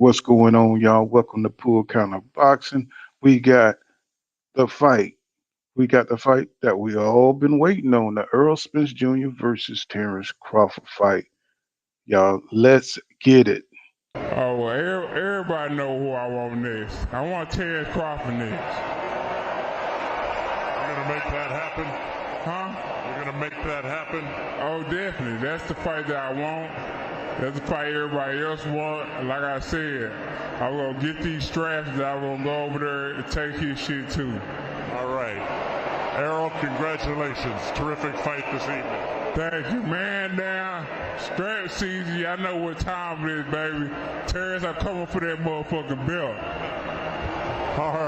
What's going on, y'all? Welcome to Pool Counter Boxing. We got the fight. We got the fight that we all been waiting on, the Errol Spence Jr. versus Terence Crawford fight. Y'all, let's get it. Oh, well, everybody know who I want next. I want Terence Crawford next. You're gonna make that happen. Huh? You're gonna make that happen. Oh, definitely. That's the fight that I want. That's the fight everybody else want. Like I said, I'm going to get these straps and I'm going to go over there and take his shit too. All right. Errol, congratulations. Terrific fight this evening. Thank you, man. Now, strap season, y'all know what time it is, baby. Terrence, I'm coming for that motherfucking belt. All right.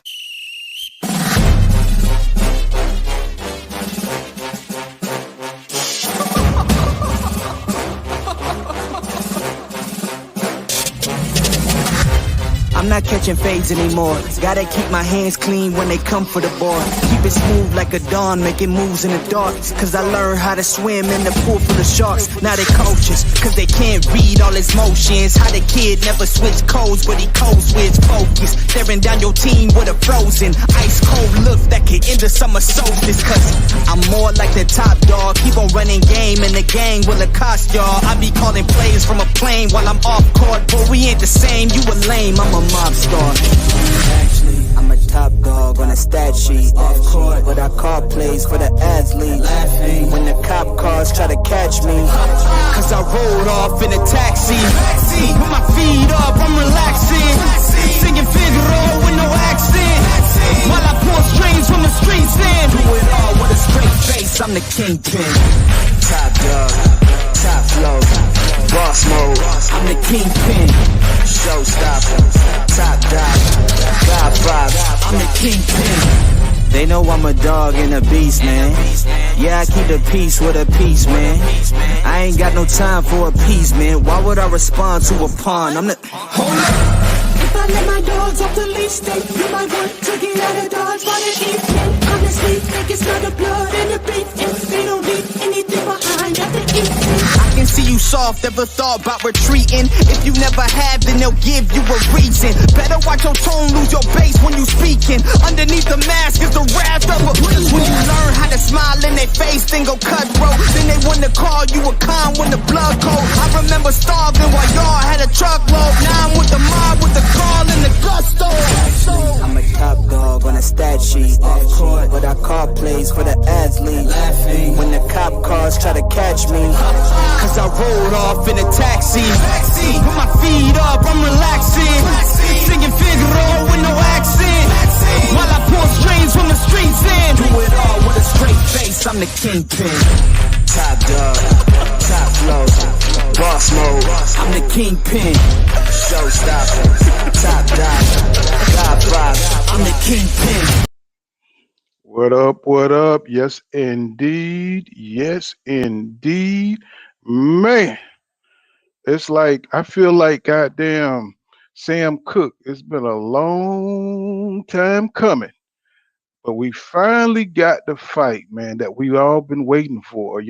I'm not catching fades anymore. Gotta keep my hands clean when they come for the board. Keep it smooth like a dawn, making moves in the dark. Cause I learned how to swim in the pool full of sharks. Now they coaches, cause they can't read all his motions. How the kid never switch codes, but he codes with focus. Staring down your team with a frozen, ice cold look that could end the summer solstice. Cause I'm more like the top dog. Keep on running game and the gang will accost y'all. I be calling plays from a plane while I'm off court. But we ain't the same, you a lame, I'm a mob star. Actually, I'm a top dog on a stat sheet. Off court, but I call plays for the athlete. Laughing when the cop cars try to catch me. Cause I rolled off in a taxi. With my feet up, I'm relaxing. Singing Figaro with no accent. While I pull strings from the streets in. Do it all with a straight face, I'm the kingpin. Top dog, top flow, boss mode. I'm the kingpin. Showstopper, top dog, God vibes. I'm the kingpin. They know I'm a dog and a beast, man. Yeah, I keep the peace with a piece, man. I ain't got no time for appeasement. Why would I respond to a pawn? I'm the... Hold up. If I let my dogs off the leash, then you might want to get out of Dodge by the evening. Honestly, think it's not the blood and the beef. If they don't leave anything behind at the evening. I can see you soft, ever thought about retreating. If you never have, then they'll give you a reason. Better watch your tone, lose your bass when you speaking. Underneath the mask is the wrath of a... When you learn how to smile in their face, then go cutthroat. Then they wanna call you a con when the blood cold. I remember starving while y'all had a truckload. Now I'm with the mob with the call and the gusto. I'm a top dog on a stat sheet. Off court, but I call plays for the athlete. Laughing when the cop cars try to catch me. Cause I rolled off in a taxi. With my feet up, I'm relaxing. Singing Figaro with no accent. While I pull strings from the streets in. Do it all with a straight face, I'm the kingpin. Top dog, top flow, boss mode. I'm the kingpin. Showstopper, top dog, God vibes. I'm the kingpin. What up? What up? Yes, indeed. Yes, indeed. Man, it's like, I feel like goddamn Sam Cooke. It's been a long time coming. But we finally got the fight, man, that we've all been waiting for.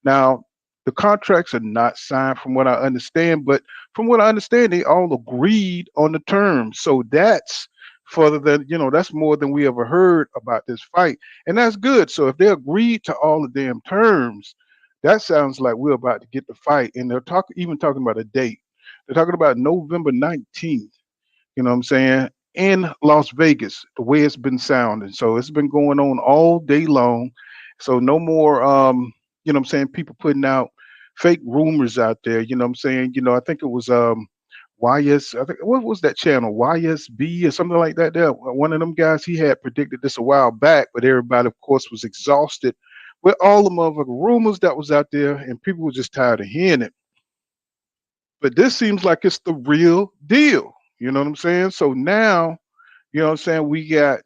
Now, the contracts are not signed from what I understand, but from what I understand, they all agreed on the terms. So that's further than, that's more than we ever heard about this fight. And that's good. So if they agreed to all the damn terms, that sounds like we're about to get the fight. And they're even talking about a date. They're talking about November 19th. You know what I'm saying? In Las Vegas, the way it's been sounding. So it's been going on all day long. So no more what I'm saying, people putting out fake rumors out there, you know what I'm saying? I think it was I think what was that channel? YSB or something like that there. One of them guys, he had predicted this a while back, but everybody of course was exhausted with all the motherfucking rumors that was out there and people were just tired of hearing it. But this seems like it's the real deal. You know what I'm saying? So now, what I'm saying, we got,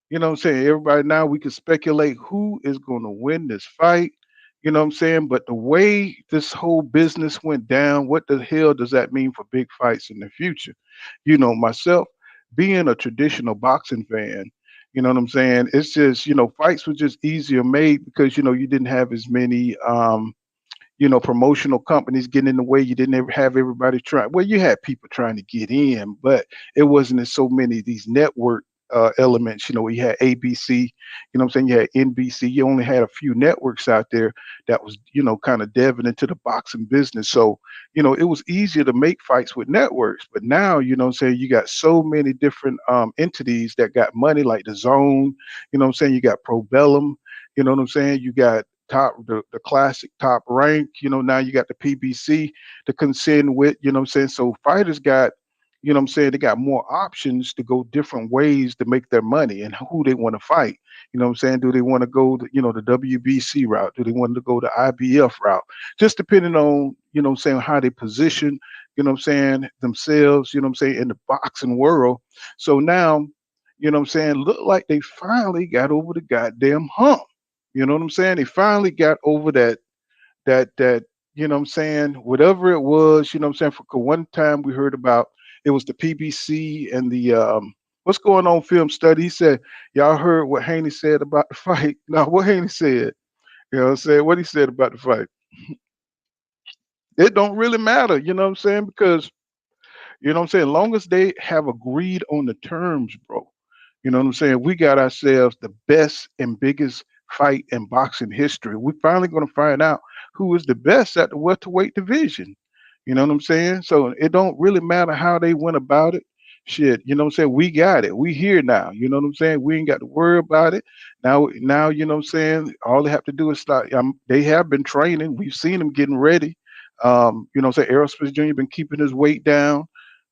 what I'm saying, everybody now we can speculate who is going to win this fight. You know what I'm saying? But the way this whole business went down, what the hell does that mean for big fights in the future? Myself being a traditional boxing fan, you know what I'm saying? It's just, fights were just easier made because, you didn't have as many promotional companies getting in the way. You didn't ever have everybody trying. Well, you had people trying to get in, but it wasn't in so many of these network elements. You had ABC. What I'm saying? You had NBC. You only had a few networks out there that was, kind of delving into the boxing business. So, it was easier to make fights with networks. But now, what I'm saying, you got so many different entities that got money, like the Zone. What I'm saying? You got Probellum. You know what I'm saying? You got the classic Top Rank. Now you got the PBC to contend with. What I'm saying? So fighters got, what I'm saying, they got more options to go different ways to make their money and who they want to fight. What I'm saying? Do they want to go the WBC route? Do they want to go the IBF route? Just depending on, what I'm saying, how they position, what I'm saying, themselves, what I'm saying, in the boxing world. So now, what I'm saying, look like they finally got over the goddamn hump. You know what I'm saying? They finally got over that, what I'm saying, whatever it was, what I'm saying. For one time we heard about, it was the PBC and the what's going on film study. He said, y'all heard what Haney said about the fight. Now what Haney said, what I'm saying, what he said about the fight. It don't really matter, what I'm saying, because what I'm saying, long as they have agreed on the terms, bro. What I'm saying? We got ourselves the best and biggest fight in boxing history. We're finally going to find out who is the best at the welterweight division. You know what I'm saying? So it don't really matter how they went about it. Shit, what I'm saying? We got it. We here now. You know what I'm saying? We ain't got to worry about it. Now, what I'm saying? All they have to do is start. They have been training. We've seen them getting ready. What I'm saying? Errol Spence Jr. been keeping his weight down.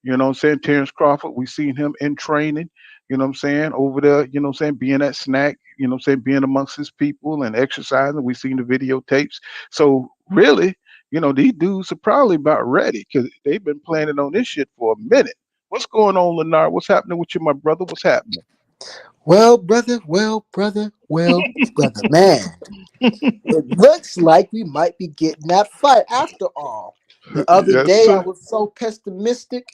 What I'm saying? Terence Crawford, we've seen him in training. What I'm saying? Over there, what I'm saying? Being at snack, what I'm saying? Being amongst his people and exercising. We've seen the videotapes. So really, these dudes are probably about ready because they've been planning on this shit for a minute. What's going on, Leonard? What's happening with you, my brother? What's happening? Brother, man. It looks like we might be getting that fight after all. The other Yes, day I sir. was so pessimistic,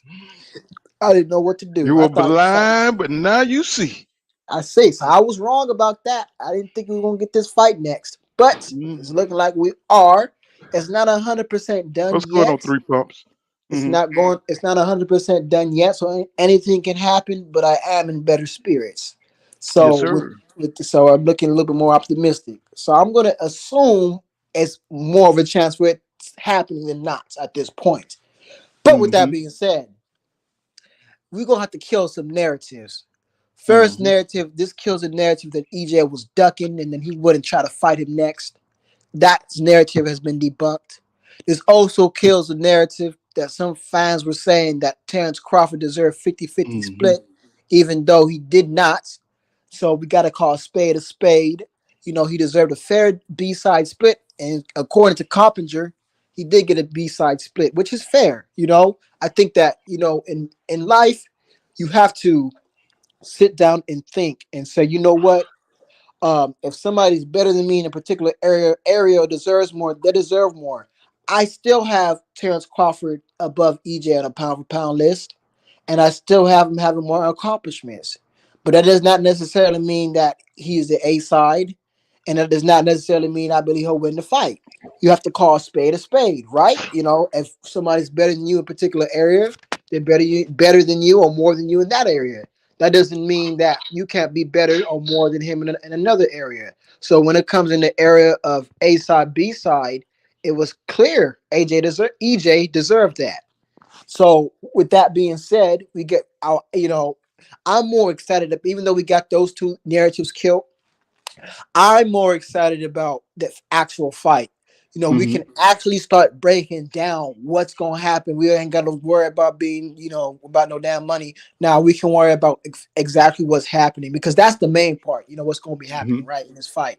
I didn't know what to do. You I were thought the fight. blind, but now you see. I say so. I was wrong about that. I didn't think we were gonna get this fight next, but it's Mhm. looking like we are. It's not 100% done What's going on, yet. three pumps? It's Hmm. not going. It's not 100% done yet. So anything can happen. But I am in better spirits. Yes, So sir. so I'm looking a little bit more optimistic. So I'm gonna assume it's more of a chance for it happening than not at this point. But with that Hmm. being said, we're gonna have to kill some narratives. First Hmm. narrative, this kills a narrative that EJ was ducking and then he wouldn't try to fight him next. That narrative has been debunked. This also kills the narrative that some fans were saying that Terence Crawford deserved 50-50 Hmm. split, even though he did not. So we got to call a spade a spade. He deserved a fair B-side split. And according to Coppinger, he did get a B-side split, which is fair. I think that, in life, you have to sit down and think and say, you know what? If somebody's better than me in a particular area deserves more, they deserve more. I still have Terence Crawford above EJ on a pound for pound list, and I still have him having more accomplishments. But that does not necessarily mean that he is the A side, and that does not necessarily mean I believe he'll win the fight. You have to call a spade, right? If somebody's better than you in a particular area, they're better than you or more than you in that area. That doesn't mean that you can't be better or more than him in another area. So when it comes in the area of A side, B side, it was clear EJ deserved that. So with that being said, we get our, I'm more excited, even though we got those two narratives killed, I'm more excited about the actual fight. We Hmm. can actually start breaking down what's gonna happen. We ain't gotta worry about being, about no damn money. Now we can worry about exactly what's happening because that's the main part. What's gonna be happening Hmm. right in this fight.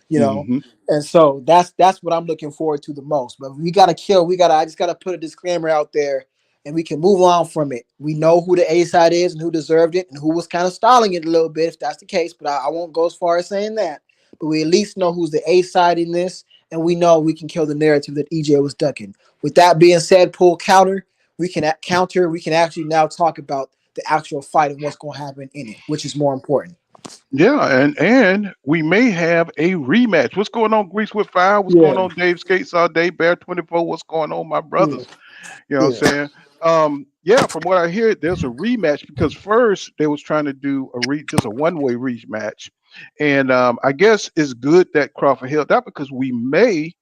You know, Hmm. and so that's what I'm looking forward to the most. But we gotta kill. I just gotta put a disclaimer out there, and we can move on from it. We know who the A side is and who deserved it and who was kind of stalling it a little bit, if that's the case. But I won't go as far as saying that, but we at least know who's the A side in this, and we know we can kill the narrative that EJ was ducking. With that being said, pull counter. We can counter. We can actually now talk about the actual fight and what's going to happen in it, which is more important. Yeah, and we may have a rematch. What's going on, Grease with Fire? What's going Yeah, on, Dave Skates all day, Bear 24? What's going on, my yeah, brothers? You know what I'm yeah. saying? Yeah, from what I hear, there's a rematch because first they was trying to do just a one-way rematch, and I guess it's good that Crawford held out because we may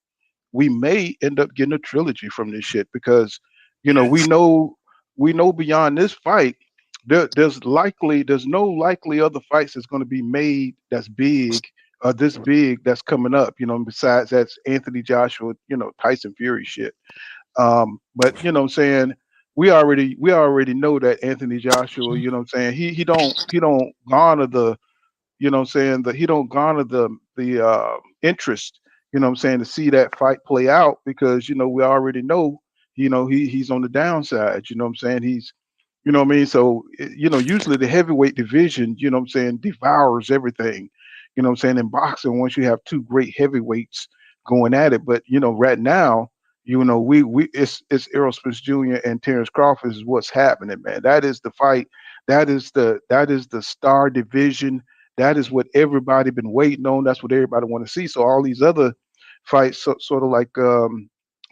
end up getting a trilogy from this shit because we know beyond this fight there's no likely other fights that's going to be made that's big this big that's coming up, besides that's Anthony Joshua, Tyson Fury shit. But what I'm saying, we already know that Anthony Joshua, what I'm saying, he don't garner the, what I'm saying, that he don't garner the interest, what I'm saying, to see that fight play out because we already know, he's on the downside, what I'm saying, he's, what I mean? So, usually the heavyweight division, what I'm saying, devours everything. What I'm saying? In boxing, once you have two great heavyweights going at it, but right now, we it's Errol Spence Jr. and Terence Crawford is what's happening, man. That is the fight. That is the star division. That is what everybody been waiting on. That's what everybody want to see. So all these other fights, sort of like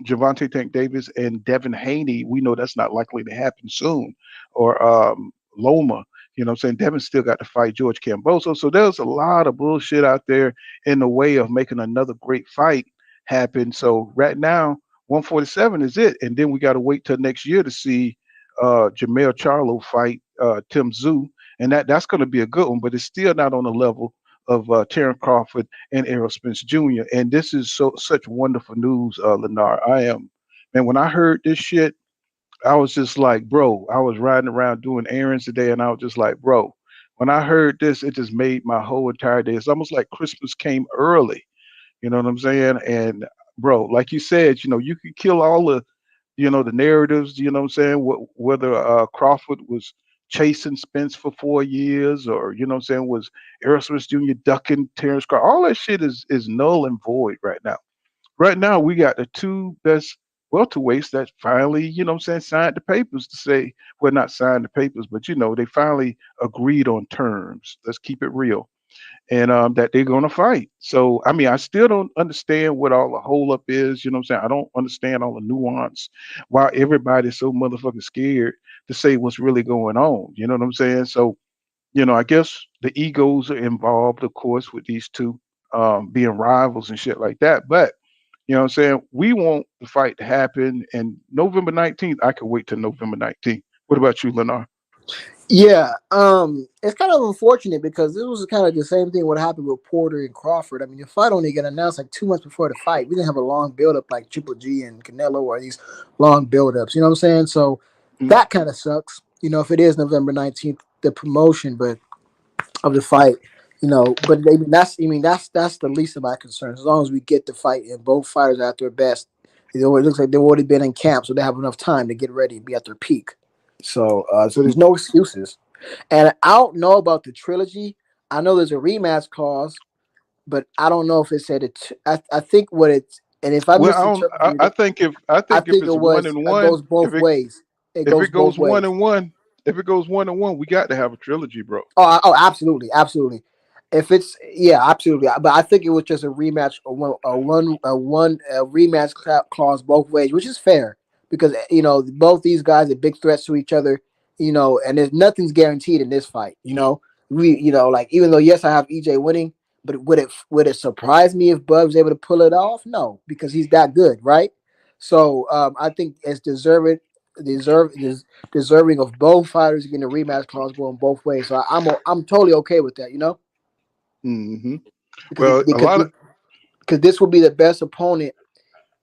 Javante Tank Davis and Devin Haney, we know that's not likely to happen soon. Or Loma, what I'm saying? Devin still got to fight George Camboso. So there's a lot of bullshit out there in the way of making another great fight happen. So right now, 147 is it. And then we got to wait till next year to see Jamel Charlo fight Tim Zoo. And that's going to be a good one, but it's still not on the level of Terence Crawford and Errol Spence Jr. And this is such wonderful news, Lennar. Man, when I heard this shit, I was just like, bro, I was riding around doing errands today, and I was just like, bro, when I heard this, it just made my whole entire day. It's almost like Christmas came early. You know what I'm saying? And bro, like you said, you could kill all the narratives. You know what I'm saying? Whether Crawford was chasing Spence for 4 years, or what I'm saying, was Aerosmith Jr. ducking Terrence Crawford. All that shit is null and void right now. Right now, we got the two best welterweights that finally, what I'm saying, signed the papers to say, well, not signed the papers, but they finally agreed on terms. Let's keep it real, and that they're going to fight. So, I mean, I still don't understand what all the holdup is. You know what I'm saying? I don't understand all the nuance why everybody's so motherfucking scared to say what's really going on. You know what I'm saying? So, I guess the egos are involved, of course, with these two being rivals and shit like that. But what I'm saying, we want the fight to happen, and November 19th. I can wait till November 19th. What about you, Lennar? Yeah, it's kind of unfortunate because it was kind of the same thing what happened with Porter and Crawford. I mean, the fight only got announced like 2 months before the fight. We didn't have a long build up like Triple G and Canelo or these long build ups. You know what I'm saying? So Mm. that kind of sucks. If it is November 19th, the promotion, but of the fight. But that's the least of my concerns. As long as we get the fight and both fighters are at their best, it looks like they've already been in camp, so they have enough time to get ready and be at their peak. So there's no excuses. And I don't know about the trilogy. I know there's a rematch clause, but I don't know if it said it. I think what it's, and if I Well, I don't. misinterpreted I it, think I I think if think it it's one was and it one, goes both ways. It if goes it both goes one ways. and one, if it goes 1-1, we got to have a trilogy, bro. Oh, absolutely, absolutely. If it's yeah, absolutely. But I think it was just a rematch, a rematch clause both ways, which is fair because both these guys are big threats to each other. And there's nothing's guaranteed in this fight. Like even though yes, I have EJ winning, but would it surprise me if Bud was able to pull it off? No, because he's that good, right? So I think it's deserve deserving of both fighters getting a rematch clause going both ways. So I'm totally okay with that, Hmm. because Well, a lot of because this will be the best opponent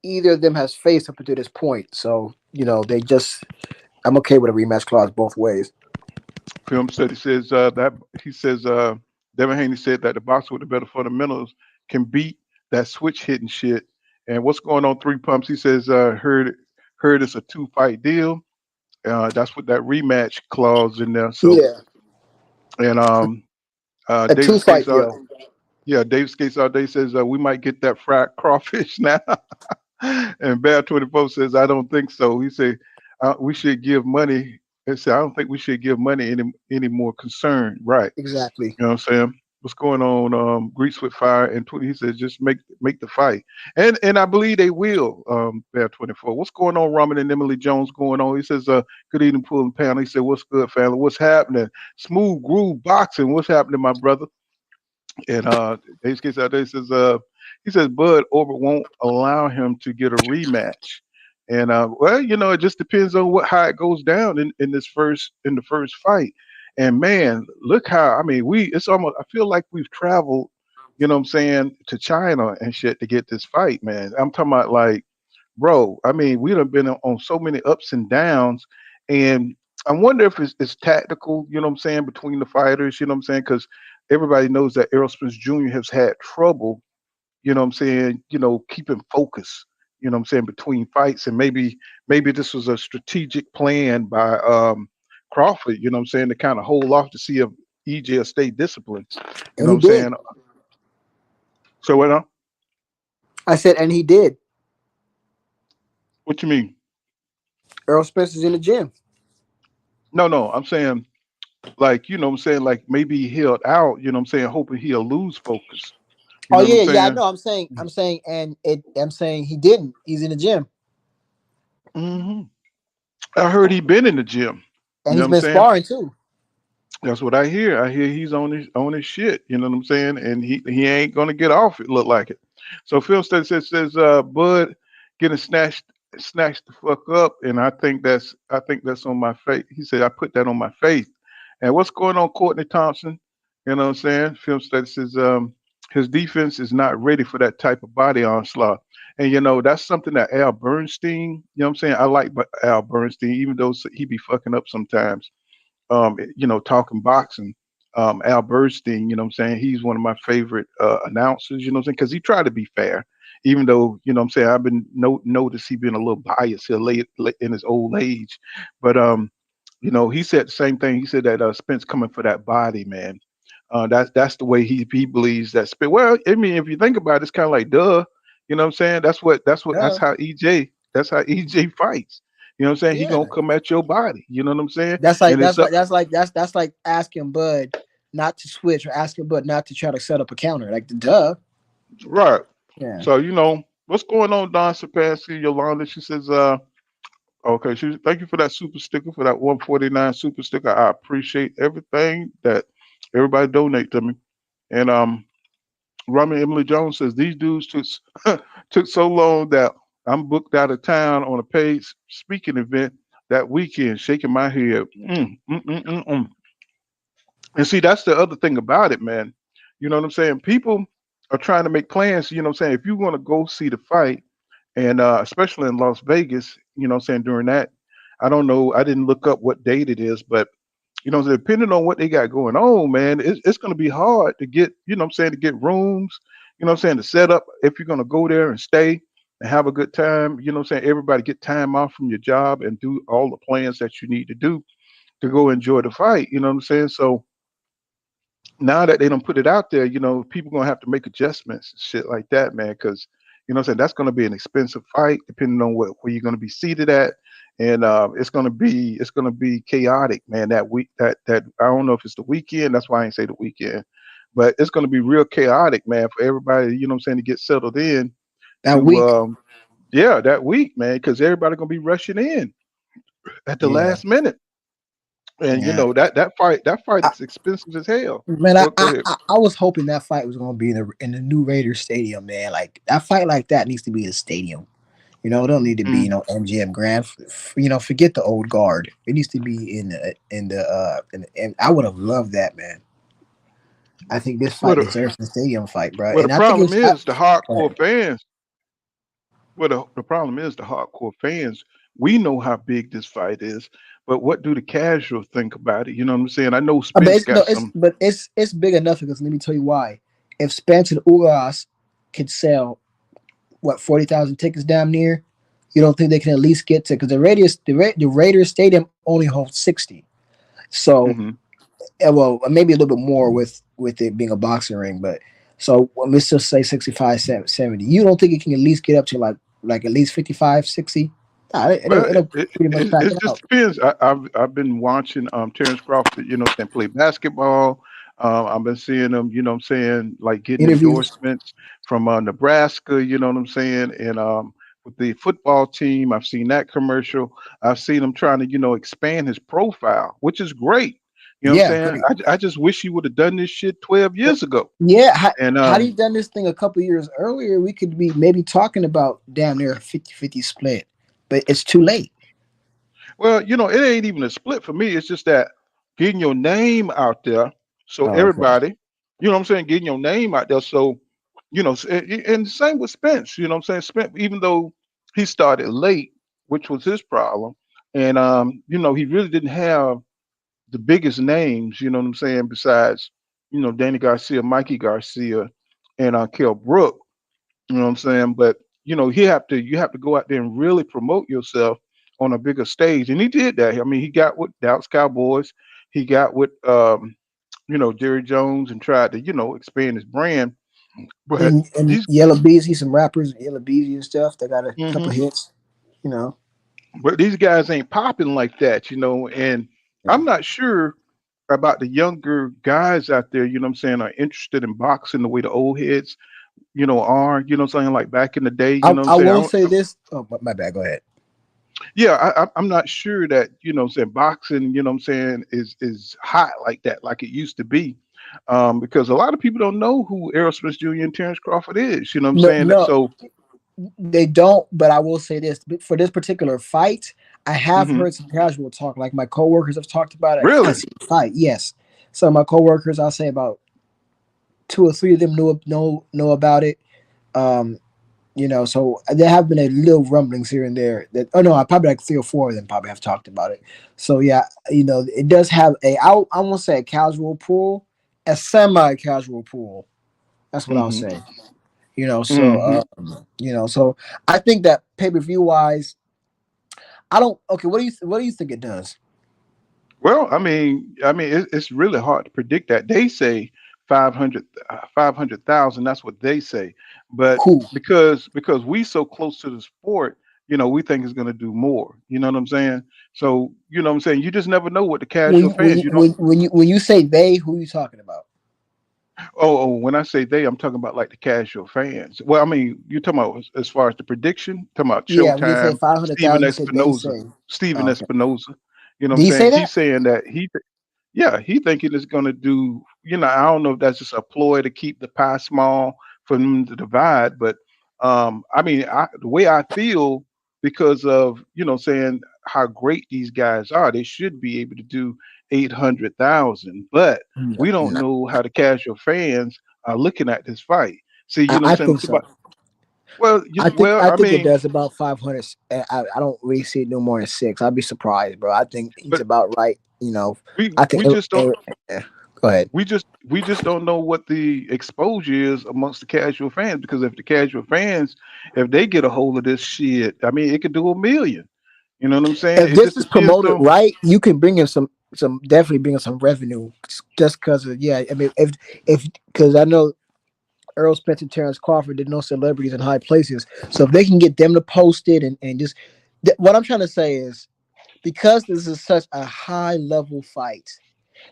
either of them has faced up until this point. So they just I'm okay with a rematch clause both ways. film study says that he says Devin Haney said that the boxer with the better fundamentals can beat that switch hitting shit. And what's going on? Three pumps. He says heard it's a two-fight deal. That's with that rematch clause in there. So, Yeah, and a two David fight Skates deal. yeah, David Skates all day says we might get that fried crawfish now. And Bear 24 says I don't think so. He said we should give money. They said, I don't think we should give money any more concern. Right. Exactly. You know what I'm saying? What's going on? Greeks with fire and 20. He says just make the fight, and I believe they will. Bear 24. What's going on? Ramen and Emily Jones going on. He says, good evening, pulling panel. He said, what's good, family? What's happening? Smooth groove boxing. What's happening, my brother? And Dave gets out there. He says Bud Orbit won't allow him to get a rematch. And well, it just depends on how it goes down in the first fight. And man, look how I mean it's almost I feel like we've traveled, what I'm saying, to China and shit to get this fight, man. I'm talking about like, bro, I mean, we done been on so many ups and downs, and I wonder if it's tactical, you know what I'm saying, between the fighters, you know what I'm saying, because everybody knows that Errol Spence Jr. has had trouble, what I'm saying, keeping focus, what I'm saying, between fights, and maybe this was a strategic plan by Crawford, what I'm saying, to kind of hold off to see if EJ will stay disciplined, And what he I'm did. saying. So I said, and he did. what you mean? Earl Spence is in the gym. No, I'm saying like, what I'm saying, like maybe he held out, what I'm saying, hoping he'll lose focus. You Oh know what I'm yeah, yeah, I saying? know. I'm saying, I'm saying he didn't. He's in the gym, Hmm. I heard he been in the gym. and You know he's what I'm been saying? sparring too. That's what I hear. I hear he's on his shit. You know what I'm saying? And he ain't gonna get off it. Look like it. So Phil Study says Bud getting snatched the fuck up, and I think that's on my face. He said I put that on my face. And what's going on, Courtney Thompson? You know what I'm saying? Film Study says his defense is not ready for that type of body onslaught. And that's something that Al Bernstein. You know what I'm saying? I like Al Bernstein, even though he be fucking up sometimes, talking boxing. Al Bernstein, you know what I'm saying? He's one of my favorite announcers, you know what I'm saying? Because he tried to be fair, even though, what I'm saying, I've been noticed he been a little biased here late in his old age. But, he said the same thing. He said that Spence coming for that body, man. That's the way he believes that Spence. Well, I mean, if you think about it, it's kind of like, duh. You know what I'm saying? That's Yeah, how EJ fights. You know what I'm saying? He yeah. gonna come at your body. You know what I'm saying? That's like And it's that's up. like that's like that's like asking Bud not to switch or asking Bud not to try to set up a counter. Like the duh. Right. Yeah. So what's going on, Don Sapansky, Yolanda? She says, okay, thank you for that super sticker, for that 149 super sticker. I appreciate everything that everybody donate to me. And Rami Emily Jones says these dudes took so long that I'm booked out of town on a paid speaking event that weekend, shaking my head. Mm. And see, that's the other thing about it, man. You know what I'm saying? People are trying to make plans. You know what I'm saying? If you want to go see the fight, and especially in Las Vegas, you know what I'm saying, during that, I don't know, I didn't look up what date it is, but depending on what they got going on, man, it's going to be hard to get, what I'm saying, to get rooms, what I'm saying, to set up if you're going to go there and stay and have a good time, what I'm saying, everybody get time off from your job and do all the plans that you need to do to go enjoy the fight, you know what I'm saying? So now that they don't put it out there, people gonna have to make adjustments and shit like that, man. Because what I'm saying, that's gonna be an expensive fight, depending on where you're gonna be seated at, and it's gonna be chaotic, man. That week, that I don't know if it's the weekend. That's why I ain't say the weekend, but it's gonna be real chaotic, man, for everybody. You know what I'm saying, to get settled in That to week. yeah, that week, man, because everybody gonna be rushing in at the Yeah. last minute, and Yeah. that fight I, is expensive as hell. man, Go ahead. I was hoping that fight was gonna be in the new Raiders stadium, man. Like that fight like that needs to be in a stadium. It don't need to be, Mm. MGM Grand. Forget the old guard. It needs to be and I would have loved that, man. I think this Well, fight deserves the stadium fight, bro. the And I think problem it's is the but, hardcore fans. Well, the problem is the hardcore fans. We know how big this fight is, but what do the casuals think about it? You know what I'm saying? I know but Spence it's no, got some. it's big enough because let me tell you why. If Spence and Ugas could sell what 40,000 tickets down near, you don't think they can at least get to because the Raiders stadium only holds 60. So Hmm. well, maybe a little bit more with it being a boxing ring, but so well, let's just say 65, 70. You don't think it can at least get up to like at least 55, 60? Nah, Well, it'll pretty much pack it it just out. depends. I've been watching Terence Crawford, saying, play basketball. I've been seeing him, saying, like getting Interviews. endorsements from Nebraska, you know what I'm saying, and with the football team, I've seen that commercial. I've seen him trying to, expand his profile, which is great. You know what I'm Yeah, saying? great. I just wish he would have done this shit 12 years ago. Yeah, And had he done this thing a couple years earlier, we could be maybe talking about damn near a 50-50 split. But it's too late. Well, it ain't even a split for me. It's just that getting your name out there, so Oh, okay. everybody, what I'm saying, getting your name out there. So, and the same with Spence. You know what I'm saying? Spence, even though he started late, which was his problem, and he really didn't have the biggest names. You know what I'm saying? Besides, Danny Garcia, Mikey Garcia, and Kell Brook. You know what I'm saying? But you have to go out there and really promote yourself on a bigger stage. And he did that. I mean, he got with Dallas Cowboys, he got with Jerry Jones and tried to, expand his brand. But And these Yellow Beezy, some rappers, Yellow Beezy and stuff. They got a couple mhm. hits. You know. But these guys ain't popping like that, and Yeah. I'm not sure about the younger guys out there, you know what I'm saying, are interested in boxing the way the old heads, are, saying, like back in the day, you know what I'm I saying? will say this. Oh, my bad. Go ahead. Yeah, I'm not sure that saying boxing, what I'm saying, is hot like that, like it used to be, because a lot of people don't know who Errol Spence Jr. and Terence Crawford is. You know what I'm No, saying? no, So, they don't. But I will say this: for this particular fight, I have hmm heard some casual talk. Like my coworkers have talked about it. I really, see the fight. Yes, some of my coworkers, I'll say about two or three of them know about it. Um, so there have been a little rumblings here and there that oh no, I probably like three or four of them probably have talked about it. So yeah, it does have I won't say a casual pool, a semi casual pool. That's what I'll hmm say. hmm So I think that pay per view wise, I don't. Okay, what do you think it does? well, it's really hard to predict that. They say 500, 500,000. That's what they say, but Who because we so close to the sport, we think it's going to do more. You know what I'm saying? So you know what I'm saying. You just never know what the casual fans. You don't. when you say they, who are you talking about? When I say they, I'm talking about like the casual fans. Well, you're talking about as far as the prediction, talking about Yeah, when you say Showtime, 500,000, you said they say. Stephen Oh, okay. Espinoza. You know what Did I'm he say saying? that? He's saying that yeah, he thinking it's gonna do. I don't know if that's just a ploy to keep the pie small for them to divide, but the way I feel because of saying how great these guys are, they should be able to do 800,000. But No, we don't no. know how the casual fans are looking at this fight. See, you know I what I'm saying? think so. Well, I think it does about 500. I don't really see it no more than six. I'd be surprised, bro. I think he's but about right. we I think. we just don't. Yeah. Go ahead. We just don't know what the exposure is amongst the casual fans, because if the casual fans, if they get a hold of this shit, it could do a million. You know what I'm saying? If It this just is depends promoted on. right, you can bring in some definitely bring in some revenue just because of yeah. I mean, if because I know Earl Spence and Terence Crawford did know celebrities in high places, so if they can get them to post it and just what I'm trying to say is because this is such a high level fight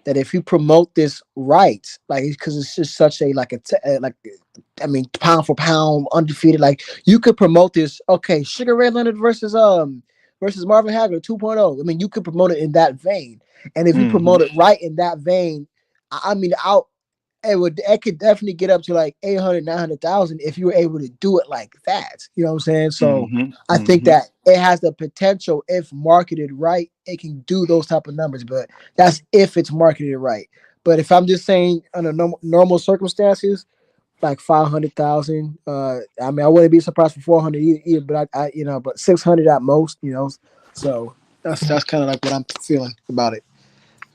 that if you promote this right, like because it's just such a like I mean pound for pound undefeated, like you could promote this. Okay, Sugar Ray Leonard versus Marvin Hagler 2.0. I mean you could promote it in that vein, and if you Hmm promote it right in that vein, I mean out it could definitely get up to like 800, 900,000 if you were able to do it like that. You know what I'm saying? So hmm I think hmm that it has the potential, if marketed right, it can do those type of numbers. But that's if it's marketed right. But if I'm just saying under normal circumstances, like 500,000, I mean, I wouldn't be surprised for 400 either, but but 600 at most, So that's kind of like what I'm feeling about it.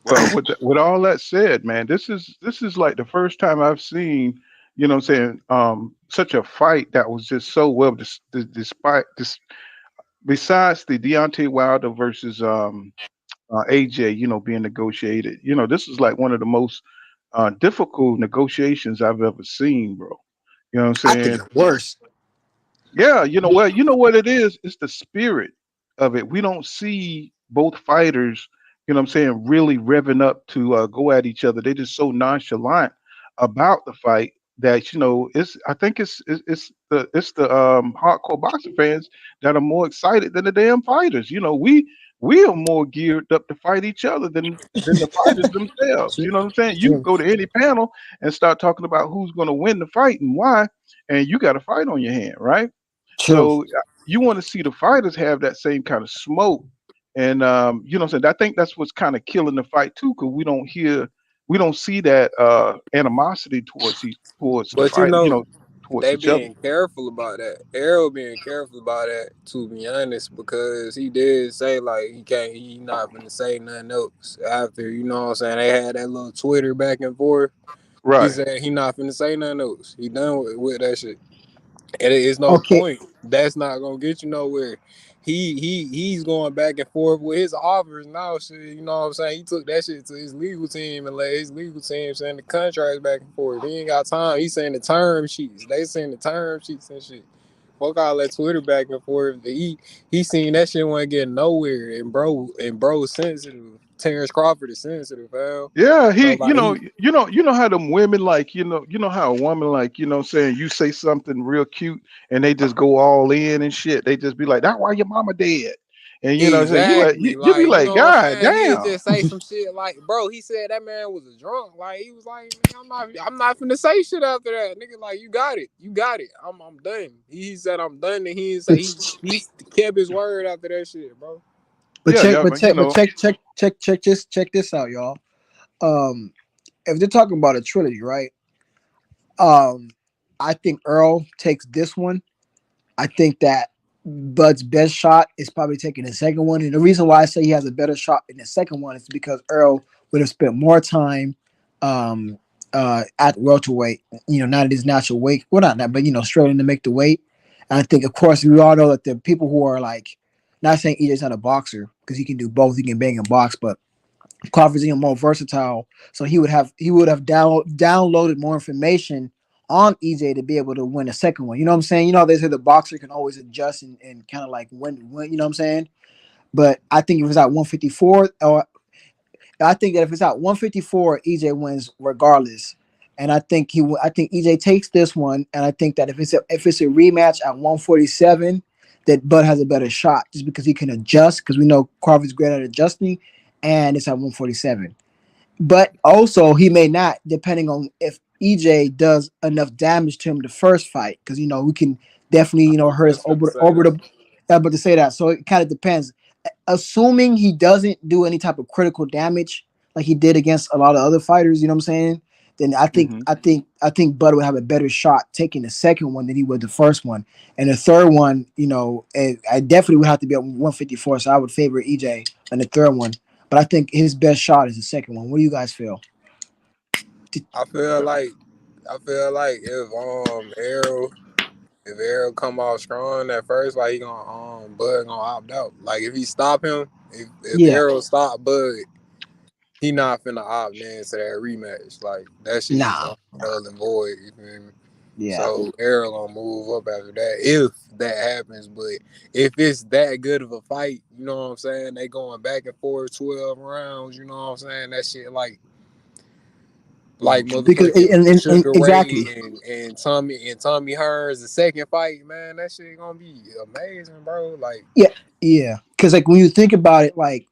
Well, with all that said, man, this is like the first time I've seen, what I'm saying, such a fight that was just so well, despite this, besides the Deontay Wilder versus AJ, being negotiated. This is like one of the most difficult negotiations I've ever seen, bro. You know what I'm I think saying? it's worse. Yeah, well, you know what it is? It's the spirit. of it. We don't see both fighters, you know what I'm saying, really revving up to go at each other. They're just so nonchalant about the fight that it's. I think it's the hardcore boxing fans that are more excited than the damn fighters. We are more geared up to fight each other than the fighters themselves. True. You know what I'm saying? You can True. go to any panel and start talking about who's going to win the fight and why, and you got a fight on your hand, right? True. So you want to see the fighters have that same kind of smoke, and you know what I'm saying. I think that's what's kind of killing the fight too, because we don't see that animosity towards the But you fight, know, towards they each other. being careful about that. Errol being careful about that, to be honest, because he did say like he not gonna say nothing else after, you know what I'm saying, they had that little Twitter back and forth. He Right. said he not finna say nothing else. He done with that shit. And it is no Okay. point. That's not gonna get you nowhere. He's going back and forth with his offers now. Shit, you know what I'm saying? He took that shit to his legal team and let his legal team send the contracts back and forth. He ain't got time. He's saying the term sheets. They send the term sheets and shit. Fuck all that Twitter back and forth. He seen that shit wasn't getting nowhere. And bro sensitive. Terence Crawford is sensitive, pal. Yeah, So he, like he how them women like, how a woman like, what I'm saying, you say something real cute and they just go all in and shit. They just be like, "That's why your mama dead," and saying you like, exactly, you be like, you like, know what I'm "God saying? He'll damn." just say some shit like, bro, he said that man was a drunk. Like, he was like, man, I'm not finna say shit after that. Nigga, like, you got it. I'm done. He said I'm done, and he didn't say he kept his word after that shit, bro. But Yeah, check, yeah, but but check, but check this out, y'all. Um, if they're talking about a trilogy, right? Um, I think Earl takes this one. I think that Bud's best shot is probably taking the second one, and the reason why I say he has a better shot in the second one is because Earl would have spent more time, um, at welterweight. Not at his natural weight. Well, not that, but struggling to make the weight. And I think, of course, we all know that the people who are like, not saying EJ's not a boxer because he can do both. He can bang and box, but Crawford's even more versatile, so he would have downloaded more information on EJ to be able to win a second one. You know what I'm saying? They say the boxer can always adjust and kind of like win. You know what I'm saying? But I think if it's at 154, or I think that if it's at 154, EJ wins regardless. And I think EJ takes this one, and I think that if it's a rematch at 147, that Bud has a better shot just because he can adjust. Because we know Crawford's great at adjusting, and it's at 147. But also he may not, depending on if EJ does enough damage to him the first fight, because we can definitely I was hurt us just finna say over that. the. But to say that, so it kind of depends. Assuming he doesn't do any type of critical damage like he did against a lot of other fighters, you know what I'm saying? Then I think hmm I think I think Bud would have a better shot taking the second one than he would the first one, and the third one, I definitely would have to be at 154. So I would favor EJ on the third one, but I think his best shot is the second one. What do you guys feel? I feel like I feel like if Errol come out strong that first fight, he gonna Bud gonna opt out. Like if he stop him, if Yeah, Errol stop Bud, he not finna opt into that rematch. Like that shit just nah, gonna be null and void. You feel me? yeah, So Errol gonna move up after that if that happens. But if it's that good of a fight, you know what I'm saying? They going back and forth 12 rounds. You know what I'm saying? That shit like because motherfucking and Sugar Ray exactly, and Tommy Hearns the second fight, man, that shit gonna be amazing, bro. Like yeah, because like when you think about it, like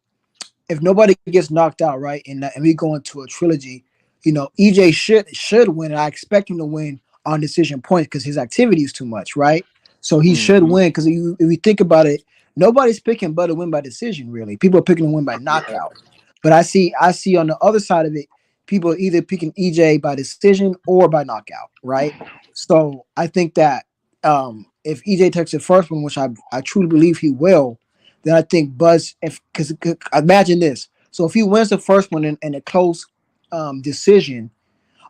if nobody gets knocked out, right, and we go into a trilogy, EJ should win. And I expect him to win on decision points because his activity is too much, right? So he should hmm win because if you think about it, nobody's picking Bud to win by decision. Really, people are picking to win by yeah, knockout. But I see on the other side of it, people are either picking EJ by decision or by knockout, right? So I think that if EJ takes the first one, which I truly believe he will, then I think Buzz, if because imagine this. So if he wins the first one in a close decision,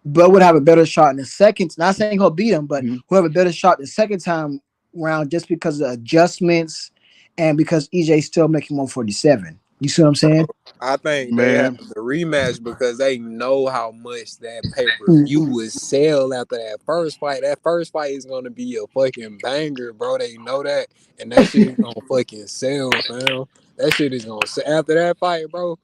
Bud would have a better shot in the second. Not saying he'll beat him, but hmm he'll have a better shot the second time round just because of the adjustments and because EJ's still making 147. You see what I'm saying? I think they have man. the rematch because they know how much that pay per view would sell after that first fight. That first fight is gonna be a fucking banger, bro. They know that, and that shit is gonna fucking sell, fam. That shit is gonna sell after that fight, bro.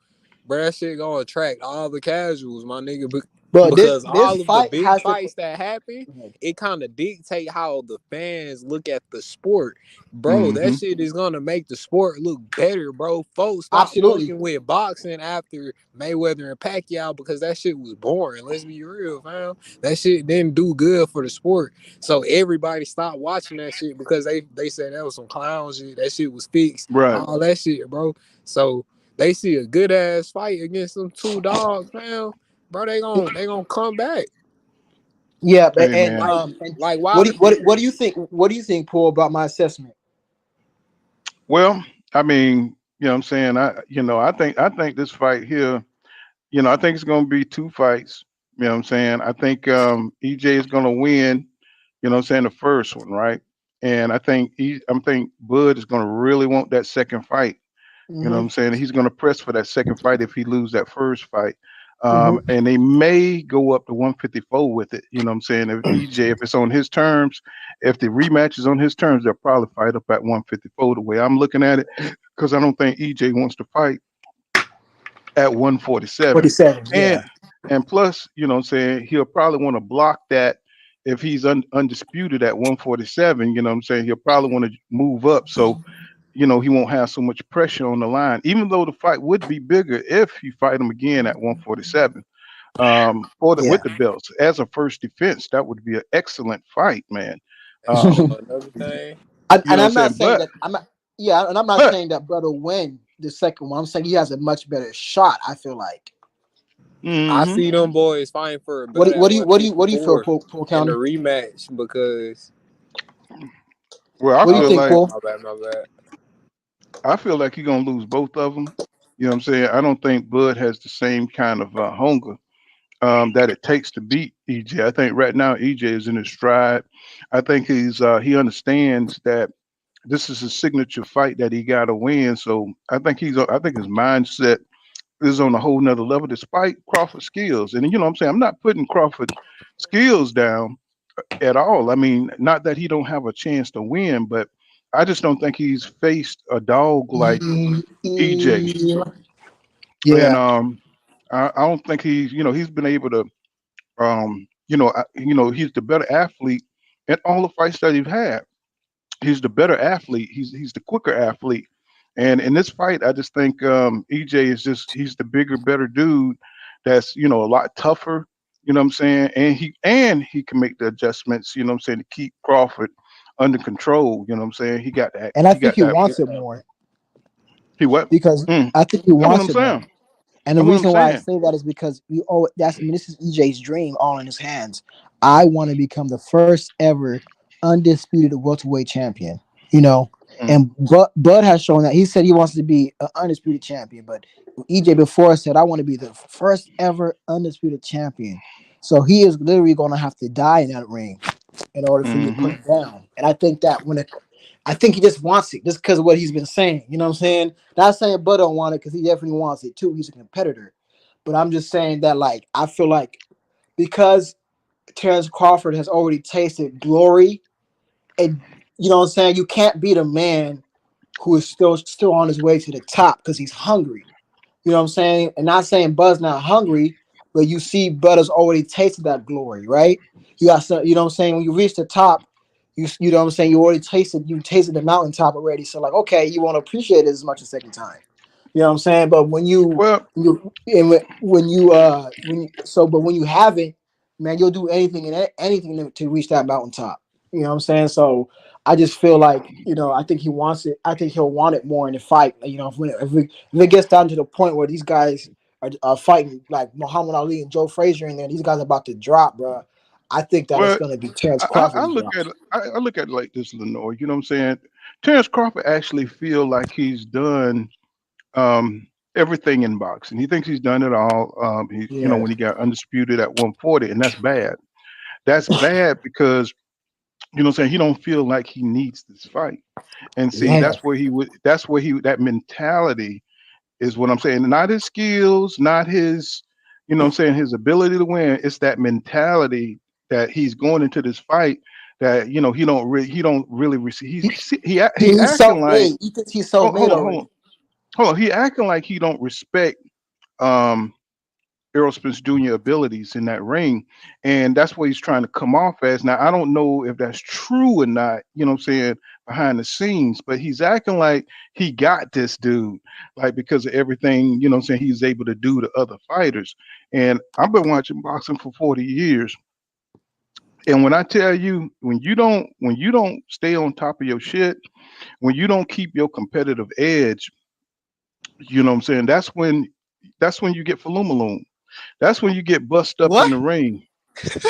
Bro, that shit gonna attract all the casuals, my nigga. But Because this all of the fight big has to. fights that happen, it kind of dictate how the fans look at the sport, bro. That Hmm. shit is gonna make the sport look better, bro. Folks stop Absolutely. fucking with boxing after Mayweather and Pacquiao because that shit was boring. Let's be real, fam. That shit didn't do good for the sport. So everybody stopped watching that shit because they said that was some clown shit. That shit was fixed. Right. All that shit, bro. So they see a good ass fight against them two dogs, fam. Bro, they gonna come back. Yeah, Hey, and man. and Like why? what do you think? What do you think, Paul, about my assessment? Well, I mean, what I'm saying, I think this fight here, I think it's going to be two fights. What I'm saying? I think EJ is going to win, what I'm saying, the first one, right? And I think Bud is going to really want that second fight. What Hmm. I'm saying? He's going to press for that second fight if he lose that first fight. Hmm. And they may go up to 154 with it. What I'm saying? If EJ, if it's on his terms, if the rematch is on his terms, they'll probably fight up at 154 the way I'm looking at it, because I don't think EJ wants to fight at 147. 47. And Yeah. and plus, what I'm saying, he'll probably want to block that if he's undisputed at 147. What I'm saying? He'll probably want to move up so he won't have so much pressure on the line, even though the fight would be bigger if you fight him again at 147 with Yeah. the belts as a first defense. That would be an excellent fight, man. And you know Um, another thing. you And know what I'm I'm not saying? saying that I'm not. Yeah, and I'm not But, saying that Bud will win the second one. I'm saying he has a much better shot. I feel like. I hmm see them boys fighting for a What belt do, at what do you what do you what do you feel, 154 Paul in the Counter? rematch because well, I What do you feel oh think, my like Paul? my bad, my bad. I feel like you're gonna lose both of them. You know what I'm saying? I don't think Bud has the same kind of hunger that it takes to beat EJ. I think right now EJ is in his stride. I think he understands that this is his signature fight that he got to win. So I think his mindset is on a whole nother level, despite Crawford's skills. And you know what I'm saying? I'm not putting Crawford skills down at all. I mean, not that he don't have a chance to win, but I just don't think he's faced a dog like EJ. And Yeah. I don't think he's been able to he's the better athlete in all the fights that he's had. He's the better athlete. He's the quicker athlete. And in this fight, I just think EJ is he's the bigger, better dude. That's a lot tougher. You know what I'm saying? And he can make the adjustments. You know what I'm saying, to keep Crawford under control. You know what I'm saying? He got that. And I He think got he that. wants it more He what? because Mm, I think he that's what wants I'm it more. saying. And the That's what I'm reason why I saying. say that is because this is EJ's dream all in his hands. I want to become the first ever undisputed welterweight champion. You know, Mm, and Bud has shown that he said he wants to be an undisputed champion, but EJ before said I want to be the first ever undisputed champion. So he is literally going to have to die in that ring in order for you to put hmm him down. And I think that I think he just wants it just because of what he's been saying. You know what I'm saying? Not saying Bud don't want it because he definitely wants it too. He's a competitor. But I'm just saying that like I feel like because Terence Crawford has already tasted glory, and you know what I'm saying, you can't beat a man who is still on his way to the top because he's hungry. You know what I'm saying? And not saying Bud's not hungry, but you see Bud has already tasted that glory, right? You got some, you know what I'm saying? When you reach the top, you know what I'm saying, you tasted the mountaintop already. So like, okay, you won't appreciate it as much a second time. You know what I'm saying? But Well, when you haven't, man, you'll do anything and anything to reach that mountaintop. You know what I'm saying? So I just feel like, I think he wants it. I think he'll want it more in the fight. You know, if it gets down to the point where these guys are fighting like Muhammad Ali and Joe Frazier, and then these guys are about to drop, bro. I think that it's well, going to be Terrence I Crawford who look at drops. it. I look at it like this, Lenore. You know what I'm saying? Terrence Crawford actually feel like he's done um, everything in boxing. He thinks he's done it all. Yeah, When he got undisputed at 140, and that's bad. That's bad because what I'm saying, he don't feel like he needs this fight. And see, yeah, that's where he would. That's where that mentality is what I'm saying. Not his skills, not his, what I'm saying, his ability to win. It's that mentality that he's going into this fight that he don't really receive. He, He he's acting like, self-made. He thinks he's self-made hold on, hold already. on, hold on. He acting like he don't respect um Errol Spence Jr. abilities in that ring. And that's what he's trying to come off as. Now, I don't know if that's true or not, what I'm saying, behind the scenes, but he's acting like he got this dude, like because of everything, what I'm saying, he's able to do to other fighters. And I've been watching boxing for 40 years. And when I tell you, when you don't stay on top of your shit, when you don't keep your competitive edge, what I'm saying, that's when you get falumaloon. That's when you get bust up in What? the ring.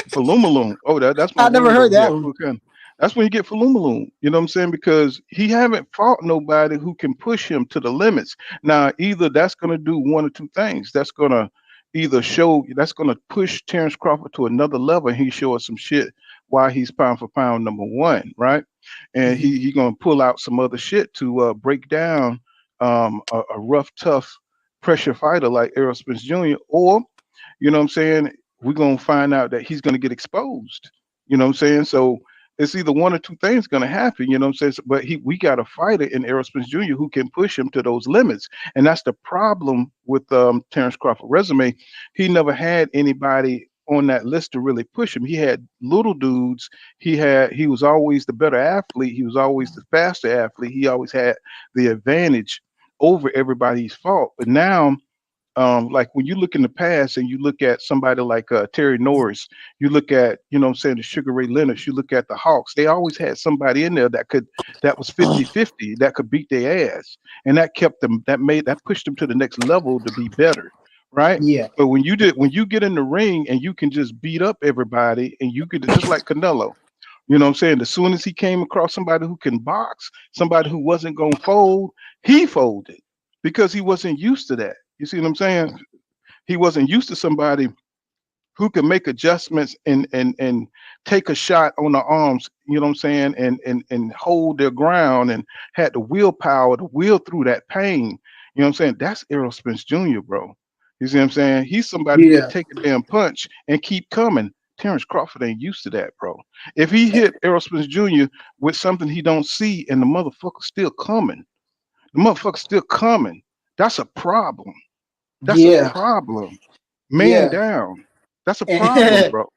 Falumaloon. Oh, that's my I never word heard over here that at one. Fukan. That's when you get Falumaloon. You know what I'm saying? Because he haven't fought nobody who can push him to the limits. Now, either that's going to do one or two things. That's going to that's going to push Terence Crawford to another level, and he show us some shit why he's pound for pound number one, right? And Mhm. he going to pull out some other shit to break down a rough, tough pressure fighter like Errol Spence Jr. Or what I'm saying, we're gonna find out that he's gonna get exposed. What I'm saying? So it's either one or two things gonna happen, what I'm saying? But we got a fighter in Errol Spence Jr. who can push him to those limits. And that's the problem with Terence Crawford resume. He never had anybody on that list to really push him. He had little dudes. He was always the better athlete. He was always the faster athlete. He always had the advantage over everybody he's fought. But now like when you look in the past and you look at somebody like Terry Norris, you look at, what I'm saying, the Sugar Ray Leonard, you look at the Hawks, they always had somebody in there that was 50-50, that could beat their ass. And that kept them, that pushed them to the next level to be better. Right. Yeah. But when you get in the ring and you can just beat up everybody and you could just like Canelo, what I'm saying? As soon as he came across somebody who can box, somebody who wasn't gonna fold, he folded because he wasn't used to that. You see what I'm saying? He wasn't used to somebody who can make adjustments and take a shot on the arms, what I'm saying, and hold their ground and had the willpower to will through that pain. What I'm saying? That's Errol Spence Jr., bro. You see what I'm saying? He's somebody who could Yeah. take a damn punch and keep coming. Terrence Crawford ain't used to that, bro. If he hit Errol Spence Jr. with something he don't see and the motherfucker's still coming, the motherfucker's still coming. That's a problem. That's a Yeah. problem. Man Yeah. down. That's a problem, And, bro.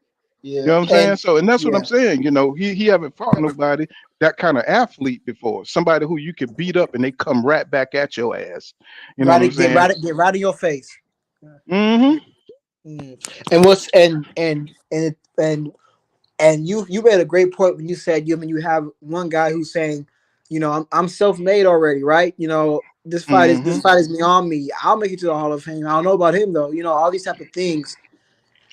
You yeah. know what I'm saying? And So, and that's what I'm yeah. saying. He haven't fought nobody that kind of athlete before. Somebody who you can beat up and they come right back at your ass. You know what I'm saying? Get right in your face. Mm-hmm. Mm. And what's and you made a great point when you said you have one guy who's saying, I'm self-made already, right? This Mm-hmm. fight is beyond me. I'll make it to the Hall of Fame. I don't know about him though. All these type of things.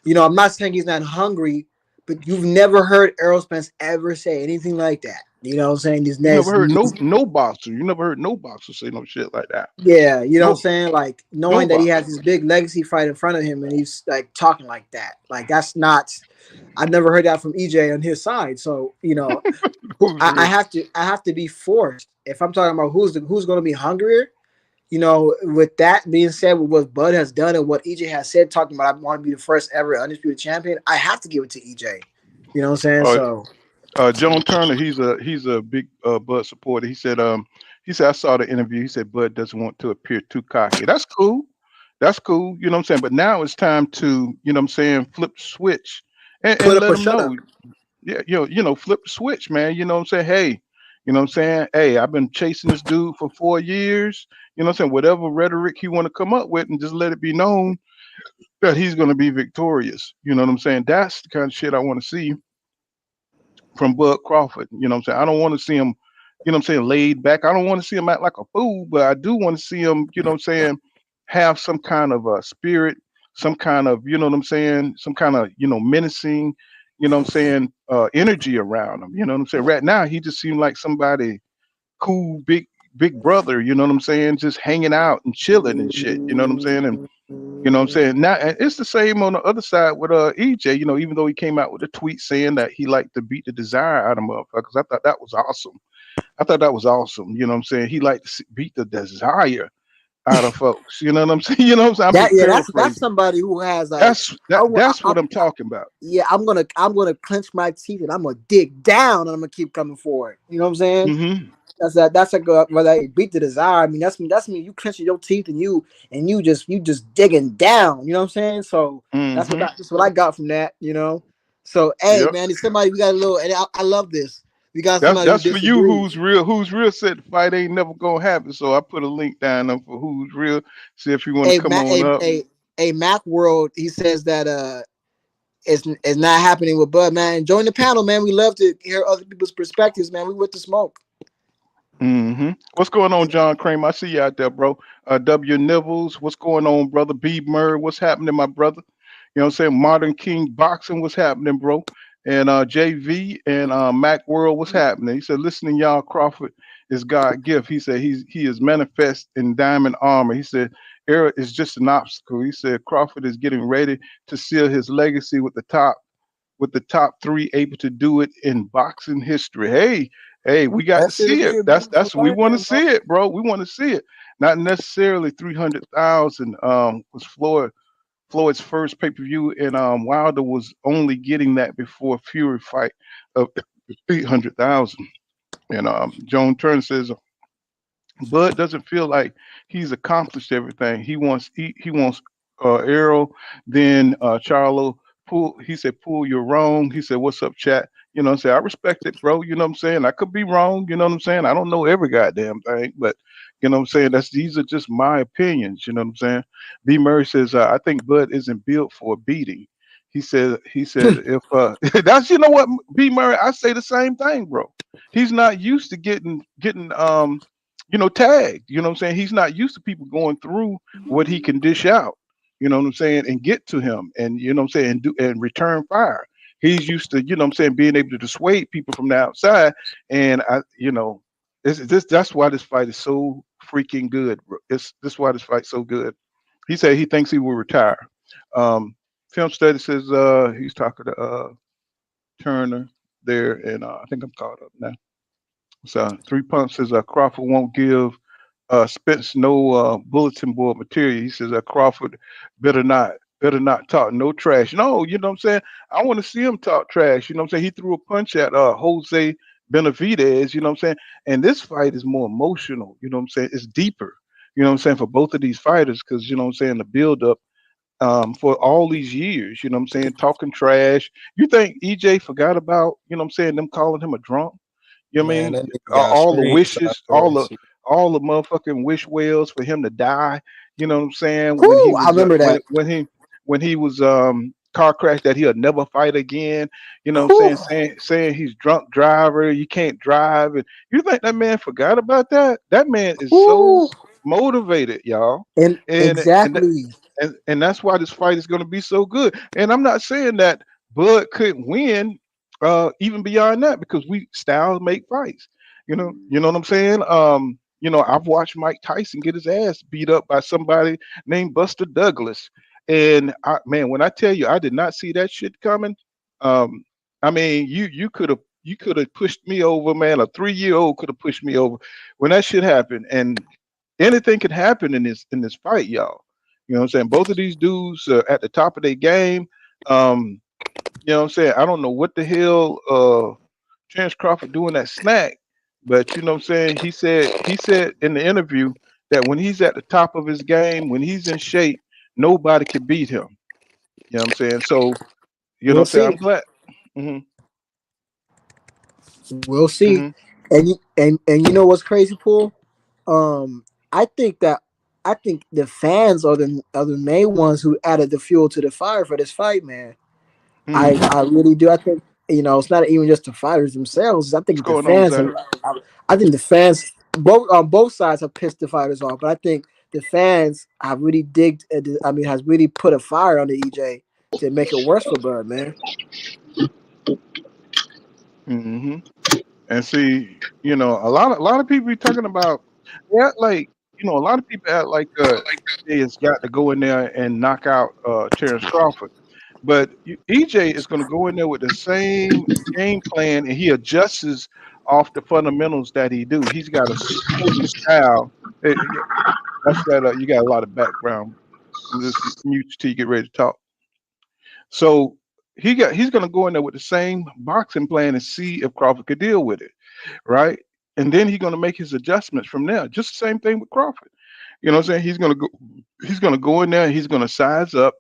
I'm not saying he's not hungry, but you've never heard Errol Spence ever say anything like that. You know what I'm saying? These You never next, heard no boxer. You never heard no boxer say no shit like that. yeah, you know what I'm No, saying? Like no knowing that he has boxer. this big legacy fight in front of him and he's like talking like that. Like that's not I've never heard that from EJ on his side. So, I have to be forced. If I'm talking about who's gonna be hungrier, with that being said, with what Bud has done and what EJ has said, talking about I want to be the first ever undisputed champion, I have to give it to EJ. You know what I'm saying? Uh, So John Turner, he's a big Bud supporter. He said I saw the interview. He said Bud doesn't want to appear too cocky. That's cool. That's cool. You know what I'm saying? But now it's time to, what I'm saying, flip the switch put and up let or them shut know. up. Yeah, flip the switch, man. You know what I'm saying? Hey, you know what I'm saying? Hey, I've been chasing this dude for 4 years. You know what I'm saying? Whatever rhetoric he want to come up with and just let it be known that he's gonna be victorious. You know what I'm saying? That's the kind of shit I want to see from Bud Crawford. You know what I'm saying? I don't want to see him, what I'm saying, laid back. I don't want to see him act like a fool, but I do want to see him, what I'm saying, have some kind of a spirit, some kind of, what I'm saying, some kind of, menacing, what I'm saying, energy around him. You know what I'm saying? Right now, he just seemed like somebody cool, big brother, you know what I'm saying, just hanging out and chilling and shit. You know what I'm saying? And I'm saying? Now and it's the same on the other side with EJ, even though he came out with a tweet saying that he liked to beat the desire out of motherfuckers. I thought that was awesome. I thought that was awesome. You know what I'm saying? He liked to beat the desire out of folks. You know what I'm saying? You know what I'm saying? I'm That just yeah, that's paraphrasing. somebody who has like That's I, that. wa- That's I, what I'm talking about. yeah, I'm gonna clench my teeth and I'm gonna dig down and I'm gonna keep coming forward. You know what I'm saying? Hmm. That's a good whether it beat the desire. I mean, that's me. You clenching your teeth and you just digging down. You know what I'm saying? So Hmm. that's what I got from that. You know. So hey, Yep. man, it's somebody we got a little, and I love this. We got That's somebody who that's for you. disagrees. Who's real? Who's real? Said the fight ain't never gonna happen. So I put a link down there for who's real. See if you want to A come Mac, on up. a Mac World. He says that it's not happening with Bud, man. Join the panel, man. We love to hear other people's perspectives, man. We with the smoke. What's going on, John Kramer? I see you out there, bro. W Nibbles, what's going on, brother? B Murray, what's happening, my brother? You know what I'm saying? Modern King Boxing, what's happening, bro? And JV and Mac World, what's happening? He said, listening, y'all, Crawford is God gift. He said he is manifest in diamond armor. He said, era is just an obstacle. He said Crawford is getting ready to seal his legacy with the top three able to do it in boxing history. Hey, we got That to should see be it. a beautiful That's what we fight, want to man, bro. see it, bro. We want to see it. Not necessarily 300,000. Was Floyd's first pay per view, and Wilder was only getting that before Fury fight of 800,000. And Joan Turner says Bud doesn't feel like he's accomplished everything. He wants Errol, then Charlo. Pull. He said, "Pull, you're wrong." He said, "What's up, chat?" You know what I'm saying? I respect it, bro. You know what I'm saying? I could be wrong. You know what I'm saying? I don't know every goddamn thing, but you know what I'm saying? These are just my opinions. You know what I'm saying? B. Murray says, "I think Bud isn't built for a beating." He said if that's you know what B. Murray, I say the same thing, bro. He's not used to getting tagged. You know what I'm saying? He's not used to people going through what he can dish out. You know what I'm saying? And get to him, and you know what I'm saying, and do and return fire. He's used to, you know what I'm saying, being able to dissuade people from the outside. And that's why this fight is so freaking good, bro. It's this why this fight's so good. He said he thinks he will retire. Um, Film study says he's talking to Turner there, and I think I'm caught up now. So 3 Pumps says Crawford won't give Spence no bulletin board material. He says Crawford better not talk no trash. No, you know what I'm saying? I want to see him talk trash. You know what I'm saying? He threw a punch at Jose Benavidez, you know what I'm saying? And this fight is more emotional, you know what I'm saying? It's deeper, you know what I'm saying, for both of these fighters, because you know what I'm saying, the build up for all these years, you know what I'm saying, talking trash. You think EJ forgot about, you know what I'm saying, them calling him a drunk? You know what I Man, mean? that nigga got All the screenshots wishes, of that shit. all the motherfucking wish wells for him to die. You know what I'm saying? When he Whoo, I was remember that. when he was car crash that he'll never fight again. You know what I'm Whew. saying? Saying he's drunk driver, you can't drive, and you think that man forgot about that? That man is so Whoo. motivated, y'all, And and exactly. and that's why this fight is going to be so good. And I'm not saying that Bud couldn't win, even beyond that, because we styles make fights. You know what I'm saying. I've watched Mike Tyson get his ass beat up by somebody named Buster Douglas, and man, when I tell you, I did not see that shit coming. Um, I mean, you could have pushed me over, man. A 3-year-old could have pushed me over when that shit happened, and anything could happen in this fight, y'all. You know what I'm saying? Both of these dudes are at the top of their game. Um, you know what I'm saying? I don't know what the hell Terence Crawford doing that snack, but you know what I'm saying? He said in the interview that when he's at the top of his game, when he's in shape, nobody can beat him. You know what I'm saying? So, you know what We'll I'm saying? I'm see. glad. Hmm. We'll see. Hmm. And you know what's crazy, Paul? I think that I think the fans are the main ones who added the fuel to the fire for this fight, man. I Hmm. really do. I think it's not even just the fighters themselves. I What's think the going on, fans Zach? have. I think the fans both sides have pissed the fighters off, but I think the fans have really digged. I mean, has really put a fire under EJ to make it worse for Bird, man. Hmm. And see, a lot of people be talking about, yeah, like, a lot of people act like EJ has got to go in there and knock out Terrence Crawford. But EJ is going to go in there with the same game plan, and he adjusts off the fundamentals that he do. He's got a certain style. That's that. You got a lot of background. Just mute till you get ready to talk. So he's going to go in there with the same boxing plan and see if Crawford could deal with it, right? And then he's going to make his adjustments from there. Just the same thing with Crawford. You know what I'm saying? He's going to go in there. He's going to size up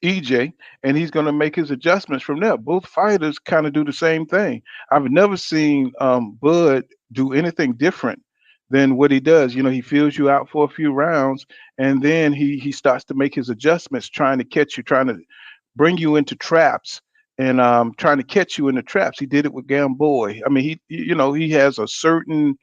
EJ, and he's going to make his adjustments from there. Both fighters kind of do the same thing. I've never seen Bud do anything different than what he does. You know, he feels you out for a few rounds, and then he starts to make his adjustments, trying to catch you, trying to bring you into traps, and trying to catch you in the traps. He did it with Gamboy. I mean, you know, he has a certain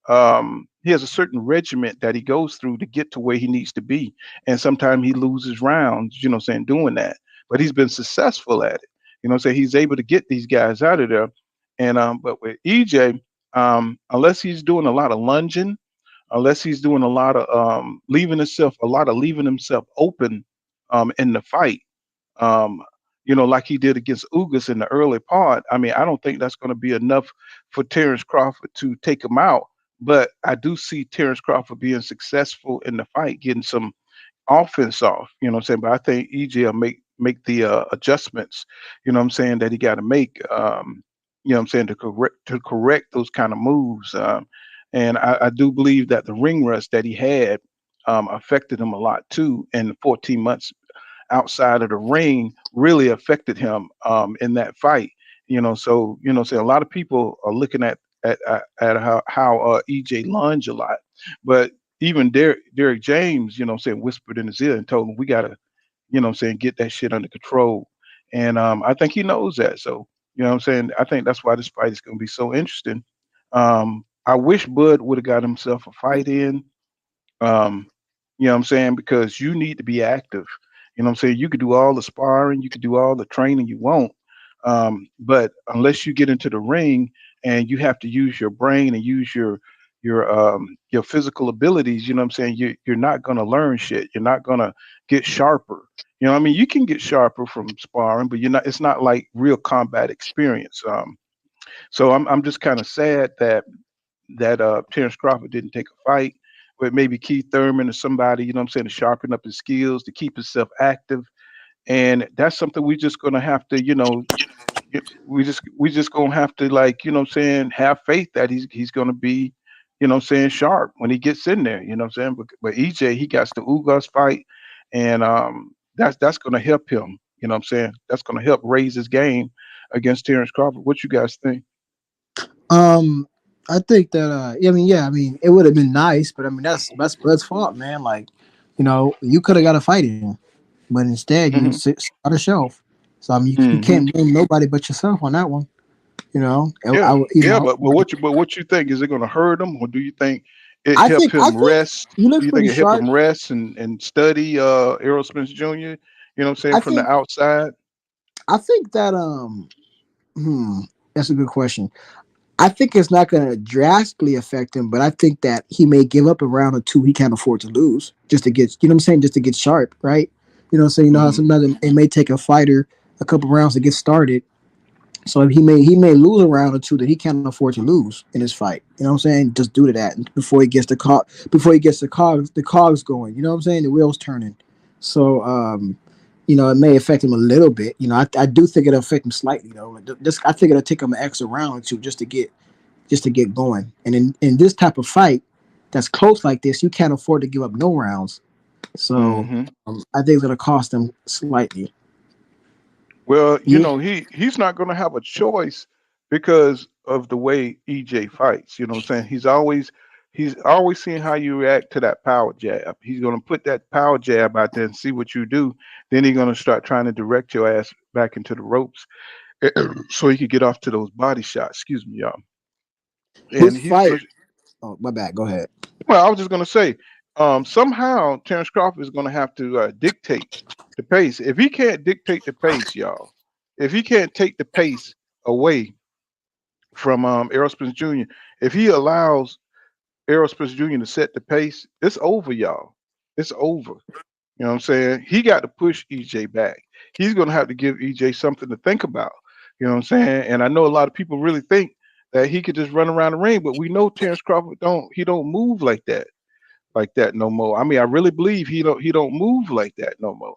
regiment that he goes through to get to where he needs to be. And sometimes he loses rounds, you know what I'm saying, doing that. But he's been successful at it. You know what I'm saying? He's able to get these guys out of there. And but with EJ, unless he's doing a lot of lunging, unless he's doing a lot of leaving himself open in the fight, um, you know, like he did against Ugas in the early part. I mean, I don't think that's going to be enough for Terence Crawford to take him out. But I do see Terence Crawford being successful in the fight, getting some offense off. You know what I'm saying? But I think EJ will make the adjustments. You know what I'm saying, that he got to make. You know what I'm saying, to correct those kind of moves. And I do believe that the ring rust that he had affected him a lot too. And the 14 months outside of the ring really affected him in that fight. You know, so you know, say a lot of people are looking at how EJ lunge a lot, but even Derek James, you know, saying whispered in his ear and told him we gotta, you know, saying get that shit under control, and I think he knows that. So you know, what I'm saying I think that's why this fight is going to be so interesting. I wish Bud would have got himself a fight in. Um, you know what I'm saying? Because you need to be active. You know what I'm saying? You could do all the sparring, you could do all the training you want. But unless you get into the ring and you have to use your brain and use your physical abilities, you know what I'm saying? You're not gonna learn shit. You're not gonna get sharper. You know what I mean? You can get sharper from sparring, but it's not like real combat experience. So I'm just kind of sad that Terence Crawford didn't take a fight with maybe Keith Thurman or somebody, you know what I'm saying, to sharpen up his skills, to keep himself active. And that's something we just gonna have to, we just gonna have to, like, you know what I'm saying, have faith that he's gonna be, you know what I'm saying, sharp when he gets in there, you know what I'm saying? But EJ, he got the Ugas fight, and that's gonna help him, you know what I'm saying? That's gonna help raise his game against Terence Crawford. What you guys think? Um, I think that I mean, yeah, I mean, it would have been nice, but I mean, that's Bud's fault, man. Like, you could have got a fight in, but instead you Hmm. sit on a shelf. So I mean, you Hmm. can't blame nobody but yourself on that one. Yeah, yeah, but Like, what you think, is it going to hurt him, or do you think it I help think I him think rest? he Do looks you think pretty it help sharp. him rest and study Errol Spence Jr.? You know what I'm saying, I from the think outside. I think that that's a good question. I think it's not going to drastically affect him, but I think that he may give up a round or two he can't afford to lose just to get, you know what I'm saying, just to get sharp, right? So you know how Hmm. sometimes it may take a fighter a couple rounds to get started. So he may lose a round or two that he can't afford to lose in his fight. You know what I'm saying? Just due to that before he gets the cogs going. You know what I'm saying? The wheels turning. So it may affect him a little bit. I do think it'll affect him slightly though. Just I think it'll take him an extra round or two just to get going. And in this type of fight that's close like this, you can't afford to give up no rounds. So Hmm. I think it's gonna cost him slightly. Well, You he's not going to have a choice because of the way EJ fights. You know what I'm saying? He's always seeing how you react to that power jab. He's going to put that power jab out there and see what you do. Then he's going to start trying to direct your ass back into the ropes, so he could get off to those body shots. Excuse me, y'all. And his he's fight. gonna. Oh my bad. Go ahead. Well, I was just gonna say, somehow Terence Crawford is gonna have to dictate the pace. If he can't dictate the pace, y'all, if he can't take the pace away from Errol Spence Jr., if he allows Errol Spence Jr. to set the pace, it's over, y'all. It's over. You know what I'm saying? He got to push EJ back. He's going to have to give EJ something to think about. You know what I'm saying? And I know a lot of people really think that he could just run around the ring, but we know Terence Crawford don't move like that. like that no more. I mean, I really believe he don't move like that no more.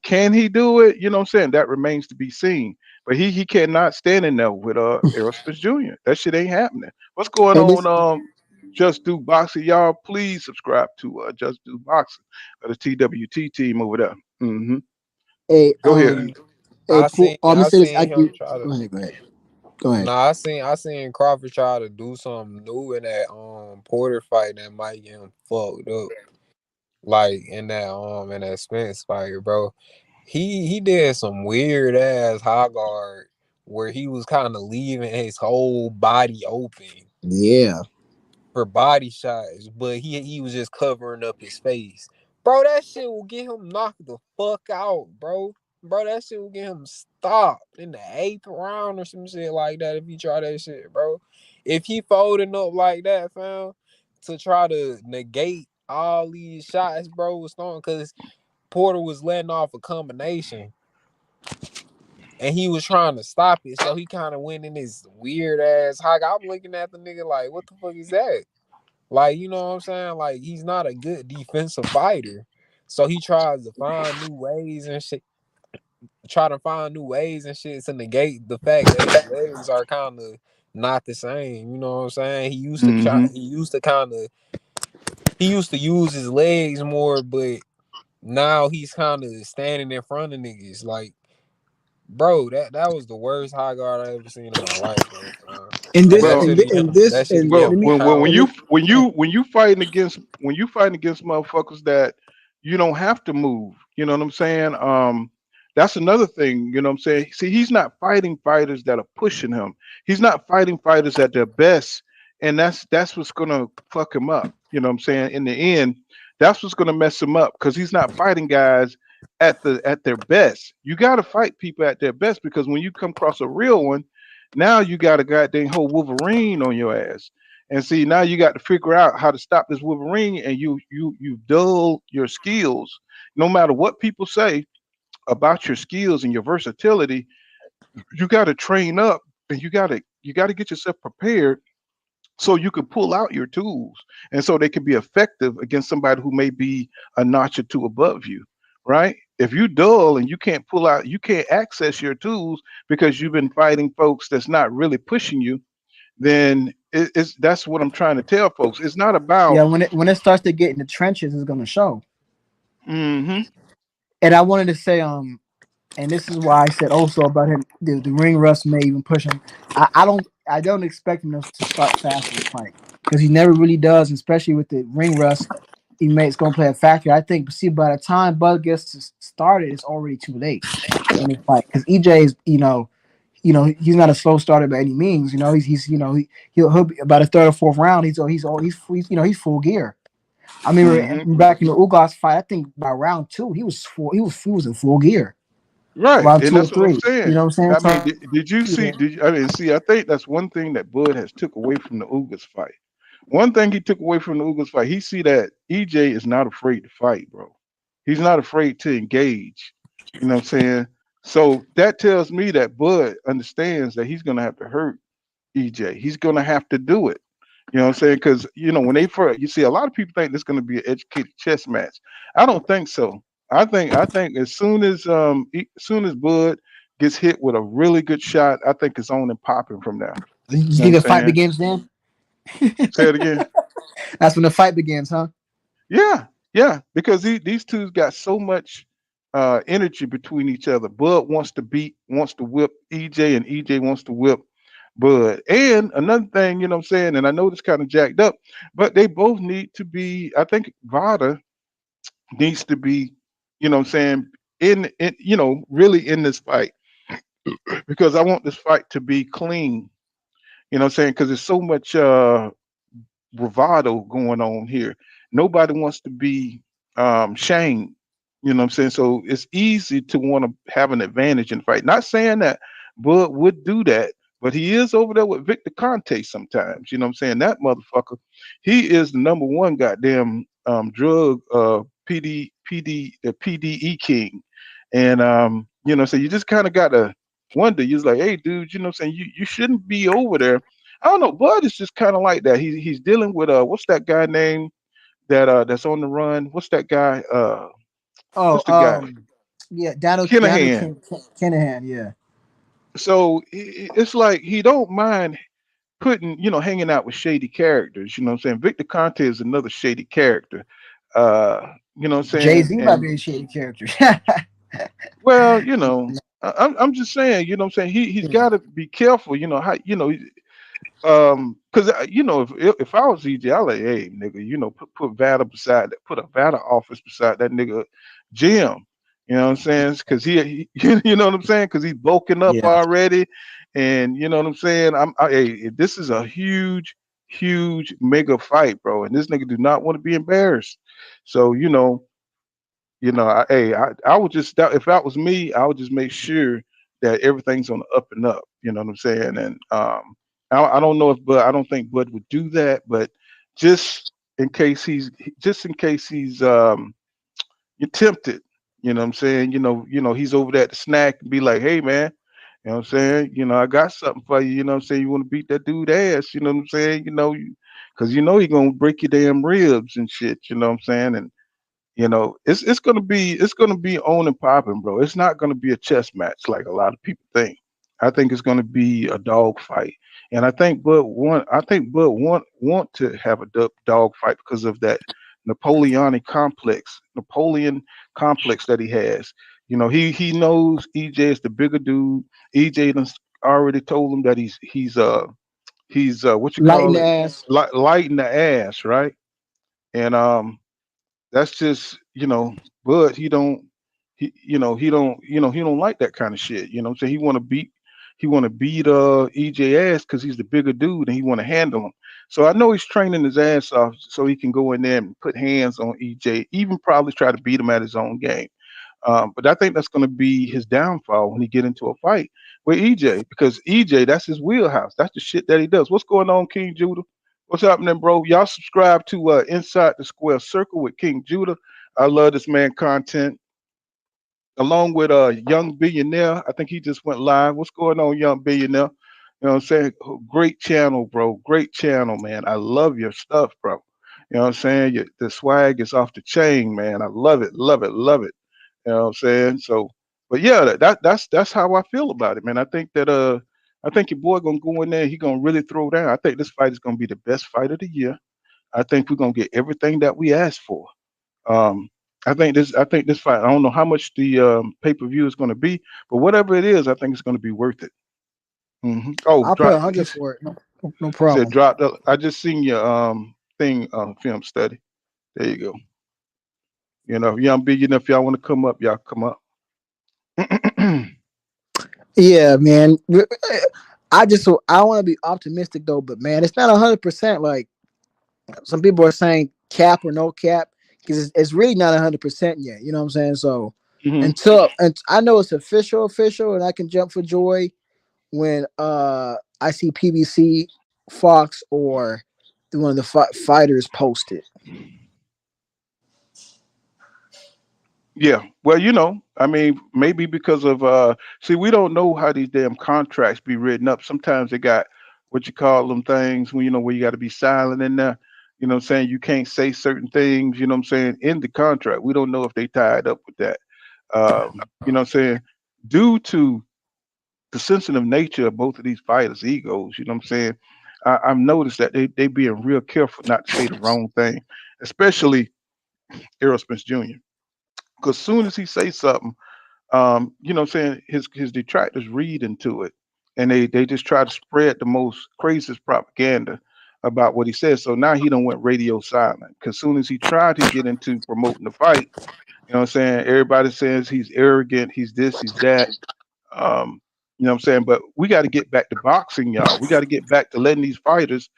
Can he do it? You know what I'm saying? That remains to be seen. But he cannot stand in there with Errol Spence Jr. That shit ain't happening. What's going And on? this, Just Do Boxing, y'all. Please subscribe to Just Do Boxing, the TWT team over there. hey, Go ahead. hey, Pool. I'm gonna I say this. seen him try to. Go ahead. Go ahead. Go ahead. I seen Crawford try to do something new in that Porter fight that might get him fucked up. Like in that Spence fight, bro. He did some weird ass high guard where he was kind of leaving his whole body open Yeah. for body shots, but he was just covering up his face. Bro, that shit will get him knocked the fuck out, bro. Bro, that shit will get him stopped in the 8th round or some shit like that if he try that shit, bro. If he folding up like that, fam, to try to negate all these shots, bro, was throwing because Porter was letting off a combination and he was trying to stop it. So he kind of went in this weird ass high. I'm looking at the nigga like, what the fuck is that? Like, you know what I'm saying? Like, he's not a good defensive fighter. So he tries to find new ways and shit. Try to find new ways and shit to negate the fact that his legs are kind of not the same. You know what I'm saying? Mm-hmm. He used to use his legs more, but now he's kind of standing in front of niggas. Like, bro, that was the worst high guard I ever seen in my life, bro. And this, That Well, should have get him. That should have get and well, him let me, when pound. you and when you fighting against motherfuckers that you don't have to move, you know what I'm saying? That's another thing, you know what I'm saying? See, he's not fighting fighters that are pushing him. He's not fighting fighters at their best, and that's what's gonna fuck him up. You know what I'm saying? In the end, that's what's gonna mess him up because he's not fighting guys at their best. You got to fight people at their best because when you come across a real one, now you got a goddamn whole Wolverine on your ass. And see, now you got to figure out how to stop this Wolverine, and you dull your skills. No matter what people say about your skills and your versatility, you got to train up, and you got to get yourself prepared so you can pull out your tools, and so they can be effective against somebody who may be a notch or two above you, right? If you dull and you can't access your tools because you've been fighting folks that's not really pushing you, then it's that's what I'm trying to tell folks. It's not about yeah, when it starts to get in the trenches, it's gonna show. mm-hmm, And I wanted to say, and this is why I said also about him, the ring rust may even push him. I don't expect him to start fast in the fight because he never really does, especially with the ring rust. It's gonna play a factor. I think. But see, by the time Bud gets to started, it's already too late in the fight because EJ is, he's not a slow starter by any means. He'll be about a third or fourth round. He's full gear. I mean, mm-hmm. back in the Ugas fight, I think by round two he was in full gear. Right, Round and two or that's what I'm three. You saying. know what I'm saying? I mean, So did you see? yeah. Did you, I mean, see? I think that's one thing that Bud has took away from the Ugas fight. One thing he took away from the Ugas fight, he see that EJ is not afraid to fight, bro. He's not afraid to engage. You know what I'm saying? So that tells me that Bud understands that he's gonna have to hurt EJ. He's gonna have to do it. You know what I'm saying? Because when they first, you see, a lot of people think this is gonna be an educated chess match. I don't think so. I think as soon as Bud gets hit with a really good shot, I think it's on and popping from there. You You know what think I'm the fight saying? begins then? Say it again. That's when the fight begins, huh? Yeah, yeah, because these two got so much energy between each other. Bud wants to whip EJ, and EJ wants to whip Bud. And another thing, you know what I'm saying, and I know this kind of jacked up, but they both need to be, I think Vada needs to be, you know what I'm saying, in really in this fight because I want this fight to be clean. You know what I'm saying? Because there's so much bravado going on here. Nobody wants to be shamed. You know what I'm saying? So it's easy to want to have an advantage in the fight. Not saying that Bud would do that, but he is over there with Victor Conte sometimes. You know what I'm saying? That motherfucker, he is the number one goddamn drug the PDE king. And so you just kind of gotta wonder, you're like, hey dude, you know what I'm saying? You shouldn't be over there. I don't know. Bud is just kind of like that. He's dealing with what's that guy name? that's on the run. What's that guy? Oh, What's the guy? yeah, Daniel Kinahan. Kinahan, yeah. So it's like he don't mind putting, hanging out with shady characters. You know what I'm saying? Victor Conte is another shady character. You know what I'm Jay saying? Z might And be a shady character. well, I'm just saying, you know what I'm saying? He's Yeah. got to be careful, how, because if I was EJ, I like, hey, nigga, put Vada beside that, put a Vada office beside that nigga Jim. You know what I'm saying? Because you know what I'm saying? Because he's bulking up Yeah. already, and you know what I'm saying. Hey, this is a huge, huge mega fight, bro, and this nigga do not want to be embarrassed. So I would just if that was me, I would just make sure that everything's on the up and up. You know what I'm saying? And I don't know if Bud, I don't think Bud would do that, but just just in case he's you're tempted. You know what I'm saying? He's over there at the snack and be like, hey man, you know what I'm saying? I got something for you. You know what I'm saying? You want to beat that dude ass? You know what I'm saying? Because he gonna break your damn ribs and shit. You know what I'm saying? And it's gonna be on and popping, bro. It's not gonna be a chess match like a lot of people think. I think it's gonna be a dog fight, and I think Bud want to have a dog fight because of that Napoleon complex that he has. He knows EJ is the bigger dude. EJ done already told him that he's what you Lighten call the it, ass. light in the ass, right? And that's just but he don't like that kind of shit. You know what I'm saying? He want to beat EJ ass because he's the bigger dude and he want to handle him. So I know he's training his ass off so he can go in there and put hands on EJ, even probably try to beat him at his own game. But I think that's going to be his downfall when he get into a fight with EJ, because EJ, that's his wheelhouse. That's the shit that he does. What's going on, King Judah? What's happening, bro? Y'all subscribe to Inside the Square Circle with King Judah. I love this man content. Along with Young Billionaire. I think he just went live. What's going on, Young Billionaire? You know what I'm saying? Great channel, bro. Great channel, man. I love your stuff, bro. You know what I'm saying? The swag is off the chain, man. I love it, love it, love it. You know what I'm saying? So, but yeah, that's how I feel about it, man. I think your boy gonna go in there. He gonna really throw down. I think this fight is gonna be the best fight of the year. I think we're gonna get everything that we asked for. Um, I think this fight. I don't know how much the pay-per-view is gonna be, but whatever it is, I think it's gonna be worth it. Oh, I'll pay drop. 100 for it. No He said problem. drop. I just seen your thing film study. There you go. Young big enough. Y'all want to come up? Y'all come up. Yeah, man. I want to be optimistic though, but man, it's not 100%. Like some people are saying, cap or no cap, because it's really not 100% yet. You know what I'm saying? So Hmm. and I know it's official, and I can jump for joy when I see PBC, Fox, or one of the fighters posted. Yeah. Well, I mean, maybe because of see, we don't know how these damn contracts be written up. Sometimes they got what you call them things when where you got to be silent in there. You know what I'm saying? You can't say certain things, you know what I'm saying, in the contract. We don't know if they tied up with that. You know what I'm saying? Due to the sensitive nature of both of these fighters' egos, you know what I'm saying? I've noticed that they being real careful not to say the wrong thing, especially Errol Spence Jr. Because soon as he says something, you know what I'm saying, his detractors read into it, and they just try to spread the most craziest propaganda about what he says. So now he don't went radio silent. Because soon as he tried to get into promoting the fight, you know what I'm saying, everybody says he's arrogant, he's this, he's that. Um, you know what I'm saying? But we got to get back to boxing, y'all. We got to get back to letting these fighters,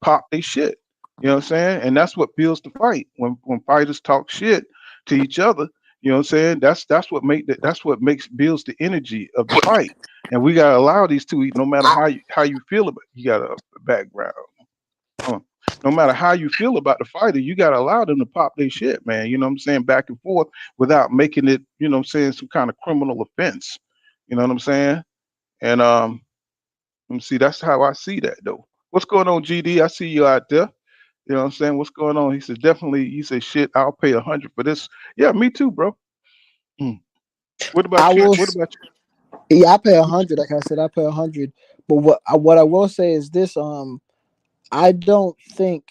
pop their shit. You know what I'm saying? And that's what builds the fight. When fighters talk shit to each other, you know what I'm saying? That's what makes builds the energy of the fight. And we gotta allow these two, no matter how you feel about you got a background. Huh. No matter how you feel about the fighter, you gotta allow them to pop their shit, man. You know what I'm saying? Back and forth without making it, what I'm saying, some kind of criminal offense. You know what I'm saying? And let me see, that's how I see that though. What's going on, GD? I see you out there. You know what I'm saying? What's going on? He said, definitely. He said, shit, I'll pay 100 for this. Yeah, me too, bro. Mm. What I about you? will. What about Yeah, I pay 100. Like I said, I pay 100. But what I will say is this. I don't think.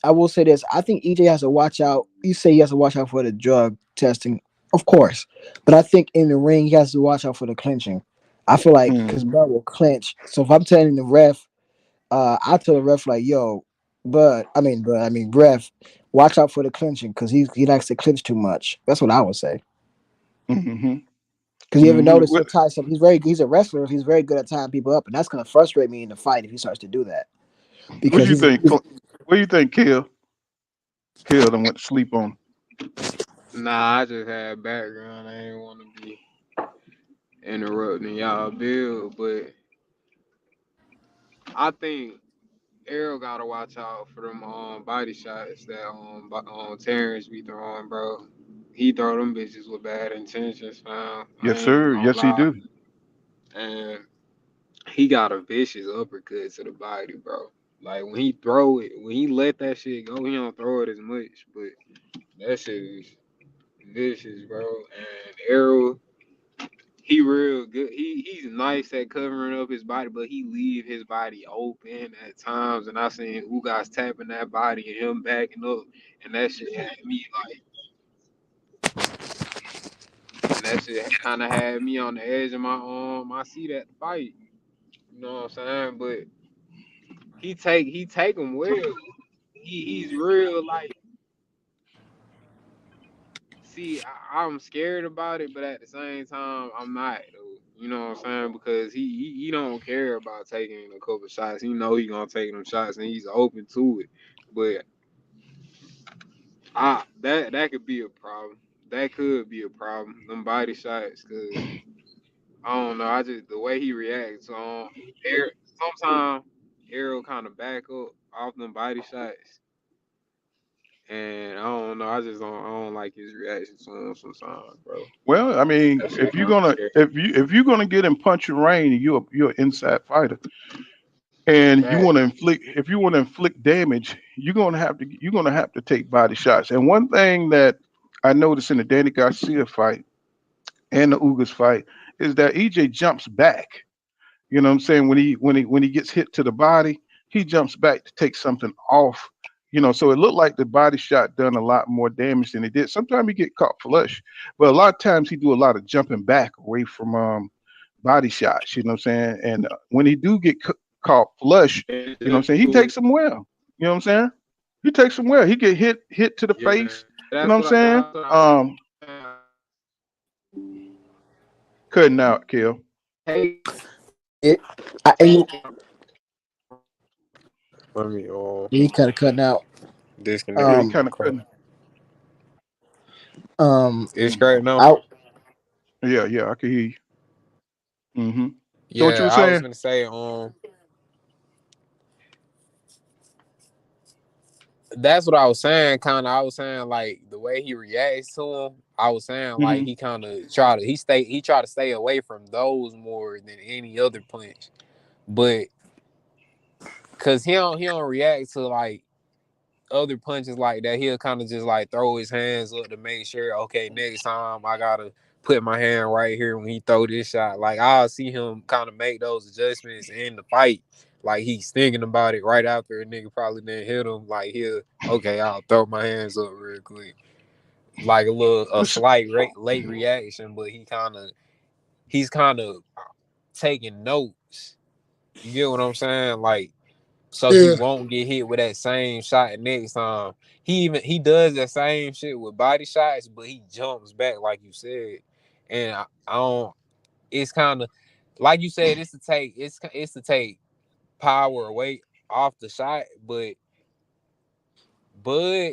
I will say this. I think EJ has to watch out. You say he has to watch out for the drug testing, of course. But I think in the ring he has to watch out for the clinching. I feel like you? because Bud will clinch. So if I'm telling the ref, I tell the ref like, "Yo, ref, watch out for the clinching because he likes to clinch too much." That's what I would say. Mm-hmm. Because you ever Mm-hmm. notice he'll tie some. He's a wrestler. He's very good at tying people up, and that's gonna frustrate me in the fight if he starts to do that. What do Because you think? What do you think, Kill? Kill and went to sleep on. Nah, I just had background. I ain't want to be interrupting y'all build, but I think Errol gotta watch out for them body shots that Terrence be throwing, bro. He throw them bitches with bad intentions, fam. I Yes, ain't even sir. gonna Yes, he lie. do. And he got a vicious uppercut to the body, bro. Like when he throw it, when he let that shit go, he don't throw it as much, but that shit is vicious, bro. And Errol, he real good. He's nice at covering up his body, but he leave his body open at times. And I seen Ugas tapping that body and him backing up, and that shit had me like, and that shit kind of had me on the edge of my seat at the fight. You know what I'm saying? But he take him well. He's real like. See, I'm scared about it, but at the same time, I'm not. Though. You know what I'm saying? Because he don't care about taking a couple shots. He know he gonna take them shots, and he's open to it. But that could be a problem. That could be a problem. Them body shots, cause I don't know. I just the way he reacts on air. Sometimes Arrow kind of back up off them body shots, and I don't know. I don't like his reaction to them sometimes, bro. Well, I mean, That shit kind of scary. if you're gonna get in punch and rain, you're an inside fighter, and you Fact. want to inflict if you want to inflict damage, you're gonna have to take body shots. And one thing that I noticed in the Danny Garcia fight and the Ugas fight is that EJ jumps back. You know what I'm saying? When he gets hit to the body, he jumps back to take something off. You know, so it looked like the body shot done a lot more damage than it did. Sometimes he get caught flush, but a lot of times he do a lot of jumping back away from body shots. You know what I'm saying? And when he do get caught flush, you know what I'm saying? He takes them well. You know what I'm saying? He takes them well. He get hit to the Yeah, face. You know that's what I'm saying? what I was saying. Cutting out, kill. Hey, it. I, let me he kind of cutting out. disconnect Yeah, he from Um, my kind of car. cutting. It's great now. I Yeah, yeah, I can hear you. Hmm. So what you Yeah, were I was saying? gonna say, that's what I was saying. Kind of, I was saying like the way he reacts to him. I was saying like Hmm. he kind of he try to stay away from those more than any other punch, but cause he don't react to like other punches like that. He'll kind of just like throw his hands up to make sure, okay, next time I gotta put my hand right here when he throw this shot. Like I'll see him kind of make those adjustments in the fight. Like he's thinking about it right after a nigga probably didn't hit him. Like he'll okay, I'll throw my hands up real quick. Like a Listen, slight late reaction, but he's kind of taking notes. You get what I'm saying? Like so he yeah. won't get hit with that same shot next time. He does that same shit with body shots, but he jumps back like you said, and I don't. It's kind of like you said. It's to take power away off the shot, but Bud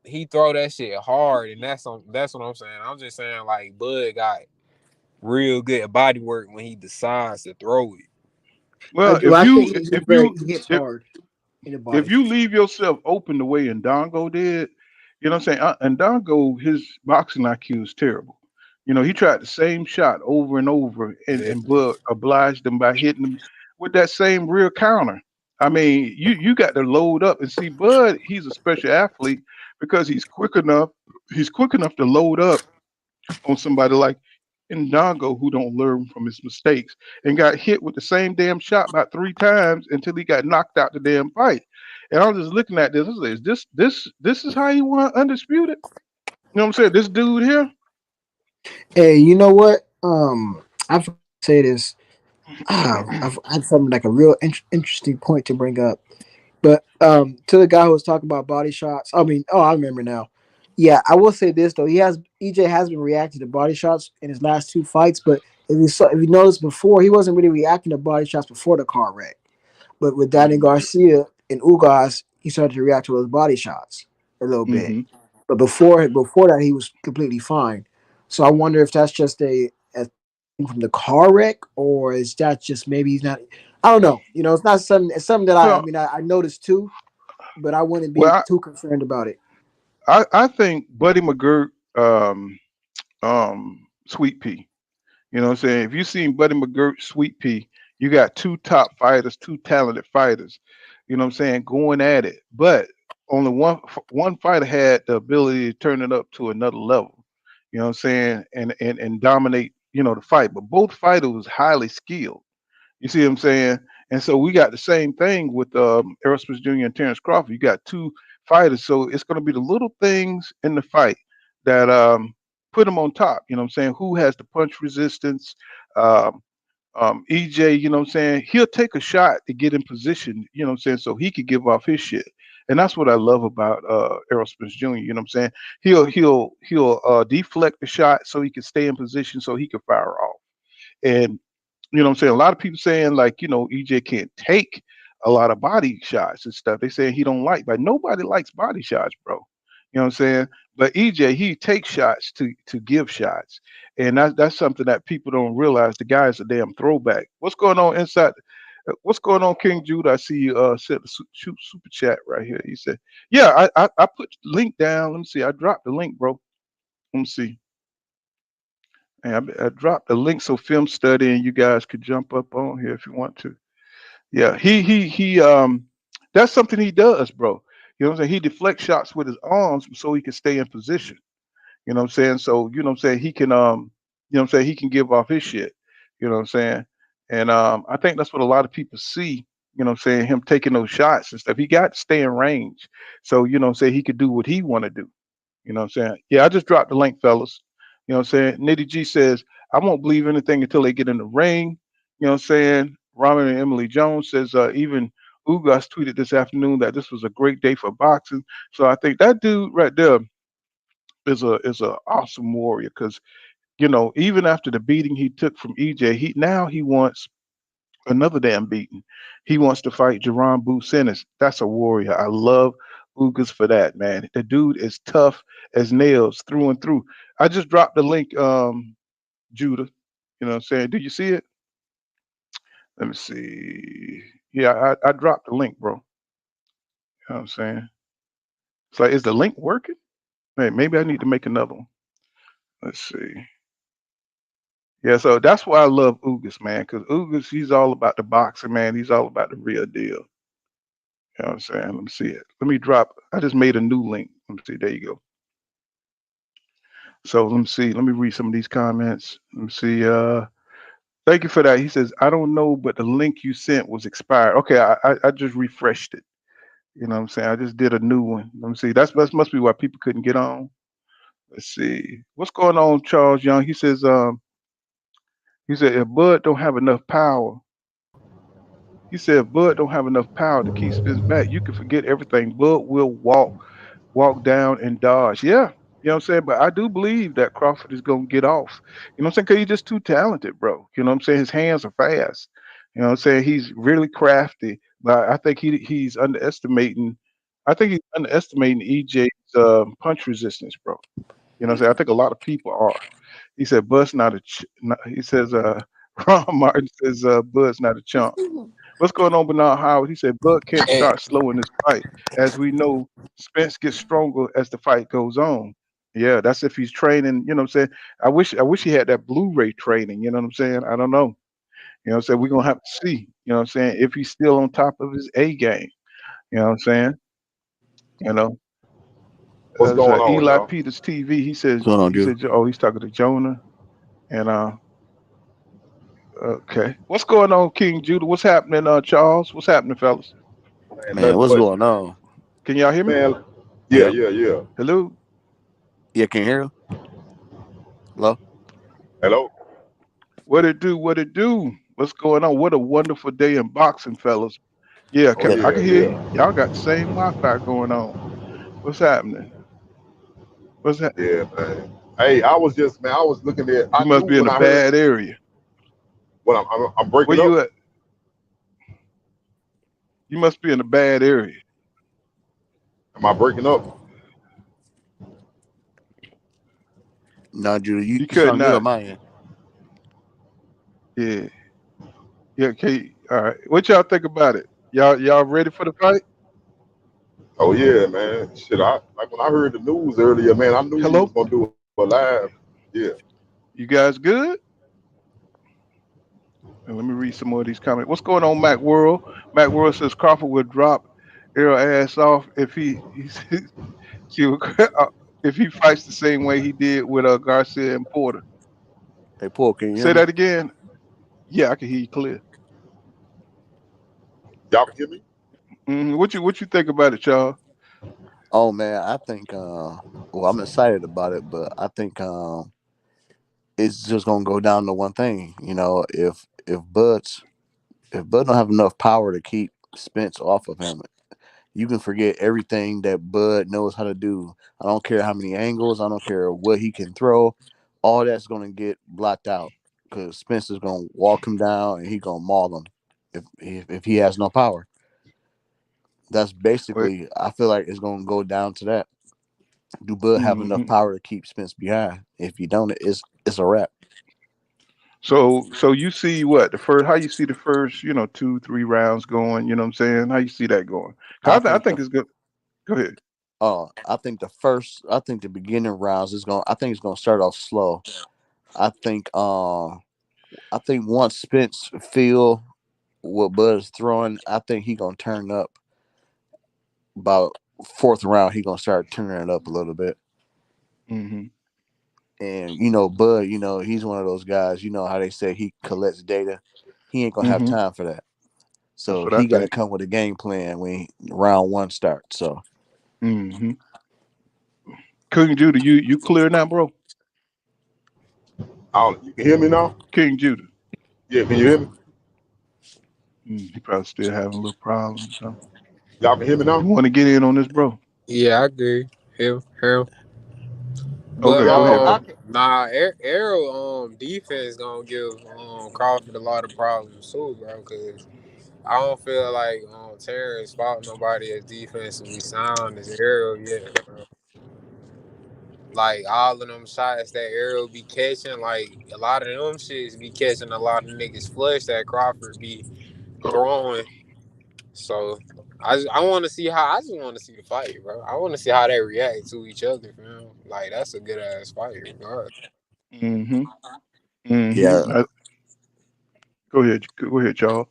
he throw that shit hard, and that's what I'm saying. I'm just saying like Bud got real good body work when he decides to throw it. I well, do. I think he hits hard in the if body. you leave yourself open the way Ndongo did, you know what I'm saying? Ndongo, his boxing IQ is terrible. You know, he tried the same shot over and over, and Yeah. Bud obliged him by hitting him with that same rear counter. I mean, you got to load up and see Bud. He's a special athlete because he's quick enough. He's quick enough to load up on somebody like Ndongo who don't learn from his mistakes and got hit with the same damn shot about 3 times until he got knocked out the damn fight. And I was just looking at this. I was like, this is how you want undisputed? You know what I'm saying? This dude here. Hey, you know what? I forgot to say this. I had something like a real interesting point to bring up. But to the guy who was talking about body shots, I mean, oh, I remember now. Yeah, I will say this though. EJ has been reacting to body shots in his last two fights, but if you noticed before, he wasn't really reacting to body shots before the car wreck. But with Danny Hmm. Garcia and Ugas, he started to react to those body shots a little bit. Hmm. But before that, he was completely fine. So I wonder if that's just a thing from the car wreck, or is that just maybe he's not. I don't know. You know, it's not something. It's something that I Well, mean I noticed too, but I wouldn't be well, too concerned about it. I think Buddy McGirt, Sweet Pea. You know what I'm saying? If you seen Buddy McGirt, Sweet Pea, you got two top fighters, two talented fighters. You know what I'm saying? Going at it, but only one fighter had the ability to turn it up to another level. You know what I'm saying? And dominate. You know the fight, but both fighters was highly skilled. You see what I'm saying? And so we got the same thing with Errol Spence Jr. and Terence Crawford. You got two fighters, so it's going to be the little things in the fight that put them on top. You know what I'm saying? Who has the punch resistance? Um, EJ, you know what I'm saying? He'll take a shot to get in position, you know what I'm saying, so he could give off his shit. And that's what I love about Errol Spence Jr. You know what I'm saying? He'll deflect the shot so he can stay in position so he can fire off. And you know what I'm saying? A lot of people saying like, EJ can't take a lot of body shots and stuff. They saying he don't like, but nobody likes body shots, bro. You know what I'm saying? But EJ, he takes shots to give shots. And that's something that people don't realize. The guy is a damn throwback. What's going on inside? What's going on, King Jude? I see you sent the super chat right here. He said, "Yeah, I put the link down. Let me see. I dropped the link, bro. Let me see. And I dropped the link so film study and you guys could jump up on here if you want to. Yeah, he that's something he does, bro. You know what I'm saying? He deflects shots with his arms so he can stay in position. You know what I'm saying? So, you know what I'm saying, he can you know what I'm saying, he can give off his shit. You know what I'm saying? And I think that's what a lot of people see, you know what I'm saying, him taking those shots and stuff. He got to stay in range. So, you know what I'm saying, he could do what he want to do. You know what I'm saying? Yeah, I just dropped the link, fellas. You know what I'm saying? Nitty G says, I won't believe anything until they get in the ring. You know what I'm saying? Robin and Emily Jones says, even Ugas tweeted this afternoon that this was a great day for boxing. So I think that dude right there is a awesome warrior because, even after the beating he took from EJ, he wants another damn beating. He wants to fight Jerron Boots Ennis. That's a warrior. I love Ugas for that, man. The dude is tough as nails through and through. I just dropped the link, Judah. You know what I'm saying? Do you see it? Let me see. Yeah, I dropped the link, bro. You know what I'm saying? It's like, is the link working? Maybe I need to make another one. Let's see. Yeah, so that's why I love Ugas, man, because Ugas, he's all about the boxing, man. He's all about the real deal. You know what I'm saying? Let me see it. Let me drop. I just made a new link. Let me see. There you go. So let me see. Let me read some of these comments. Let me see. Thank you for that. He says, I don't know, but the link you sent was expired. Okay, I just refreshed it. You know what I'm saying? I just did a new one. Let me see. That must be why people couldn't get on. Let's see. What's going on, Charles Young? He said if Bud don't have enough power, he said if Bud don't have enough power to keep Spence back, you can forget everything. Bud will walk down and dodge. Yeah, you know what I'm saying? But I do believe that Crawford is gonna get off. You know what I'm saying? Because he's just too talented, bro. You know what I'm saying? His hands are fast. You know what I'm saying? He's really crafty. But I think he's underestimating. I think he's underestimating EJ's punch resistance, bro. You know what I'm saying? I think a lot of people are. He said Bud's not a. He says Ron Martin says Bud's not a chump. What's going on, Bernard Howard? He said Bud can't And start slow in this fight. As we know, Spence gets stronger as the fight goes on. Yeah, that's if he's training, you know what I'm saying? I wish he had that Blu-ray training, you know what I'm saying? I don't know. You know what I'm saying? We're gonna have to see, you know what I'm saying, if he's still on top of his A game. You know what I'm saying? You know, What's as going on, Eli y'all? Peters TV, he says, What's going on, dude? oh, he's talking to Jonah. And okay, what's going on, King Judah? What's happening, Charles? What's happening, fellas? Man, Man, nothing what's much, going on? Can y'all hear me? man. Yeah, Yep. yeah, yeah. Hello. Yeah, can you hear you? Hello? Hello. What it do? What it do? What's going on? What a wonderful day in boxing, fellas. Yeah, Oh I yeah, can hear yeah, you. Y'all got the same Wi-Fi going on. What's happening? What's that? yeah, man. Hey, I was just, man. I was looking at. I You knew must be in when a I heard bad area. when I'm Where breaking up. you at? You must be in a bad area. Am I breaking up? No, Judah, you, You you could sound good on not. my end. Yeah. Yeah. Okay. All right. What y'all think about it? Y'all ready for the fight? Oh yeah, man. Shit, I like when I heard the news earlier, man. I knew we was Hello. gonna do it live. Yeah. You guys good? And let me read some more of these comments. What's going on, Mac World? Mac World says Crawford would drop Errol ass off if she would, if he fights the same way he did with Garcia and Porter. Hey, Paul, can you hear Say me? that again. Yeah, I can hear you clear. Y'all can hear me? What you think about it, y'all? Oh man, I think well, I'm excited about it, but I think it's just gonna go down to one thing. You know, if Bud don't have enough power to keep Spence off of him, you can forget everything that Bud knows how to do. I don't care how many angles, I don't care what he can throw. All that's gonna get blocked out because Spence is gonna walk him down and he gonna maul him if he has no power. That's Wait. basically. I feel like it's gonna go down to that. Do Bud have enough hmm power to keep Spence behind? If you don't, it's a wrap. So you see what the first? How you see the first? 2, 3 rounds going. You know what I'm saying? How you see that going? I 'Cause I think think it's good. Go ahead. I think the beginning rounds is going. I think it's gonna start off slow. I think I think once Spence feel what Bud is throwing, I think he gonna turn up about fourth round. He gonna start turning it up a little bit. hmm And you know, Bud, you know, he's one of those guys. You know how they say he collects data. He ain't gonna have hmm time for that. That's So what I he got to think. come with a game plan when round one starts. So hmm King Judah, you clear now, bro? I don't, you can hear me now? King Judah. Yeah, can you hear me? He probably still having a little problems. So Y'all can hear me you now? want to get in on this, bro? Yeah, I agree. Him. But Okay, yeah, go ahead, I bro. can. nah, Arrow defense gonna give Crawford a lot of problems too, bro. Cause I don't feel like Terrence fought nobody as defensively sound as Arrow yet, bro. Like all of them shots that Arrow be catching, like a lot of them shits be catching a lot of niggas flush that Crawford be throwing. So I want to see how I just want to see the fight, bro. I want to see how they react to each other, man. Like that's a good ass fight, regardless. Mm-hmm. Mm-hmm. Yeah. Go ahead. Go ahead, y'all.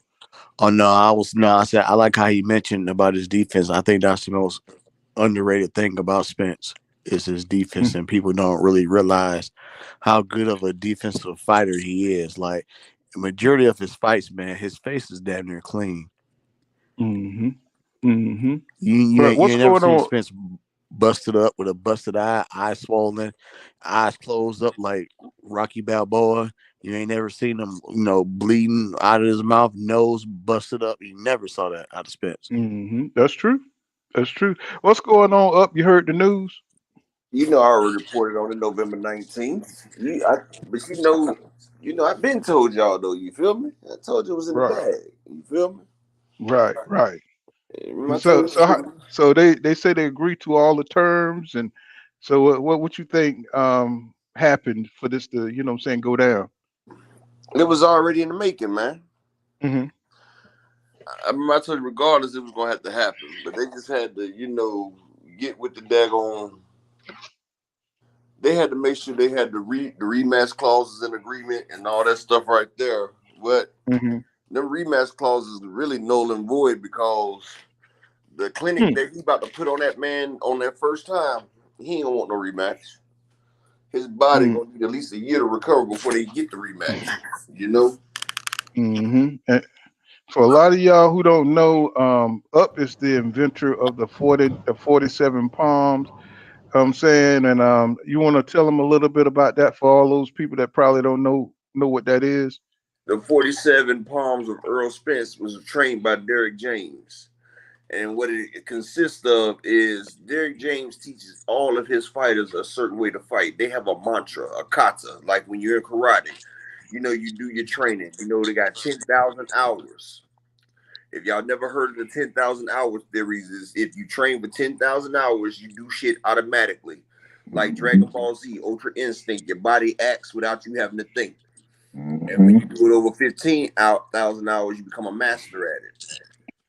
Oh no, I was no. I said I like how he mentioned about his defense. I think that's the most underrated thing about Spence is his defense, and people don't really realize how good of a defensive fighter he is. Like the majority of his fights, man, his face is damn near clean. Mm-hmm. Mm-hmm. You But ain't you what's ain't never going seen on? Spence busted up with a busted eye, eyes swollen, eyes closed up like Rocky Balboa. You ain't never seen him, you know, bleeding out of his mouth, nose busted up. You never saw that out of Spence. That's true. That's true. What's going on up? You heard the news? You know, I already reported on it November 19th. But I've been told y'all though. You feel me? I told you it was in the Right. bag. You feel me? Right. Remember And I told so they say they agree to all the terms, and so what you think happened for this to what I'm saying go down? it was already in the making, man. hmm I remember I told you regardless it was gonna have to happen, but they just had to, get with the daggone. They had to make sure they had the rematch clauses in agreement and all that stuff right there But Mm-hmm. them rematch clauses are really null and void because the clinic that he about to put on that man on that first time, he ain't gonna want no rematch. His body Mm-hmm. gonna need at least a year to recover before they get the rematch. You know? Mm-hmm. And for a lot of y'all who don't know, Up is the inventor of the 47 palms. I'm saying, and you want to tell them a little bit about that for all those people that probably don't know what that is. The 47 palms of Errol Spence was trained by Derek James. And what it consists of is Derek James teaches all of his fighters a certain way to fight. They have a mantra, a kata, like when you're in karate. You know, you do your training. You know, they got 10,000 hours. If y'all never heard of the 10,000 hours theories, is if you train for 10,000 hours, you do shit automatically. Like Dragon Ball Z, Ultra Instinct, your body acts without you having to think. And when you do it over 15,000 hours, you become a master at it.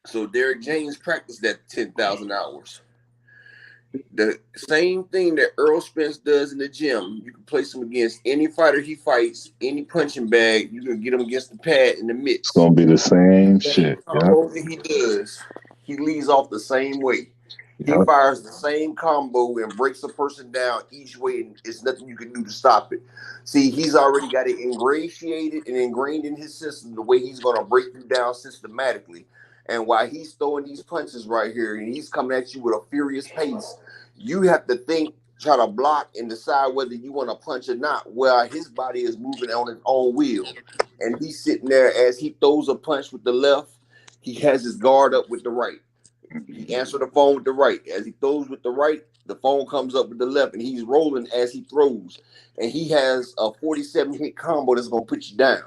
So Derek James practiced that 10,000 hours. The same thing that Errol Spence does in the gym, you can place him against any fighter he fights, any punching bag. You can get him against the pad in the It's mitts. gonna be the same Same shit. Yep. combo that he does, he leads off the same way. He Yep. fires the same combo and breaks a person down each way, and it's nothing you can do to stop it. See, he's already got it ingratiated and ingrained in his system the way he's going to break you down systematically. And while he's throwing these punches right here, and he's coming at you with a furious pace, you have to think, try to block, and decide whether you want to punch or not. While his body is moving on its own wheel, and he's sitting there as he throws a punch with the left, he has his guard up with the right. He answered the phone with the right. As he throws with the right, the phone comes up with the left, and he's rolling as he throws. And he has a 47 hit combo that's gonna put you down.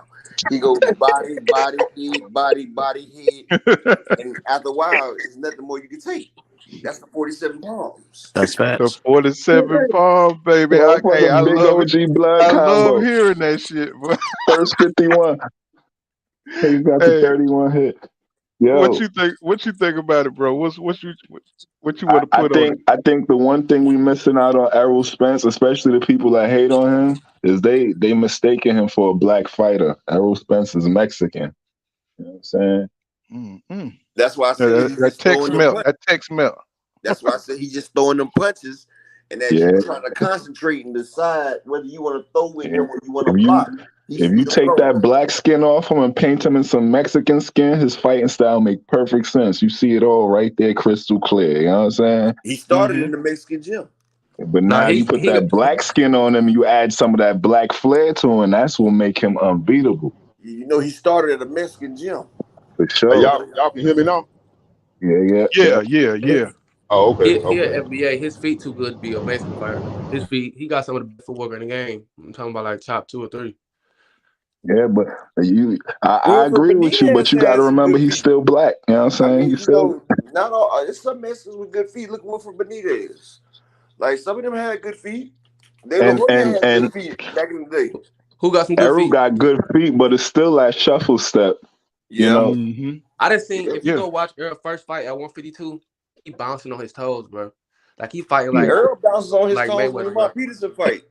He goes body, body, head, body, head, and after a while, it's nothing more you can take. That's the 47 palms. That's The facts. 47 palm, baby. Hey, Motherfucker, I big love it. OG blood I love combo. hearing that shit. Boy. First 51. He's got the Hey, 31 hit. what Yo, you think? What you think about it, bro? What you I, want to I put on think it? I think the one thing we missing out on Errol Spence, especially the people that hate on him, is they mistaking him for a black fighter. Errol Spence is Mexican. You know what I'm saying? Mm-hmm. That's why I said he's That just text throwing them melt. punches. That text melt. That's why I said he's just throwing them punches. And as you Yeah. trying to concentrate and decide whether you want to throw with him If or you want to if you block, he's if you still take throwing. that black skin off him and paint him in some Mexican skin, his fighting style make perfect sense. You see it all right there, crystal clear. You know what I'm saying? He started Mm-hmm. in the Mexican gym. But Nah, now you put he that black skin on him, you add some of that black flair to him, that's what make him unbeatable You know, he started at a Mexican gym. for Hey, sure. y'all can hear me now? Yeah, yeah, yeah. Yeah, yeah, yeah. Oh, okay, he okay. a FBA. His feet too good to be a Mexican fighter. His feet, he got some of the best footwork in the game. I'm talking about like top 2 or 3. Yeah, but I Wilford agree with you, but Benitez you got to has remember good he's feet. still black. You know what I'm I saying? mean, He's still not all. There's some Mexicans with good feet. Look at Wilford Benitez. Like some of them had good feet. De La and Hoya and had good and feet back in the day. Who got some good Errol feet? got good feet, but it's still that shuffle step. You Yeah, know, Mm-hmm. I done seen, yeah. if you Yeah. go watch Earl first fight at 152, he bouncing on his toes, bro. Like he fighting yeah. Earl bounces on his like toes when Mayweather, bro. Lamont Peterson fight.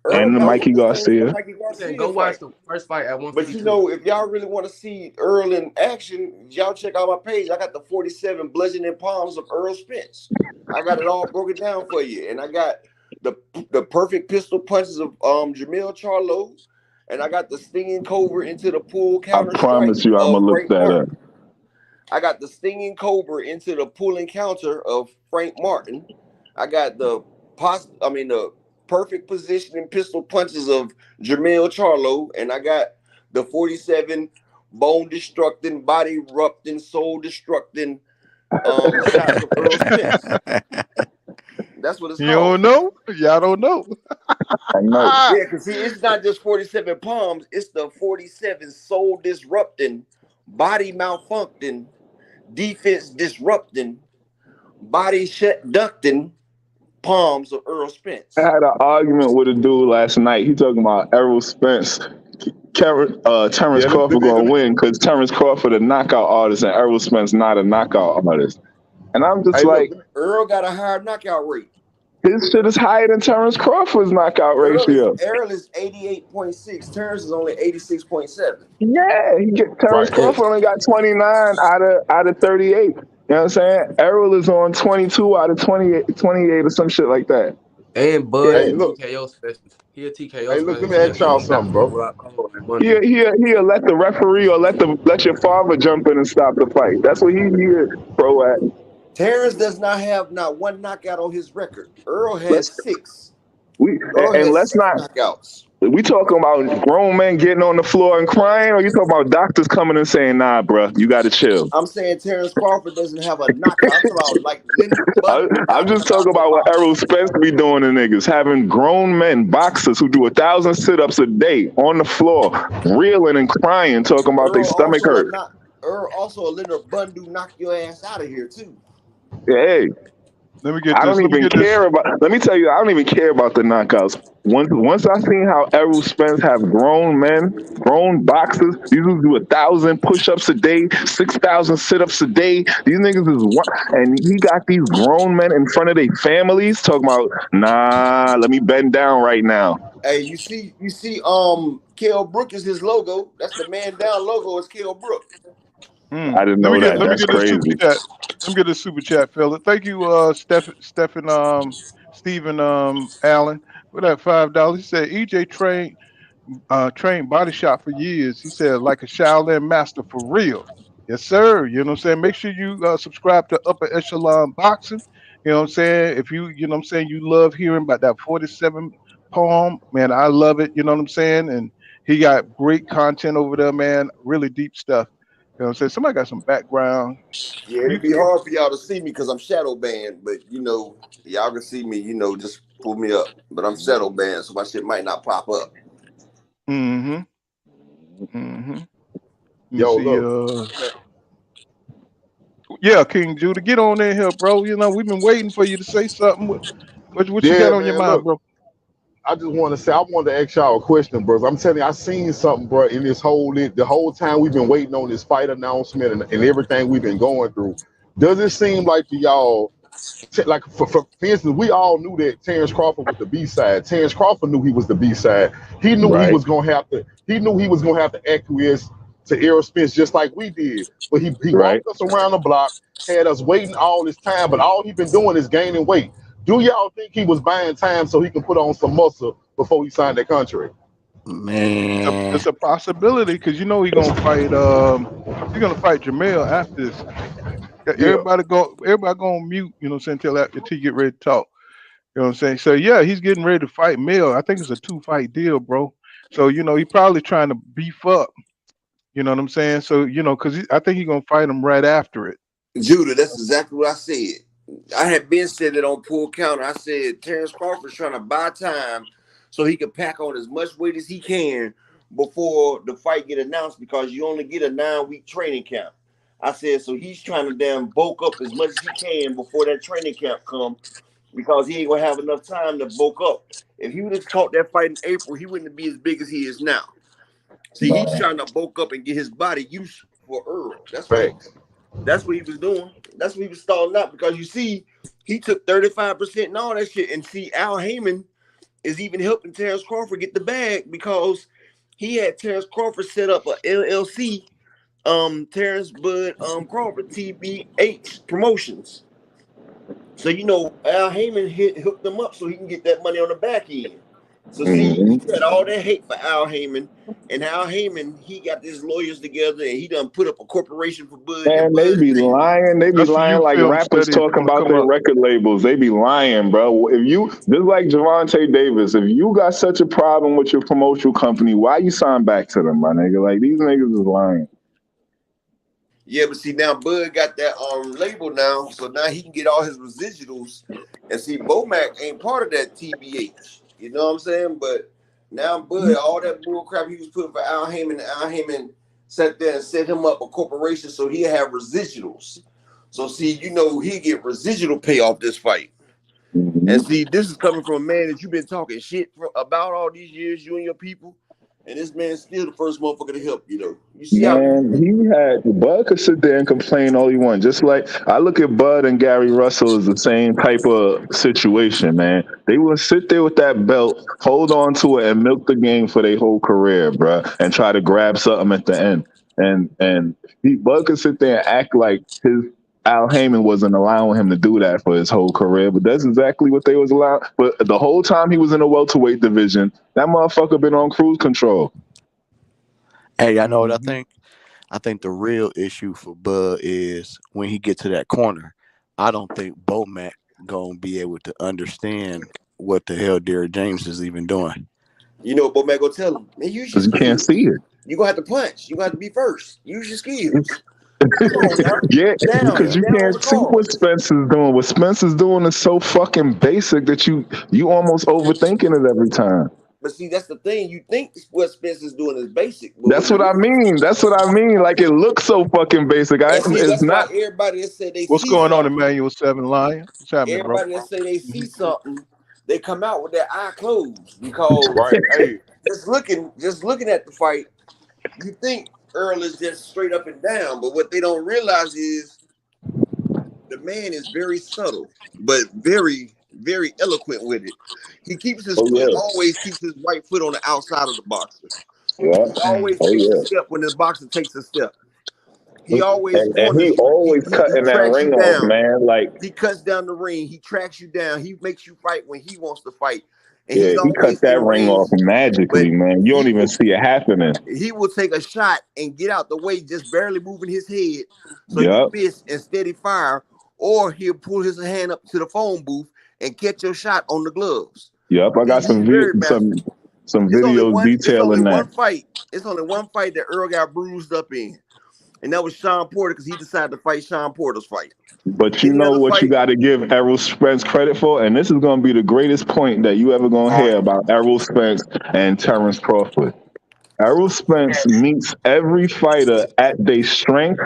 Earl And bounces Mikey on his toes when Garcia. Mikey I'm saying go Garcia watch fight. the first fight at But you 152. know, if y'all really want to see Earl in action, y'all check out my page. I got the 47 bludgeoning palms of Errol Spence. I got it all broken down for you, and I got the perfect pistol punches of Jamil Charlo, and I got the stinging cobra into the pull I counter strike promise you, I'm of gonna look Frank that up. Martin. I got the stinging cobra into the pull encounter of Frank Martin. I got the perfect positioning pistol punches of Jamil Charlo, and I got the 47 bone destructing, body rupting, soul destructing shots of Earl Spence. That's what it's You don't called. know? Y'all don't know. I know. Ah. Yeah, because see, it's not just 47 palms, it's the 47 soul disrupting, body malfunctioning, defense disrupting, body shut ducting palms of Earl I Spence. had an argument with a dude last night. He talking about Errol Spence. Terence Yeah, Crawford let gonna me win because Terence Crawford a knockout artist and Errol Spence not a knockout artist. And I'm just hey, look, like, Earl got a higher knockout rate. His shit is higher than Terence Crawford's knockout ratio. Errol is 88.6. Terence is only 86.7. Yeah, Terence Right. Crawford only got 29 out of 38. You know what I'm saying? Errol is on 22 out of 28 or some shit like that. And Bud Yeah. Hey, is a look. TKO specialist. He a TKO Hey, look. Let specialist. me ask He y'all ain't got something, the bro. rock cold like Bundy. He'll let the referee or let your father jump in and stop the fight. That's what he pro at. Terence does not have not one knockout on his record. Earl Let's has six. we Earl and has let's six not knockouts. we talking about grown men getting on the floor and crying, or you talking about doctors coming and saying, "Nah, bro, you got to chill." I'm saying Terence Crawford doesn't have a knockout. I'm talking about like Leonard Bundle I'm just talking knockout about what power. Errol Spence be doing to niggas, having grown men, boxers who do 1,000 sit-ups a day on the floor, reeling and crying, talking about their Earl stomach also a hurt. not Earl also a Leonard Bundle knock your ass out of here too. Hey, Let me get I this. don't Let me even get this. care about. Let me tell you, I don't even care about the knockouts. Once I seen how Errol Spence have grown men, grown boxers, these dudes do 1,000 push-ups a day, 6,000 sit-ups a day. These niggas is one, and he got these grown men in front of their families talking about, nah, let me bend down right now. Hey, you see, Kell Brook is his logo. That's the man down logo. Is Kell Brook. I didn't Let me know get that. let me That's get this super crazy. chat. Let me get this super chat, fella. Thank you, Stephen Stephen Allen for that $5. He said EJ trained body shop for years. He said like a Shaolin master for real. Yes, sir. You know what I'm saying? Make sure you subscribe to Upper Echelon Boxing. You know what I'm saying? If you know what I'm saying, you love hearing about that 47 poem, man, I love it. You know what I'm saying? And he got great content over there, man. Really deep stuff. You know what I'm saying? Somebody got some background. Yeah, You it'd be hard for y'all to see me because I'm shadow banned, but y'all can see me. Just pull me up. But I'm shadow banned, so my shit might not pop up. mm-hmm. Mm-hmm. Let me Yo, see. look. Yeah, King Judah, get on in here, bro. You know, we've been waiting for you to say something. What you Yeah, got on your man. mind, Look. bro? I just want to say, I wanted to ask y'all a question, bro. I'm telling you, I seen something, bro, in the whole time we've been waiting on this fight announcement and everything we've been going through. Does it seem like to y'all, like for instance, we all knew that Terence Crawford was the B side. Terence Crawford knew he was the B side. He knew he Right, was gonna have to. He knew he was gonna have to acquiesce to Errol Spence just like we did. But he right. walked us around the block, had us waiting all this time. But all he been doing is gaining weight. Do y'all think he was buying time so he can put on some muscle before he signed that contract? It's Man, a possibility because you know he's gonna fight Jamel after this. Yeah. Everybody go on mute. You know what I'm saying until you get ready to talk. You know what I'm saying? So yeah, he's getting ready to fight Mel. I think it's a 2 fight deal, bro. So you know he probably trying to beef up. You know what I'm saying? So you know because I think he's gonna fight him right after it. Judah, that's exactly what I said. I had been said it on Pool Counter. I said Terence Crawford's trying to buy time so he can pack on as much weight as he can before the fight get announced because you only get a 9-week training camp. I said so he's trying to damn bulk up as much as he can before that training camp come because he ain't gonna have enough time to bulk up. If he would have caught that fight in April, he wouldn't be as big as he is now. See, he's trying to bulk up and get his body used for Earl. Facts. That's what he was doing. That's what he was stalling out because you see, he took 35% and all that shit. And see, Al Heyman is even helping Terence Crawford get the bag because he had Terence Crawford set up a LLC, Terence Bud Crawford TBH Promotions. So Al Heyman hooked them up so he can get that money on the back end. So see, Hmm. he had all that hate for Al Heyman, and Al Heyman he got his lawyers together and he done put up a corporation for Bud, and And they Bud be say, lying. They be That's for lying you, like film rappers study. If you talking want to about come their up, record labels. They be lying, bro. If you just like Javante Davis, if you got such a problem with your promotional company, why you sign back to them, my nigga? Like these niggas is lying. yeah, but see now Bud got that label now, so now he can get all his residuals. And see, Bomac ain't part of that TBH. You know what I'm saying? But now Bud, all that bull crap he was putting for Al Heyman sat there and set him up a corporation so he'll have residuals. So see, he get residual pay off this fight. And Hmm. see, this is coming from a man that you've been talking shit about all these years, you and your people. And this man's still the first motherfucker to help you, though. You see how Man, easy? he had Bud could sit there and complain all he wants. Just like I look at Bud and Gary Russell as the same type of situation, man. They will sit there with that belt, hold on to it, and milk the game for their whole career, bruh, and try to grab something at the end. And Bud could sit there and act like his Al Heyman wasn't allowing him to do that for his whole career, but that's exactly what they was allowing. But the whole time he was in the welterweight division, that motherfucker been on cruise control. Hey, I know what I Hmm. think. I think the real issue for Bud is when he get to that corner. I don't think Bomac gonna be able to understand what the hell Derrick James is even doing. You know what Bo man gonna tell him? Man, use your Because you can't see skills. it. You gonna have to punch. You gonna have to be first. Use your skills. Come on now. Yeah, Down. because you Down on can't the see what cards. Spence is doing. What Spence is doing is so fucking basic that you almost overthinking it every time. But see, that's the thing. You think what Spence is doing is basic, but when That's you what I really mean. That's what I mean. Like it looks so fucking basic. and see, It's that's why not. everybody that say they What's see going on, something, Emmanuel Seven Lion? What's happening, bro? everybody that say they see something, they come out with their eye closed because Right. Hey, just looking at the fight, you think Earl is just straight up and down, but what they don't realize is the man is very subtle, but very, very eloquent with it. He keeps his Oh foot yeah, always keeps his right foot on the outside of the boxer. yeah. He always Oh takes a yeah. step when the boxer takes a step. He always And he corners you. He, always he, he cutting that tracks you ring off, down. man. Like He cuts down the ring. He tracks you down. He makes you fight when he wants to fight, and yeah, he's he cut always in that ring range. off magically, But man. You don't he even will see it happening. he will take a shot and get out the way, just barely moving his head, so you Yep, miss and steady fire, or he'll pull his hand up to the phone booth and catch your shot on the gloves. yep. I got He's very masterful. some It's only videos one. It's only detailing that. one fight. It's only one fight that Earl got bruised up in, and that was Sean Porter because he decided to fight Sean Porter's fight. But you Any know other what you fight, got to give Errol Spence credit for, and this is going to be the greatest point that you ever going to hear about Errol Spence and Terence Crawford. Errol Spence meets every fighter at their strength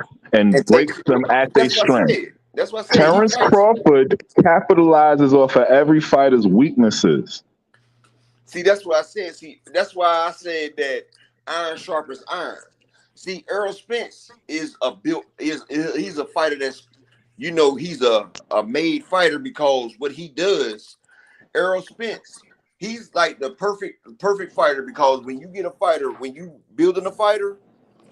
and and takes. breaks them at their That's what I strength. said. That's what I said. He Terence fights. Crawford capitalizes off of every fighter's weaknesses. See, that's what I said. See, that's why I said that iron sharpens iron. See, Errol Spence is a built is he's a fighter that's he's a made fighter because what he does, Errol Spence, he's like the perfect fighter because when you get a fighter, when you building a fighter,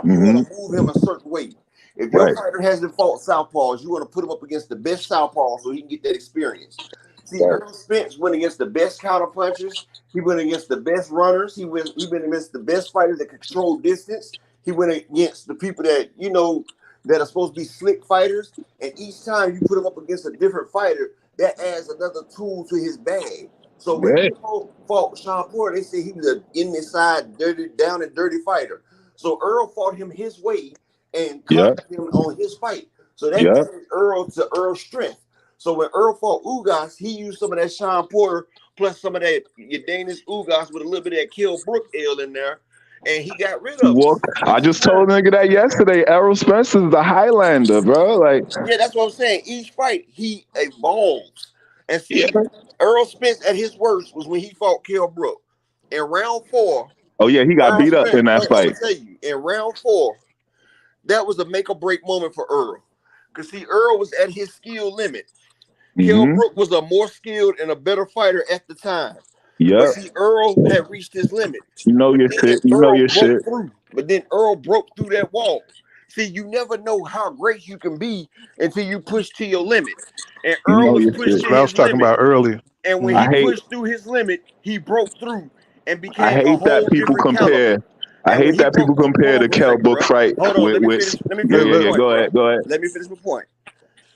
you want Hmm. to move him a certain way. If your Right, fighter hasn't fought southpaws, you want to put him up against the best southpaws so he can get that experience. See, right. Errol Spence went against the best counter punchers. He went against the best runners. He went against the best fighters that control distance. He went against the people that that are supposed to be slick fighters. And each time you put him up against a different fighter, that adds another tool to his bag. So when Yeah, he fought Sean Porter, they say he was an inside, dirty, down and dirty fighter. So Earl fought him his way and yeah, conquered him on his fight. So that yeah. added Earl to Earl's strength. So when Earl fought Ugas, he used some of that Sean Porter plus some of that Danish Ugas with a little bit of that Kill Brook ale in there, and he got rid He of him. walked. I Each just told time. a nigga that yesterday. Errol Spence is the Highlander, bro. Like, Yeah, that's what I'm saying. Each fight, he evolves. And yeah. see, Earl Spence at his worst was when he fought Kill Brook. In round four, Oh yeah, he got Earl beat up in Spence, that I'm fight. gonna tell you, in round four, that was a make or break moment for Earl. Because see, Earl was at his skill limit. Kell Hmm. Brook was a more skilled and a better fighter at the time. But Yep. see, Earl had reached his limit. You know But your then shit. You know Earl your broke shit. through. But then Earl broke through that wall. See, you never know how great you can be until you push to your limit. And You Earl know was your pushed shit. to what I was his talking limit. about earlier. And when I he Hmm. hate. pushed through his limit, he broke through and I became a hate that whole people different caliber. compare. I And when hate he that people broke through, hold compare on the for a Kell second, Book bro. fight Hold on, with let me with. finish. Let me Yeah, Hey, finish yeah, my look. yeah. point, Go bro. ahead. Go ahead. Let me finish my point.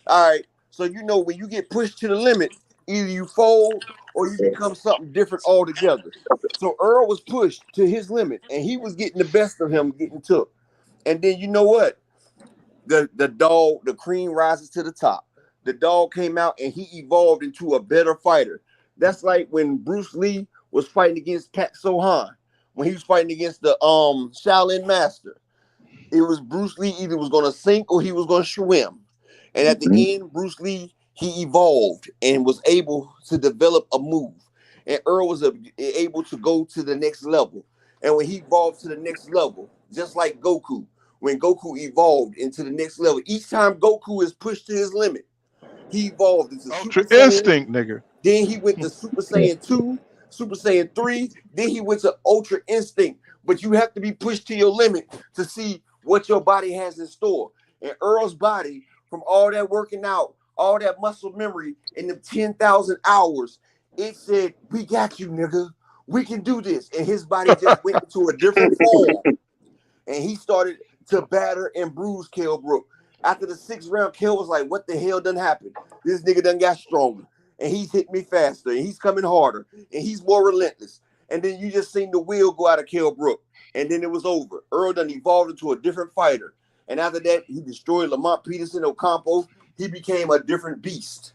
All right. So when you get pushed to the limit, either you fold or you become something different altogether. So Earl was pushed to his limit, and he was getting the best of him, getting took. And then you know what? The cream rises to the top. The dog came out and he evolved into a better fighter. That's like when Bruce Lee was fighting against Pat Sohan, when he was fighting against the Shaolin Master. It was Bruce Lee either was going to sink or he was going to swim. And at the Mhm. end, Bruce Lee, he evolved and was able to develop a move. And Earl was able to go to the next level. And when he evolved to the next level, just like Goku, when Goku evolved into the next level, each time Goku is pushed to his limit, he evolved into Super Ultra Saiyan. instinct, nigga. Then he went to Super Saiyan 2, Super Saiyan 3. Then he went to Ultra Instinct. But you have to be pushed to your limit to see what your body has in store. And Earl's body, from all that working out, all that muscle memory in them 10,000 hours, it said, we got you, nigga. We can do this. And his body just went into a different form. And he started to batter and bruise Kell Brook. After the 6th round, Kell was like, what the hell done happened? This nigga done got stronger. And he's hit me faster. And he's coming harder. And he's more relentless. And then you just seen the wheel go out of Kell Brook. And then it was over. Earl done evolved into a different fighter. And after that, he destroyed Lamont Peterson Ocampo. He became a different beast.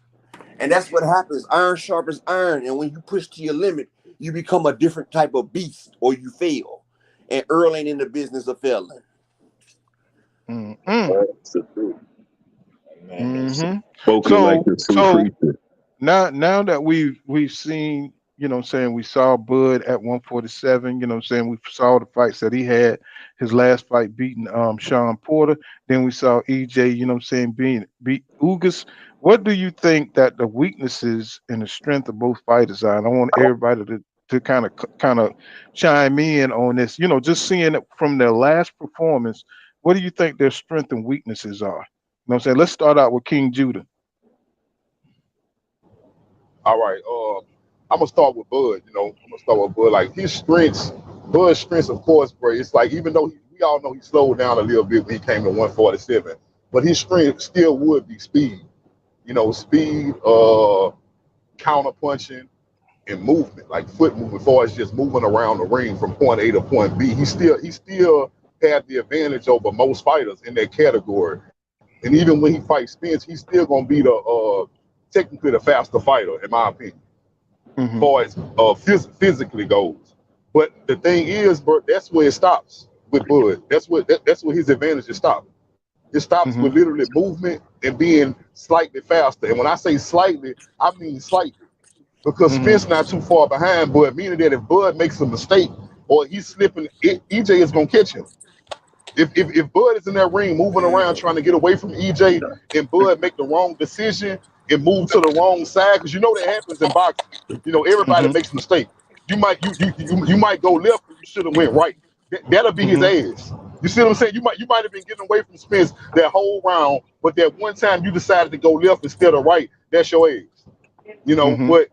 And that's what happens. Iron sharpens iron. And when you push to your limit, you become a different type of beast or you fail. And Earl ain't in the business of failing. That's the truth. Mm-hmm. Spoken like the true preacher. Now that we've seen, you know what I'm saying, we saw Bud at 147, you know what I'm saying, we saw the fights that he had, his last fight beating Sean Porter, then we saw EJ, you know what I'm saying, beat Ugas. What do you think that the weaknesses and the strength of both fighters are? And I want everybody to kind of chime in on this, you know, just seeing it from their last performance. What do you think their strength and weaknesses are? You know what I'm saying? Let's start out with King Judah. All right. I'm gonna start with Bud. You know, I'm gonna start with Bud. Like his strengths, Bud's strengths, of course, bro. It's like even though we all know he slowed down a little bit when he came to 147, but his strength still would be speed. You know, speed, counter punching, and movement, like foot movement, as far as just moving around the ring from point A to point B. He still had the advantage over most fighters in that category. And even when he fights Spence, he's still gonna be the technically the faster fighter, in my opinion, as far as physically goes. But the thing is, bro, that's where it stops with Bud. That's where his advantages stop. It stops with literally movement and being slightly faster. And when I say slightly, I mean slightly. Because Spence not too far behind Bud, meaning that if Bud makes a mistake or he's slipping, EJ is gonna catch him. If Bud is in that ring moving around trying to get away from EJ and Bud make the wrong decision and move to the wrong side, because you know that happens in boxing. You know, everybody makes a mistake. You might go left when you should have went right. That'll be his ass. You see what I'm saying? You might have been getting away from Spence that whole round, but that one time you decided to go left instead of right, that's your ass. You know, but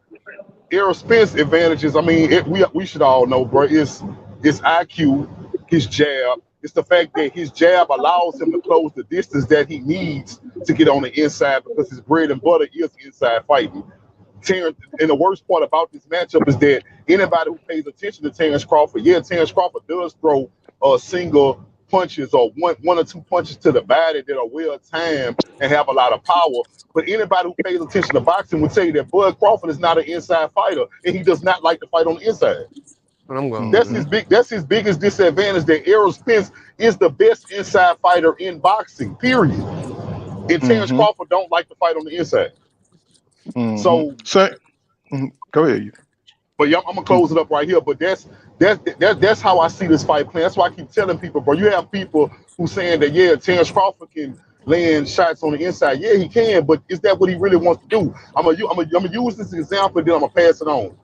Errol Spence advantages, I mean, we should all know, bro, it's IQ, his jab. It's the fact that his jab allows him to close the distance that he needs to get on the inside because his bread and butter is inside fighting. Terence, and the worst part about this matchup is that anybody who pays attention to Terence Crawford, Terence Crawford does throw single punches or one or two punches to the body that are well timed and have a lot of power. But anybody who pays attention to boxing would tell you that Bud Crawford is not an inside fighter and he does not like to fight on the inside. That's his biggest disadvantage. That Errol Spence is the best inside fighter in boxing. Period. And Terence Crawford don't like to fight on the inside. So go ahead. But yeah, I'm gonna close it up right here. But that's how I see this fight playing. That's why I keep telling people, bro. You have people who saying that Terence Crawford can land shots on the inside. Yeah, he can. But is that what he really wants to do? I'm gonna use this example, then I'm gonna pass it on.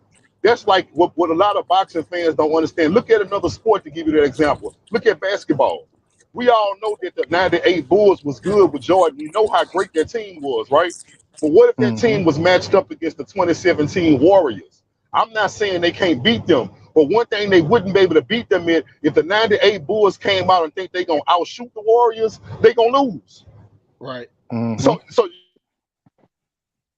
That's like what a lot of boxing fans don't understand. Look at another sport to give you that example. Look at basketball. We all know that the 98 Bulls was good with Jordan. We know how great that team was, right? But what if that team was matched up against the 2017 Warriors? I'm not saying they can't beat them, but one thing they wouldn't be able to beat them in, if the 98 Bulls came out and think they're going to outshoot the Warriors, they're going to lose. Right. So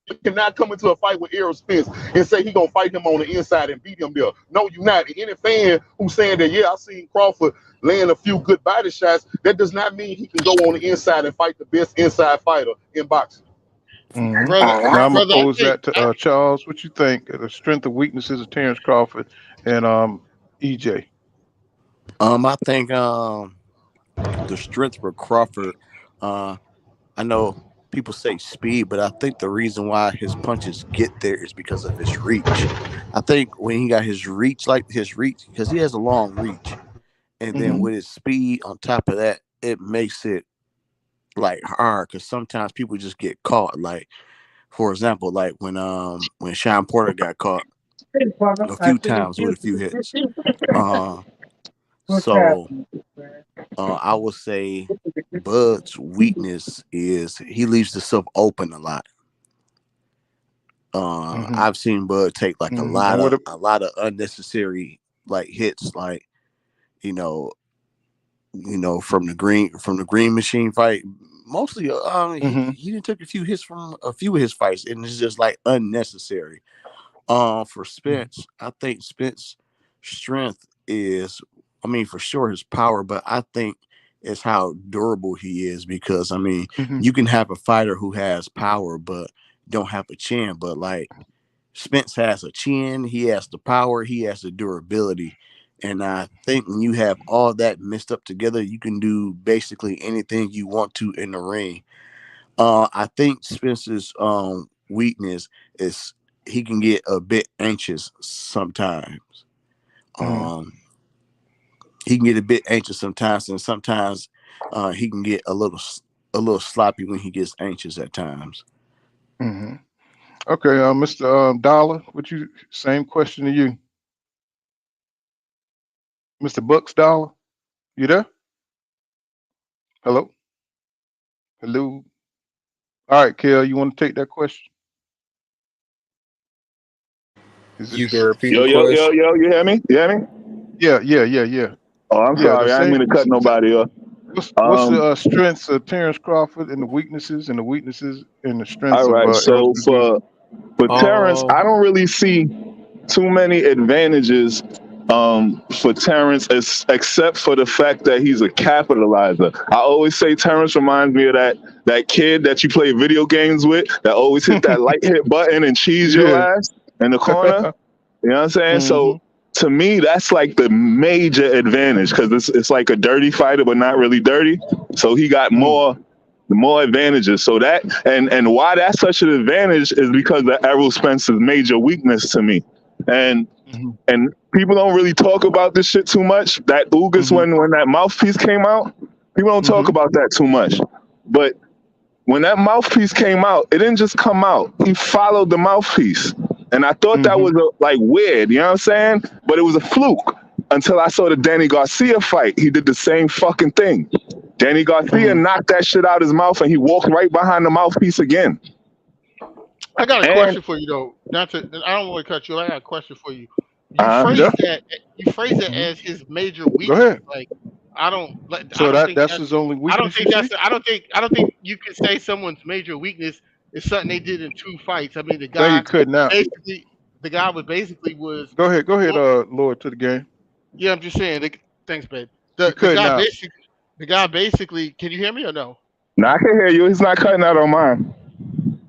you cannot come into a fight with Errol Spence and say he's going to fight him on the inside and beat him there. No, you're not. Any fan who's saying that, I seen Crawford laying a few good body shots, that does not mean he can go on the inside and fight the best inside fighter in boxing. Now I'm gonna pose that to Charles. What you think the strength and weaknesses of Terence Crawford and EJ? I think the strength for Crawford. I know people say speed, but I think the reason why his punches get there is because of his reach. I think when he got his reach, because he has a long reach, and then Mm-hmm. with his speed on top of that, it makes it like hard because sometimes people just get caught. Like for example, like when Sean Porter got caught a few times with a few hits. Uh, so I would say Bud's weakness is he leaves himself open a lot. Mm-hmm. I've seen Bud take like a Mm-hmm. lot And what? of a lot of unnecessary like hits, like you know, from the green machine fight. Mostly, Mm-hmm. he didn't took a few hits from a few of his fights, and it's just like unnecessary. For Spence, I think Spence strength is, I mean, for sure his power, but I think it's how durable he is because I mean, Mm-hmm. you can have a fighter who has power but don't have a chin, but like Spence has a chin, he has the power, he has the durability. And I think when you have all that mixed up together, you can do basically anything you want to in the ring. I think Spence's weakness is he can get a bit anxious sometimes. Mm-hmm. Um, he can get a bit anxious sometimes, and sometimes he can get a little sloppy when he gets anxious at times. Mm-hmm. Okay, Mr. Dollar, what you same question to you, Mr. Bucks Dollar? You there? Hello, hello. All right, Kel, you want to take that question? Is it? You can repeat Yo, the yo, yo, question. yo, you hear me? You hear me? Yeah, yeah, yeah, yeah, Oh, I'm yeah. The sorry. I ain't same. mean to cut nobody off. What's the Um, strengths of Terence Crawford and the weaknesses and the strengths all of right. Errol So Spence Jr.? for Terrence, I don't really see too many advantages for Terrence, except for the fact that he's a capitalizer. I always say Terrence reminds me of that kid that you play video games with that always hit that light hit button and cheese your Yeah. ass in the corner. You know what I'm saying? Mm-hmm. So to me, that's like the major advantage because it's like a dirty fighter, but not really dirty. So he got more advantages. So that and why that's such an advantage is because of Errol Spence's major weakness to me. And Mm-hmm. and people don't really talk about this shit too much. That Ugas Mm-hmm. when that mouthpiece came out, people don't talk Mm-hmm. about that too much. But when that mouthpiece came out, it didn't just come out. He followed the mouthpiece. And I thought that Mm-hmm. was like weird, you know what I'm saying? But it was a fluke until I saw the Danny Garcia fight. He did the same fucking thing. Danny Garcia Mm-hmm. knocked that shit out his mouth and he walked right behind the mouthpiece again. I got a And question for you though. Not to, I don't want to cut you. I got a question for you. You uh You there? phrase that. You phrase it Mm-hmm. as his major Go weakness. ahead. Like I don't. I So don't that think that's that's. his only I don't weakness, you think see? that's. I don't think. I don't think you can say someone's major weakness is something they did in two fights. I mean, Now you couldn't out. basically, the guy was basically was. Go ahead, Well, Lord to the game. yeah, I'm just saying. Thanks, babe. You The couldn't guy out. basically. The guy basically. Can you hear me or no? now I can hear you. He's not cutting out on mine.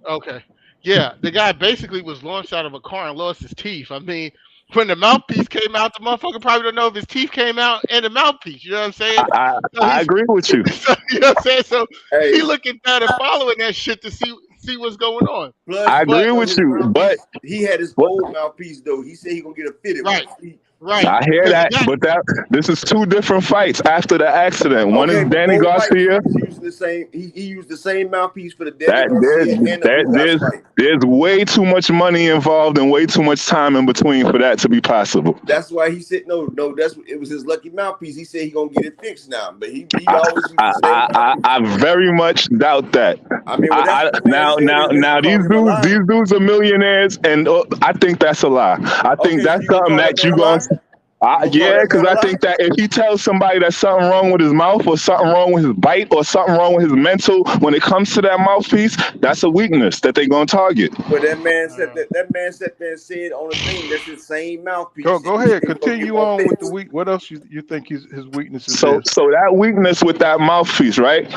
Okay. Yeah, the guy basically was launched out of a car and lost his teeth. I mean, when the mouthpiece came out, the motherfucker probably don't know if his teeth came out and the mouthpiece. You know what I'm saying? I, I, So I he's, agree with you. so, you know what I'm saying? So he Hey, looking at and following that shit to see what's going on. I plus, But agree with his you. But mouthpiece, he had his what old mouthpiece though. He said he gonna get a fitted one. right, right, I hear because the that, guy, but this is two different fights after the accident. One is Okay, but Danny both fights he Garcia. was using the same. He used the same mouthpiece for the Danny That Garcia and the Ugas fight. there's way too much money involved and way too much time in between for that to be possible. That's why he said no. It was his lucky mouthpiece. He said he gonna get it fixed now, but he I always used I, the same I, I mouthpiece. I very much doubt that. I mean, well, that's what the man said, unless you Now call him a these liar. dudes are millionaires, and I think that's a lie. I think Okay, so that's you gonna something call that that man you a gonna. liar? You gonna call Yeah, that because man a I liar? think that if he tells somebody that something wrong with his mouth or something wrong with his bite or something wrong with his mental when it comes to that mouthpiece, that's a weakness that they're gonna target. But that man said uh, that man sat there and said on the thing that's his same Go mouthpiece, and go he said ahead. he gonna get Continue one on with the fixed. weak. What else you think his weaknesses So is? so that weakness with that mouthpiece, right?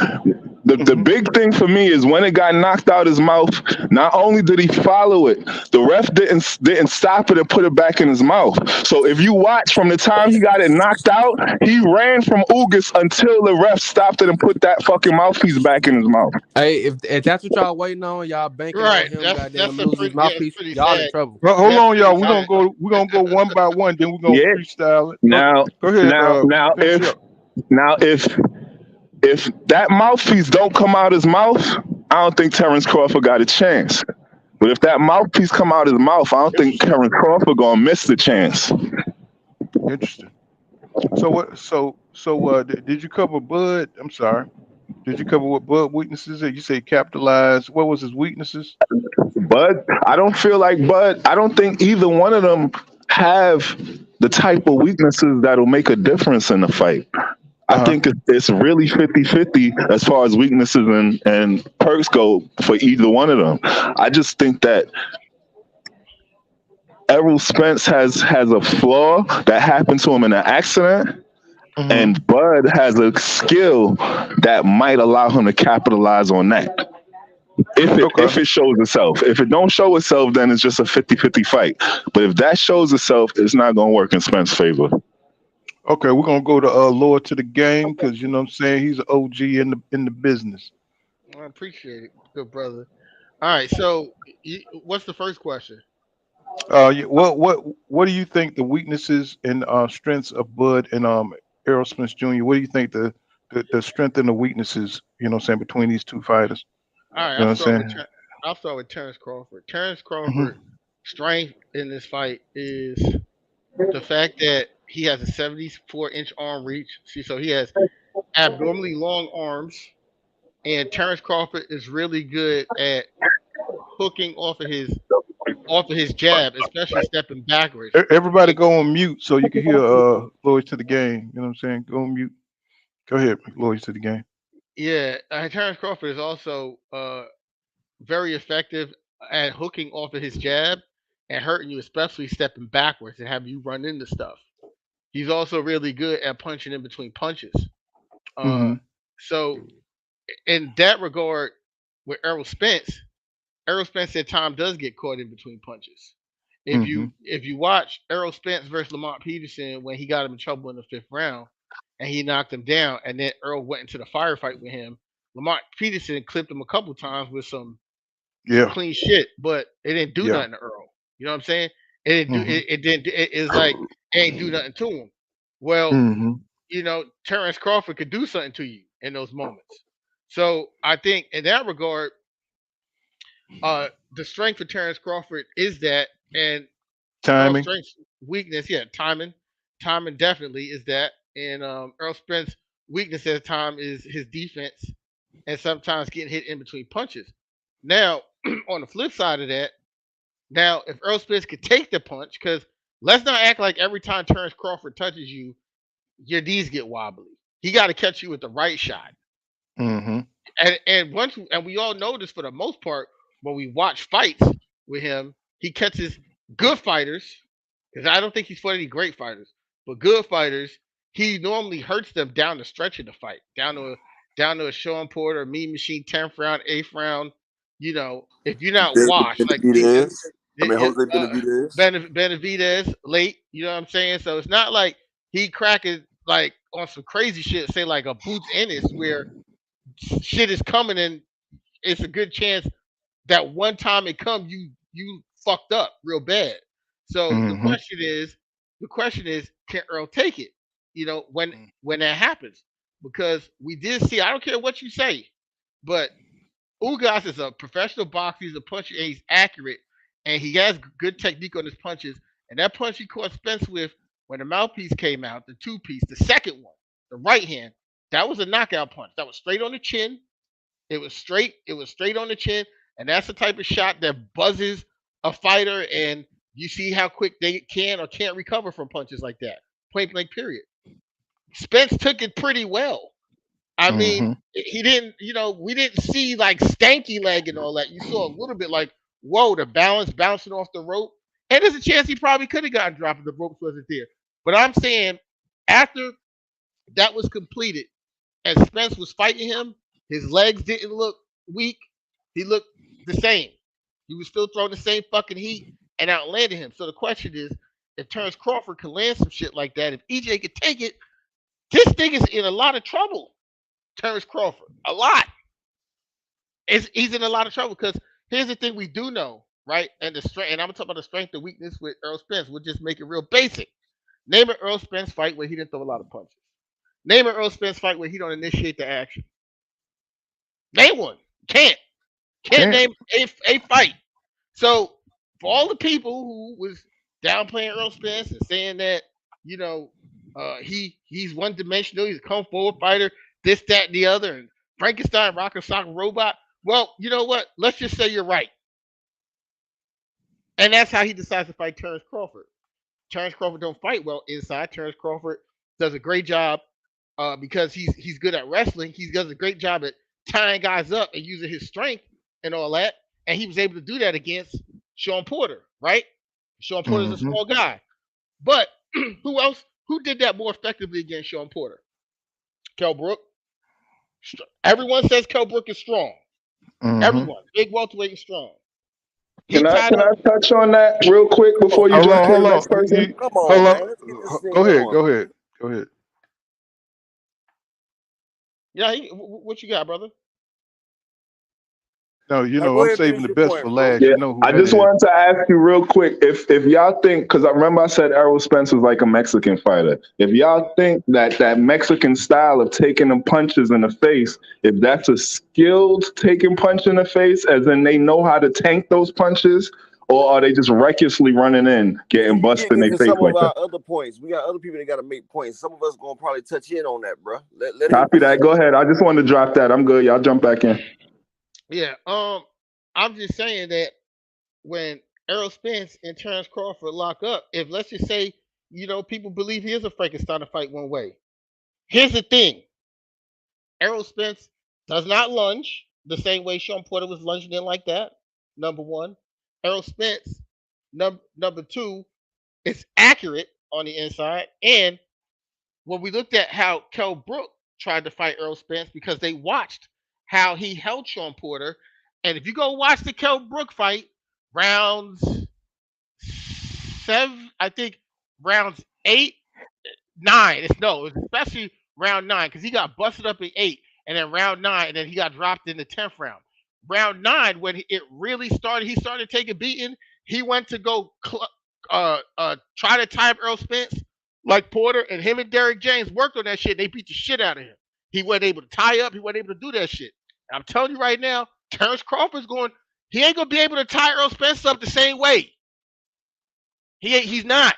the big thing for me is when it got knocked out his mouth. Not only did he follow it, the ref didn't stop it and put it back in his mouth. So if you watch from the time he got it knocked out, he ran from Ugas until the ref stopped it and put that fucking mouthpiece back in his mouth. Hey, if that's what y'all waiting on, y'all banking on Right. him, That's goddamn a losing his pretty yeah, it's mouthpiece, pretty y'all in sad. trouble. Well, hold That's on, pretty y'all. sad. We're gonna go one by one. Then we're gonna Yeah. freestyle it. Now, Go ahead. now, now, Finish up. if that mouthpiece don't come out his mouth, I don't think Terence Crawford got a chance. But if that mouthpiece come out his mouth, I don't think Interesting. Terence Crawford gonna miss the chance. Interesting. So what? Did you cover Bud? I'm sorry. Did you cover what Bud weaknesses are? You say capitalize. What was his weaknesses? Bud, I don't feel like Bud. I don't think either one of them have the type of weaknesses that'll make a difference in the fight. I Uh huh. think it's really 50-50 as far as weaknesses and perks go for either one of them. I just think that Errol Spence has a flaw that happened to him in an accident, Hmm. and Bud has a skill that might allow him to capitalize on that. Okay. If it shows itself. If it don't show itself, then it's just a 50-50 fight. But if that shows itself, it's not gonna work in Spence's favor. Okay. We're gonna go to Lord to the game because you know what I'm saying he's an OG in the business. I appreciate it, good brother. All right. So, what's the first question? What do you think the weaknesses and strengths of Bud and Errol Spence Jr.? What do you think the strength and the weaknesses? You know what I'm saying between these two fighters. All right. You know what I'm saying? I'll start with Terence Crawford. Terence Crawford Hmm. strength in this fight is the fact that he has a 74-inch arm reach. See, so he has abnormally long arms, and Terence Crawford is really good at hooking off of his jab, especially stepping backwards. Everybody go on mute so you can hear Lloyd to the game. You know what I'm saying? Go on mute. Go ahead, Lloyd to the game. Yeah, Terence Crawford is also very effective at hooking off of his jab and hurting you, especially stepping backwards and having you run into stuff. He's also really good at punching in between punches. Uh, Hmm. so in that regard, with Errol Spence at time does get caught in between punches. Hmm. If you watch Errol Spence versus Lamont Peterson when he got him in trouble in the fifth round and he knocked him down, and then Earl went into the firefight with him. Lamont Peterson clipped him a couple times with some Yeah. clean shit, but it didn't do Yeah. nothing to Earl. You know what I'm saying? It didn't do Hmm. it didn't it's like it ain't do nothing to him. Well, Hmm. Terrence Crawford could do something to you in those moments. So I think in that regard, the strength of Terrence Crawford is that, and Earl Timing. Spence weakness, yeah, timing. Timing definitely is that, and Earl Spence weakness at the time is his defense, and sometimes getting hit in between punches. Now, on the flip side of that, now if Earl Spence could take the punch, because let's not act like every time Terrence Crawford touches you, your knees get wobbly. He got to catch you with the right shot. Hmm. And we all know this for the most part when we watch fights with him. He catches good fighters, because I don't think he's fought any great fighters, but good fighters. He normally hurts them down the stretch of the fight, down to a Sean Porter, Mean Machine, 10th round, 8th round. If you're not washed, like Benavidez. I mean, it, Jose Benavidez. Benavidez late, you know what I'm saying? So it's not like he cracking like on some crazy shit, say like a Boots Ennis where shit is coming and it's a good chance that one time it come you fucked up real bad. So Hmm. the question is, can Earl take it? When that happens, because we did see. I don't care what you say, but Ugas is a professional boxer. He's a puncher and he's accurate, and he has good technique on his punches. And that punch he caught Spence with when the mouthpiece came out, the two piece, the second one, the right hand, that was a knockout punch. That was straight on the chin. It was straight. It was straight on the chin, and that's the type of shot that buzzes a fighter, and you see how quick they can or can't recover from punches like that. Point blank. Period. Spence took it pretty well. I mean, Hmm. he didn't. We didn't see like stanky leg and all that. You saw a little bit like, whoa, the balance bouncing off the rope, and there's a chance he probably could have gotten dropped if the ropes wasn't there. But I'm saying after that was completed and Spence was fighting him, His legs didn't look weak. He looked the same. He was still throwing the same fucking heat and outlanded him. So the question is, if Terence Crawford can land some shit like that, if EJ could take it, this thing is in a lot of trouble. Terence Crawford, a lot. He's in a lot of trouble because here's the thing we do know, right? And the strength, and I'm gonna talk about the strength and weakness with Errol Spence. We'll just make it real basic. Name an Earl Spence fight where he didn't throw a lot of punches. Name an Earl Spence fight where he don't initiate the action. Name one. Can't. Can't Can't. name a fight. So for all the people who was downplaying Earl Spence and saying that, you know, he's one dimensional, he's a come forward fighter, this, that, and the other, and Frankenstein, rocker, sock, robot. Well, you know what? Let's just say you're right. And that's how he decides to fight Terence Crawford. Terence Crawford don't fight well inside. Terence Crawford does a great job because he's good at wrestling. He does a great job at tying guys up and using his strength and all that. And he was able to do that against Sean Porter, right? Sean Porter's a Mm-hmm. small guy. But who else? Who did that more effectively against Sean Porter? Kell Brook. Everyone says Kell Brook is strong. Mm-hmm. Everyone. Big welterweight and strong. He Can I tied can up. I touch on that real quick Oh, before you Hold jump on, to the hold next on. person? Come on, Hold man. Let's get this on. thing Go ahead. going. Go ahead. Go ahead. yeah, what you got, brother? No, Now go I'm ahead and saving finish the your best for point, bro. last. Yeah, You know who I that just is. wanted to ask you real quick if y'all think, because I remember I said Errol Spence was like a Mexican fighter. If y'all think that Mexican style of taking them punches in the face, if that's a skilled taking punch in the face, as in they know how to tank those punches, or are they just recklessly running in, See, getting you can't busted in get their to face some of like that? our other points. We got other people that got to make points. Some of us gonna probably touch in on that, bro. Let him Copy do that. that. Go ahead. I just wanted to drop that. I'm good. Y'all jump back in. Yeah. I'm just saying that when Errol Spence and Terence Crawford lock up, if let's just say, people believe he is a Frankenstein to fight one way. Here's the thing. Errol Spence does not lunge the same way Sean Porter was lunging in like that. Number one. Errol Spence, number two, is accurate on the inside. And when we looked at how Kell Brook tried to fight Errol Spence because they watched how he held Sean Porter. And if you go watch the Kell Brook fight, rounds seven, I think rounds eight, nine. It was especially round nine because he got busted up in eight, and then round nine, and then he got dropped in the 10th round. Round nine, when it really started, he started taking beating. He went to go try to tie up Earl Spence like Porter, and him and Derrick James worked on that shit. They beat the shit out of him. He wasn't able to tie up. He wasn't able to do that shit. And I'm telling you right now, Terence Crawford's going. He ain't gonna be able to tie Earl Spence up the same way. He's not.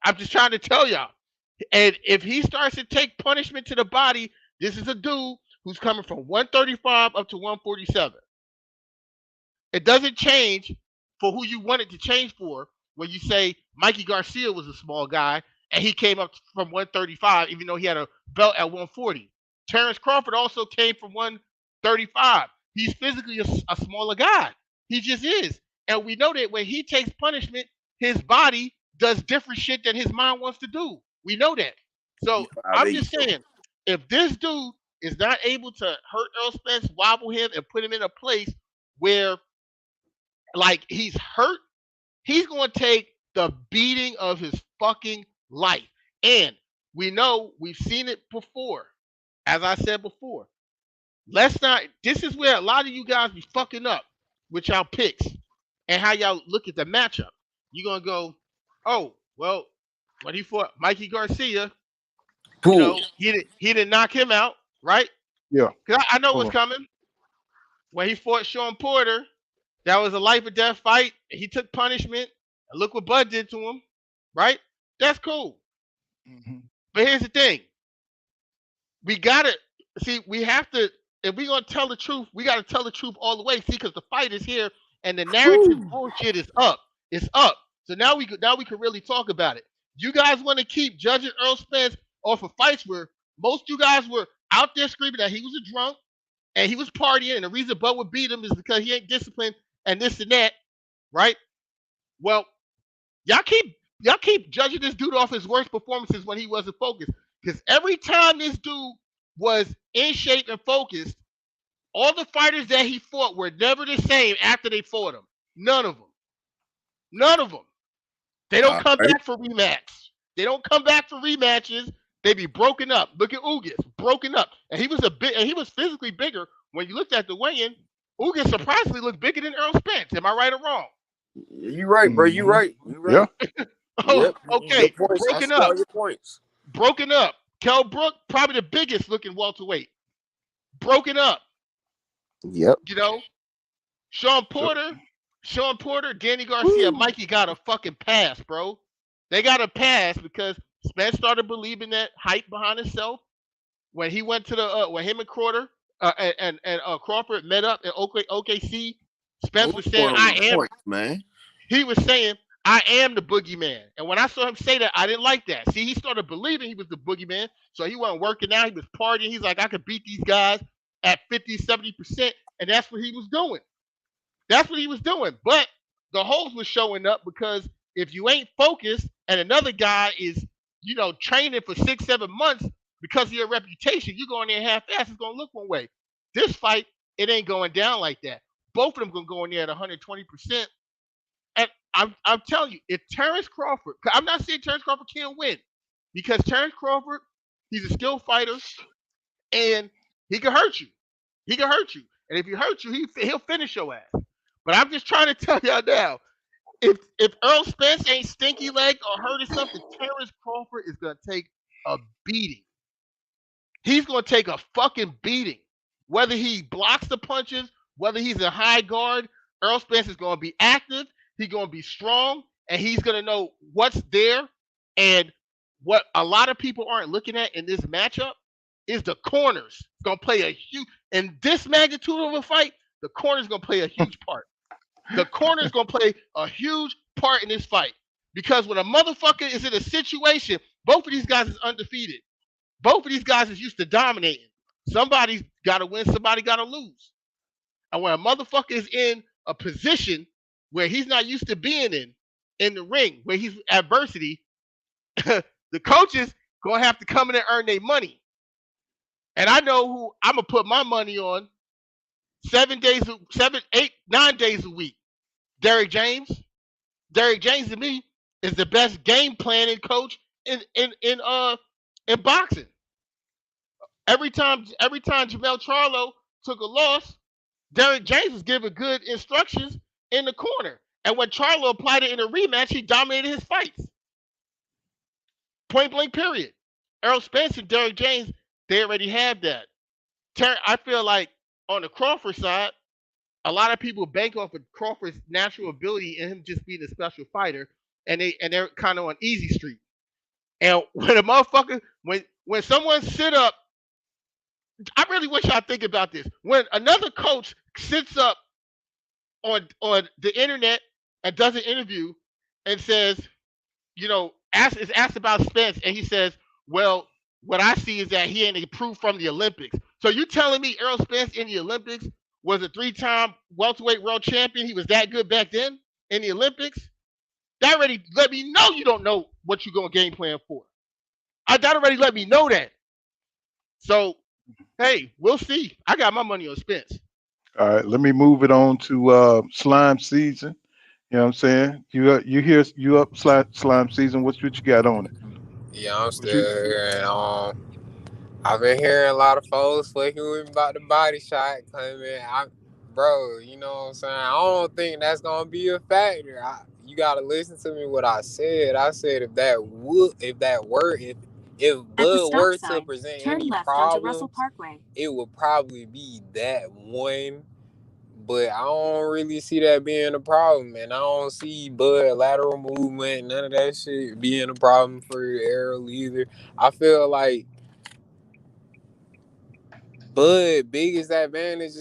I'm just trying to tell y'all. And if he starts to take punishment to the body, this is a dude who's coming from 135 up to 147. It doesn't change for who you want it to change for when you say Mikey Garcia was a small guy and he came up from 135, even though he had a belt at 140. Terence Crawford also came from 135. He's physically a smaller guy. He just is. And we know that when he takes punishment, his body does different shit than his mind wants to do. We know that. So He's I'm 5'8", just though. saying, if this dude is not able to hurt Earl Spence, wobble him, and put him in a place where like he's hurt, he's going to take the beating of his fucking life. And we know we've seen it before. As I said before, let's not. This is where a lot of you guys be fucking up with y'all picks and how y'all look at the matchup. You're gonna go, oh well, when he fought Mikey Garcia, Boom. he didn't knock him out, right? Yeah. Cause I know Hold what's on. coming. When he fought Sean Porter, that was a life or death fight. He took punishment. And look what Bud did to him, right? That's cool. Mhm. But here's the thing. We gotta see. We have to. If we gonna tell the truth, we gotta tell the truth all the way. See, because the fight is here, and the narrative Woo. bullshit is up. It's up. So now we can really talk about it. You guys want to keep judging Earl Spence off of fights where most you guys were out there screaming that he was a drunk and he was partying, and the reason Bud would beat him is because he ain't disciplined and this and that, right? Well, y'all keep judging this dude off his worst performances when he wasn't focused. Because every time this dude was in shape and focused, All the fighters that he fought were never the same after they fought him. None of them. None of them. They don't All come right. back for rematch. They don't come back for rematches. They be broken up. Look at Ugas, broken up, and he was physically bigger. When you looked at the weigh-in, Ugas surprisingly looked bigger than Errol Spence. Am I right or wrong? You right, bro. You Hmm. right. You Yeah. right. Oh, Yep. Your okay, points. I broken see all up, your points. broken up. Kell Brook, probably the biggest looking welterweight, broken up. Yep. You know, Sean So, Porter, Sean Porter, Danny Garcia, Woo. Mikey got a fucking pass, bro. They got a pass because Spence started believing that hype behind himself when he went to the when him and Crowder and Crawford met up in OKC. Spence Who's was saying, scoring "I my am." points, man? He was saying, "I am the boogeyman." And when I saw him say that, I didn't like that. See, he started believing he was the boogeyman, so he wasn't working out. He was partying. He's like, "I could beat these guys at 50, 70%," and that's what he was doing. That's what he was doing. But the holes was showing up because if you ain't focused and another guy is, training for 6, 7 months because of your reputation, you go in there half-assed, it's gonna look one way. This fight, it ain't going down like that. Both of them gonna go in there at 120%. And I'm telling you, if Terence Crawford, I'm not saying Terence Crawford can't win, because Terence Crawford, he's a skilled fighter and he can hurt you. He can hurt you. And if he hurts you, he'll finish your ass. But I'm just trying to tell y'all now, if Earl Spence ain't stinky leg or hurt or something, Terence Crawford is gonna take a beating. He's gonna take a fucking beating. Whether he blocks the punches, whether he's a high guard, Earl Spence is gonna be active. He's gonna be strong, and he's gonna know what's there. And what a lot of people aren't looking at in this matchup is the corners. It's gonna play a huge in this magnitude of a fight. The corners gonna play a huge part. The corner is going to play a huge part in this fight because when a motherfucker is in a situation, both of these guys is undefeated. Both of these guys is used to dominating. Somebody's got to win, somebody got to lose. And when a motherfucker is in a position where he's not used to being in the ring, where he's adversity, the coaches going to have to come in and earn their money. And I know who I'm going to put my money on 7, 8, 9 days a week. Derrick James. Derrick James to me is the best game planning coach in boxing. Every time Jamel Charlo took a loss, Derrick James was giving good instructions in the corner. And when Charlo applied it in a rematch, he dominated his fights. Point blank period. Errol Spence and Derrick James, they already have that. I feel like on the Crawford side, a lot of people bank off of Crawford's natural ability and him just being a special fighter, and they're kind of on easy street. And when a motherfucker, when someone sit up, I really wish y'all think about this. When another coach sits up on the internet and does an interview and says, is asked about Spence, and he says, "Well, what I see is that he ain't improved from the Olympics." So you telling me Errol Spence in the Olympics was a 3-time welterweight world champion? He was that good back then in the Olympics? That already let me know you don't know what you're going to game plan for. That already let me know that. So, hey, we'll see. I got my money on Spence. all right, let me move it on to slime season. You know what I'm saying? You up slime season? What you got on it? Yeah, I'm What you? still here. And, I've been hearing a lot of folks fucking with me about the body shot coming. Bro, you know what I'm saying? I don't think that's gonna be a factor. You gotta listen to me what I said. I said if Bud were to present any problems, it would probably be that one. But I don't really see that being a problem, and I don't see Bud lateral movement, none of that shit being a problem for Errol either. I feel like Bud biggest advantage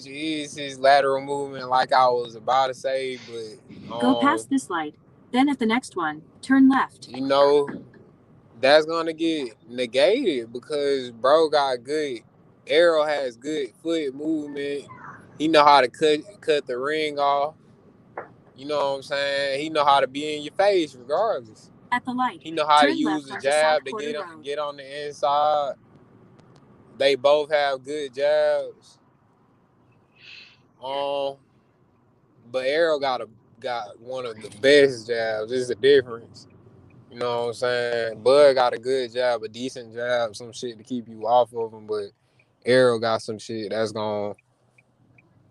is his lateral movement, like I was about to say, but Go past this light. Then at the next one, turn left. that's gonna get negated because bro got good. Errol has good foot movement. He know how to cut the ring off. You know what I'm saying? He know how to be in your face regardless. At the light, He know how to turn use left the onto South jab to Quarter Road. get on the inside. They both have good jabs. But Errol got one of the best jabs. This is the difference. You know what I'm saying? Bud got a good jab, a decent jab, some shit to keep you off of him, but Errol got some shit that's gonna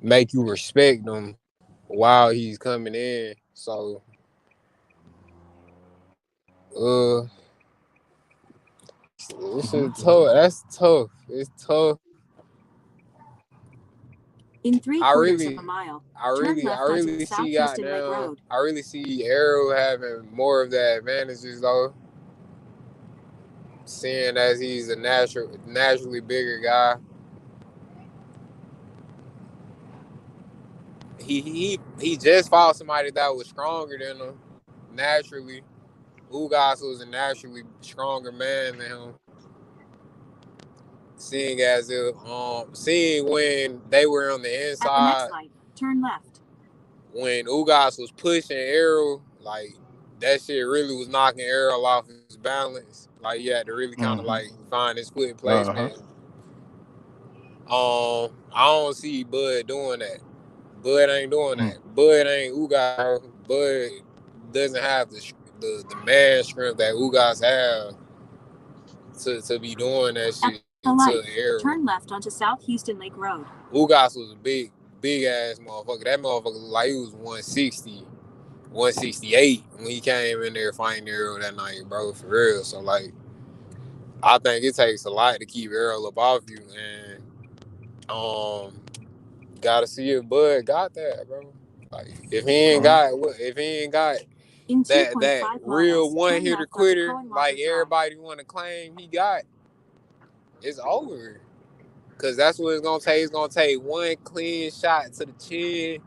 make you respect him while he's coming in. So this Mhm. is tough. That's tough. It's tough. In three I quarters of really a mile, I turn really, I left onto really South see Houston Lake goddamn. Road. I really see Arrow having more of the advantages though, seeing as he's a naturally bigger guy. He just fought somebody that was stronger than him naturally. Ugas was a naturally stronger man than him. Seeing as if seeing when they were on the At the next inside, light, turn left. when Ugas was pushing Arrow, like that shit really was knocking Arrow off his balance. Like you had to really kind of Mhm. like find his foot Uh-huh. placement. I don't see Bud doing that. Bud ain't doing Mm. that. Bud ain't Ugas. Bud doesn't have the man strength that Ugas have to be doing that At shit the to light, Arrow. turn left onto South Houston Lake Road. Ugas was a big ass motherfucker. That motherfucker looked like he was 160, 168 when he came in there fighting Errol that night, bro, for real. So, like, I think it takes a lot to keep Errol up off you, and gotta see if Bud got that, bro. Like, Uh-huh. if he ain't got In that 2.5 real miles, one turn hitter left onto quitter, Cohen Walker like Drive. everybody want to claim he got, it's over. Cause that's what it's gonna take. It's gonna take one clean shot to the chin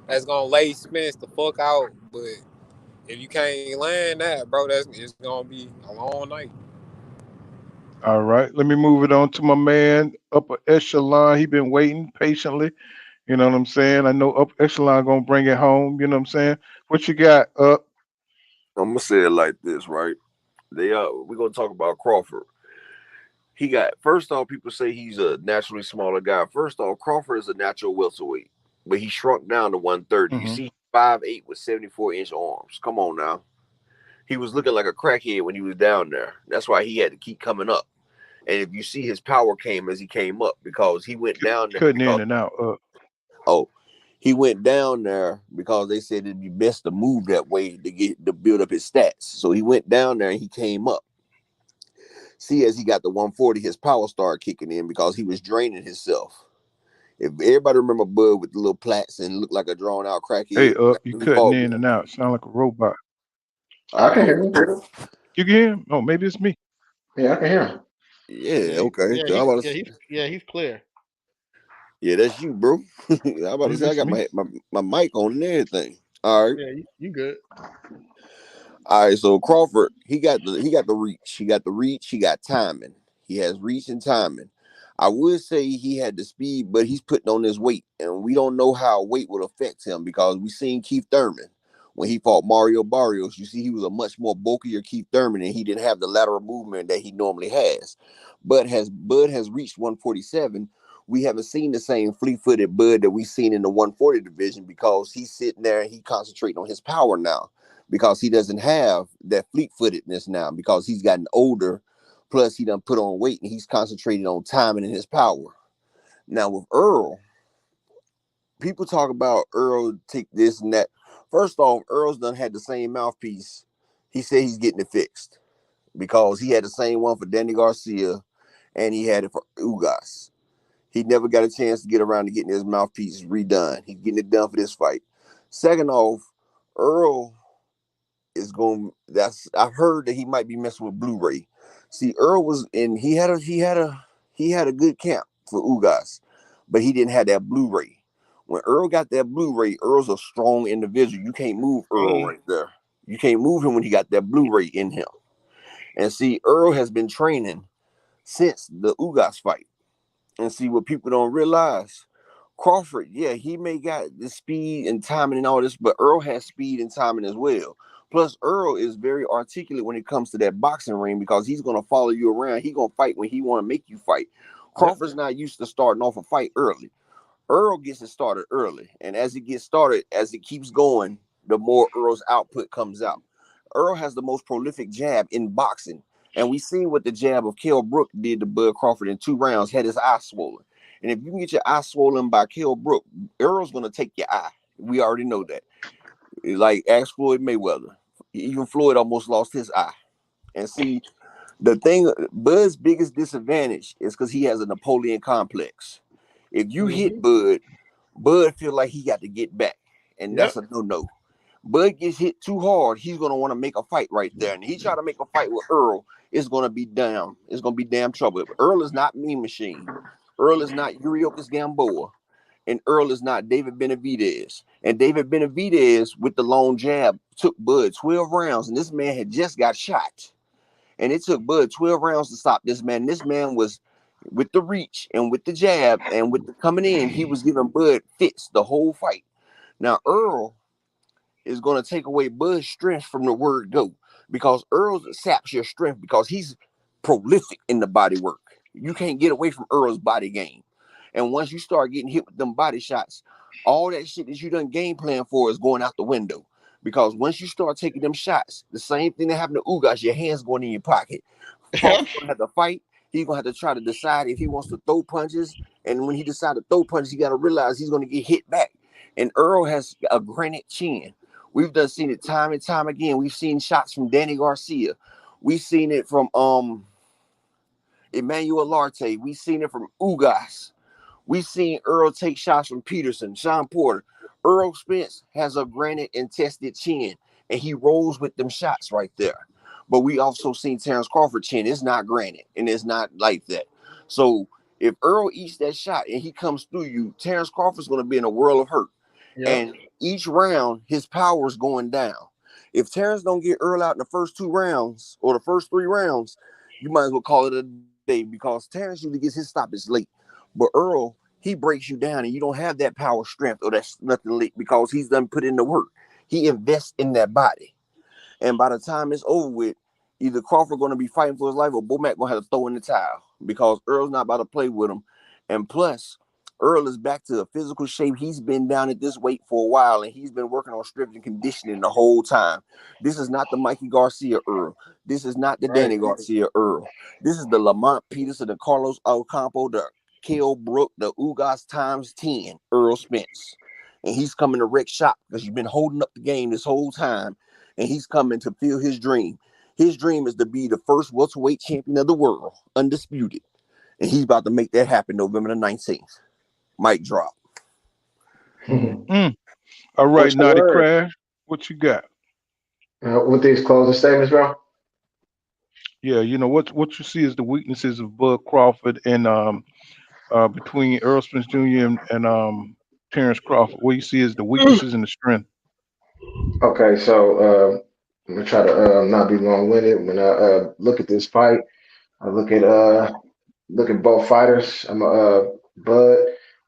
that's gonna lay Spence the fuck out. But if you can't land that, bro, it's gonna be a long night. All right. Let me move it on to my man, upper echelon. He been waiting patiently. You know what I'm saying? I know upper echelon gonna bring it home. You know what I'm saying? What you got up? I'm gonna say it like this, right? We're gonna talk about Crawford. He got first off, people say he's a naturally smaller guy. First off, Crawford is a natural welterweight, but he shrunk down to 130. You Mm-hmm. see, 5'8" with 74-inch arms. Come on now. He was looking like a crackhead when he was down there. That's why he had to keep coming up. And if you see, his power came as he came up because he went down there Cutting in because and out. oh, he went down there because they said it'd be best to move that way to build up his stats. So he went down there and he came up. See, as he got the 140, his power started kicking in because he was draining himself. If everybody remember Bud with the little plaits and looked like a drawn out Hey, crackhead, up. that's You who he cutting fought in with. and out. Sound like a robot. All I can right. hear you. You can hear him? Oh, maybe it's me. Yeah, I can hear him. Yeah, Yeah, okay. yeah, 'Cause I'm about to, he's clear. yeah, that's you, bro. I'm about to Maybe say I it's got me. my mic on and everything. All right. Yeah, you good. All right, so Crawford, he got the reach. He got the reach, he got timing. He has reach and timing. I would say he had the speed, but he's putting on his weight, and we don't know how weight would affect him because we seen Keith Thurman when he fought Mario Barrios. You see, he was a much more bulkier Keith Thurman, and he didn't have the lateral movement that he normally has. But has Bud has reached 147, we haven't seen the same fleet-footed Bud that we seen in the 140 division because he's sitting there and he concentrating on his power now because he doesn't have that fleet-footedness now because he's gotten older. Plus, he done put on weight and he's concentrated on timing and his power. Now with Earl, people talk about Earl take this and that. First off, Earl's done had the same mouthpiece. He said he's getting it fixed because he had the same one for Danny Garcia and he had it for Ugas. He never got a chance to get around to getting his mouthpiece redone. He's getting it done for this fight. Second off, Earl is going. That's I've heard that he might be messing with Blu-ray. See, Earl was in. He had a good camp for Ugas, but he didn't have that Blu-ray. When Earl got that Blu-ray, Earl's a strong individual. You can't move Earl right there. You can't move him when he got that Blu-ray in him. And see, Earl has been training since the Ugas fight. And see what people don't realize. Crawford, yeah, he may got the speed and timing and all this, but Earl has speed and timing as well. Plus, Earl is very articulate when it comes to that boxing ring because he's gonna follow you around. He gonna fight when he want to make you fight. Yep. Crawford's not used to starting off a fight early. Earl gets it started early, and as it gets started, as it keeps going, the more Earl's output comes out. Earl has the most prolific jab in boxing, and we seen what the jab of Kell Brook did to Bud Crawford in 2 rounds, had his eye swollen. And if you can get your eye swollen by Kell Brook, Earl's gonna take your eye. We already know that. Like ask Floyd Mayweather. Even Floyd almost lost his eye. And see, the thing, Bud's biggest disadvantage is because he has a Napoleon complex. If you hit Mm-hmm. Bud feel like he got to get back, and Yep. that's a no. Bud gets hit too hard, he's gonna want to make a fight right there, and he try to make a fight with Earl. It's gonna be damn. It's gonna be damn trouble. Earl is not Mean Machine. Earl is not Uriokis Gamboa, and Earl is not David Benavidez. And David Benavidez with the long jab took Bud 12 rounds, and this man had just got shot. And it took Bud 12 rounds to stop this man. This man was with the reach and with the jab and with the coming in, he was giving Bud fits the whole fight. Now Earl is going to take away Bud's strength from the word go because Earl saps your strength because he's prolific in the body work. You can't get away from Earl's body game. And once you start getting hit with them body shots, all that shit that you done game plan for is going out the window. Because once you start taking them shots, the same thing that happened to Ugas, your hands going in your pocket. Yep. Crawford's gonna have to fight. He's gonna have to try to decide if he wants to throw punches. And when he decides to throw punches, he got to realize he's gonna get hit back. And Earl has a granite chin. We've done seen it time and time again. We've seen shots from Danny Garcia. We've seen it from Emmanuel Larte. We've seen it from Ugas. We've seen Earl take shots from Peterson, Sean Porter. Errol Spence has a granite and tested chin, and he rolls with them shots right there. But we also seen Terence Crawford chin. It's not granite, and it's not like that. So if Earl eats that shot and he comes through you, Terence Crawford's going to be in a world of hurt. Yep. And each round, his power is going down. If Terence don't get Earl out in the first 2 rounds or the first 3 rounds, you might as well call it a day because Terence usually gets his stoppage late. But Earl, he breaks you down and you don't have that power strength or that's nothing late because he's done put in the work. He invests in that body. And by the time it's over with, either Crawford going to be fighting for his life or Bomac going to have to throw in the towel because Earl's not about to play with him. And plus, Earl is back to a physical shape. He's been down at this weight for a while, and he's been working on strength and conditioning the whole time. This is not the Mikey Garcia Earl. This is not the Right. Danny Garcia Earl. This is the Lamont Peterson, the Carlos Ocampo, the Kell Brook, the Ugas times 10 Earl Spence. And he's coming to wreck shop because you've been holding up the game this whole time, and he's coming to feel his dream. His dream is to be the first welterweight champion of the world, undisputed. And he's about to make that happen November the 19th. Mic drop. Mm. All right, What's the Naughty word? Crash, what you got? With these closing statements, bro? Yeah, you know what you see is the weaknesses of Bud Crawford and between Errol Spence Jr. and Terrence Crawford. What you see is the weaknesses and the strength. Okay, so I'm gonna try to not be long-winded. When I look at this fight, I look at both fighters. Bud.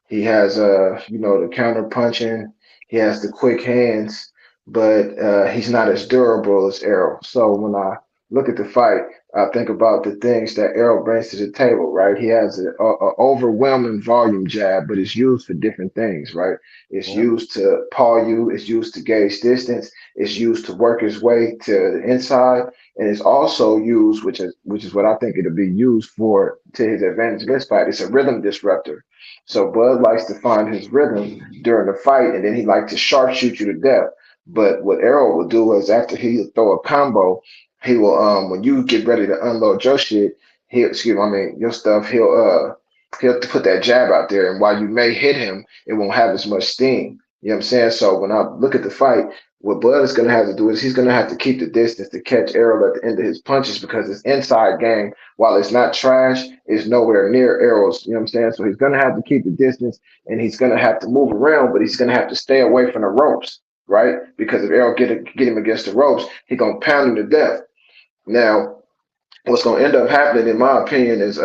He has the counter punching. He has the quick hands, but he's not as durable as Errol. So when I look at the fight, I think about the things that Errol brings to the table. Right? He has a overwhelming volume jab, but it's used for different things. Right? It's Yeah. used to paw you. It's used to gauge distance. It's used to work his way to the inside, and it's also used, which is what I think it'll be used for to his advantage in this fight. It's a rhythm disruptor. So Bud likes to find his rhythm during the fight, and then he likes to sharpshoot you to death. But what Errol will do is after he throw a combo, he will when you get ready to unload your shit, he'll excuse me, I mean your stuff, he'll put that jab out there, and while you may hit him, it won't have as much steam. You know what I'm saying? So when I look at the fight, what Bud is going to have to do is he's going to have to keep the distance to catch Errol at the end of his punches because his inside game, while it's not trash, is nowhere near Errol's. You know what I'm saying? So he's going to have to keep the distance and he's going to have to move around, but he's going to have to stay away from the ropes, right? Because if Errol get him against the ropes, he's going to pound him to death. Now, what's going to end up happening, in my opinion, is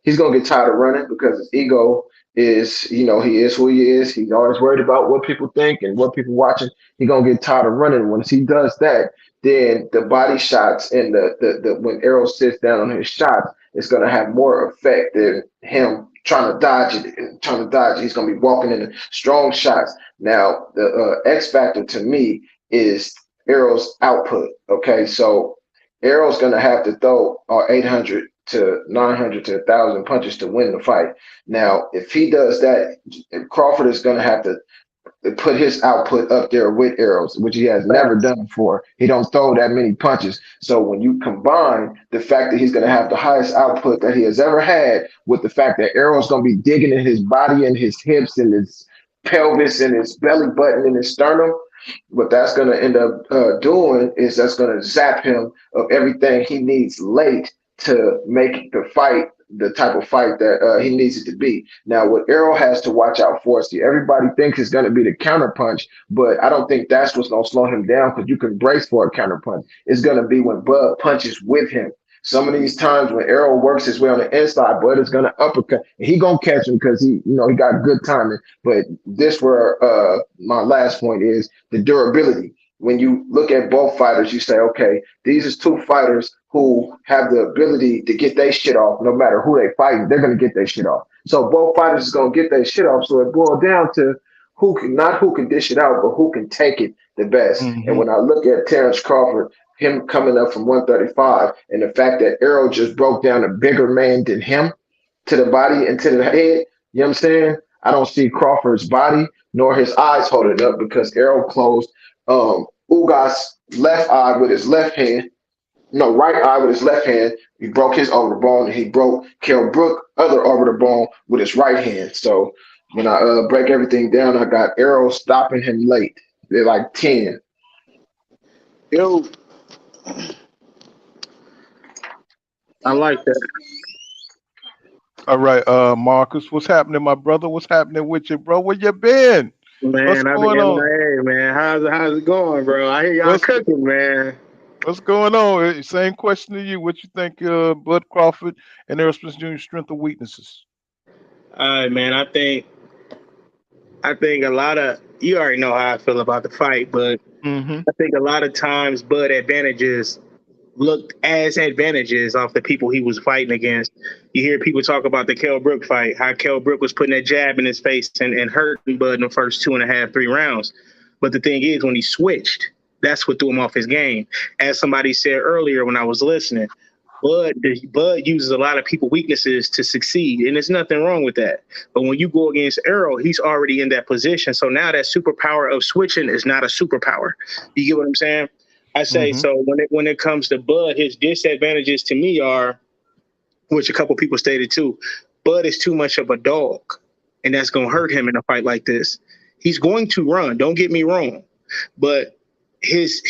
he's going to get tired of running because his ego is, he is who he is. He's always worried about what people think and what people watching. He's going to get tired of running. Once he does that, then the body shots and the when Errol sits down on his shots, it's gonna have more effect than him trying to dodge it and trying to dodge it. He's gonna be walking in the strong shots. Now the X factor to me is Errol's output. Okay, so Errol's gonna have to throw 800 to 900 to 1,000 punches to win the fight. Now, if he does that, Crawford is gonna have to put his output up there with Errol's, which he has never done before. He don't throw that many punches. So when you combine the fact that he's going to have the highest output that he has ever had with the fact that Errol's going to be digging in his body and his hips and his pelvis and his belly button and his sternum, what that's going to end up doing is that's going to zap him of everything he needs late to make the fight the type of fight that he needs it to be. Now, what Errol has to watch out for, see, everybody thinks it's going to be the counter punch, but I don't think that's what's going to slow him down because you can brace for a counter punch. It's going to be when Bud punches with him. Some of these times when Errol works his way on the inside, Bud is going to uppercut. He going to catch him because he got good timing. But this where my last point is the durability. When you look at both fighters, you say, okay, these are two fighters who have the ability to get their shit off no matter who they fighting. They're going to get their shit off. So both fighters is going to get their shit off. So it boils down to not who can dish it out, but who can take it the best. And when I look at Terence Crawford, him coming up from 135, and the fact that Errol just broke down a bigger man than him to the body and to the head, you know what I'm saying? I don't see Crawford's body nor his eyes holding up because Errol closed Ugas' left eye with his left hand. No, right eye with his left hand. He broke his orbital bone, and he broke Kell Brook other orbital bone with his right hand. So when I break everything down, I got Errol stopping him late. They're like 10. Yo, I like that. All right, Marcus, what's happening, my brother? What's happening with you, bro? Where you been? What's Man, I've been going on? MIA, man. How's it going, bro? I hear y'all What's cooking, man. what's going on? Same question to you. What you think, Bud Crawford and Errol Spence Jr. strength or weaknesses? All right, man. I think a lot of you already know how I feel about the fight, but Mm-hmm. I think a lot of times Bud advantages looked as advantages off the people he was fighting against. You hear people talk about the Kell Brook fight, how Kell Brook was putting that jab in his face and hurting Bud in the first 2.5, 3 rounds. But the thing is, when he switched, that's what threw him off his game. As somebody said earlier when I was listening, Bud uses a lot of people weaknesses to succeed, and there's nothing wrong with that. But when you go against Errol, he's already in that position. So now that superpower of switching is not a superpower. You get what I'm saying? I say Mm-hmm. so when it comes to Bud, his disadvantages to me are, which a couple people stated too, Bud is too much of a dog, and that's gonna hurt him in a fight like this. He's going to run, don't get me wrong, but his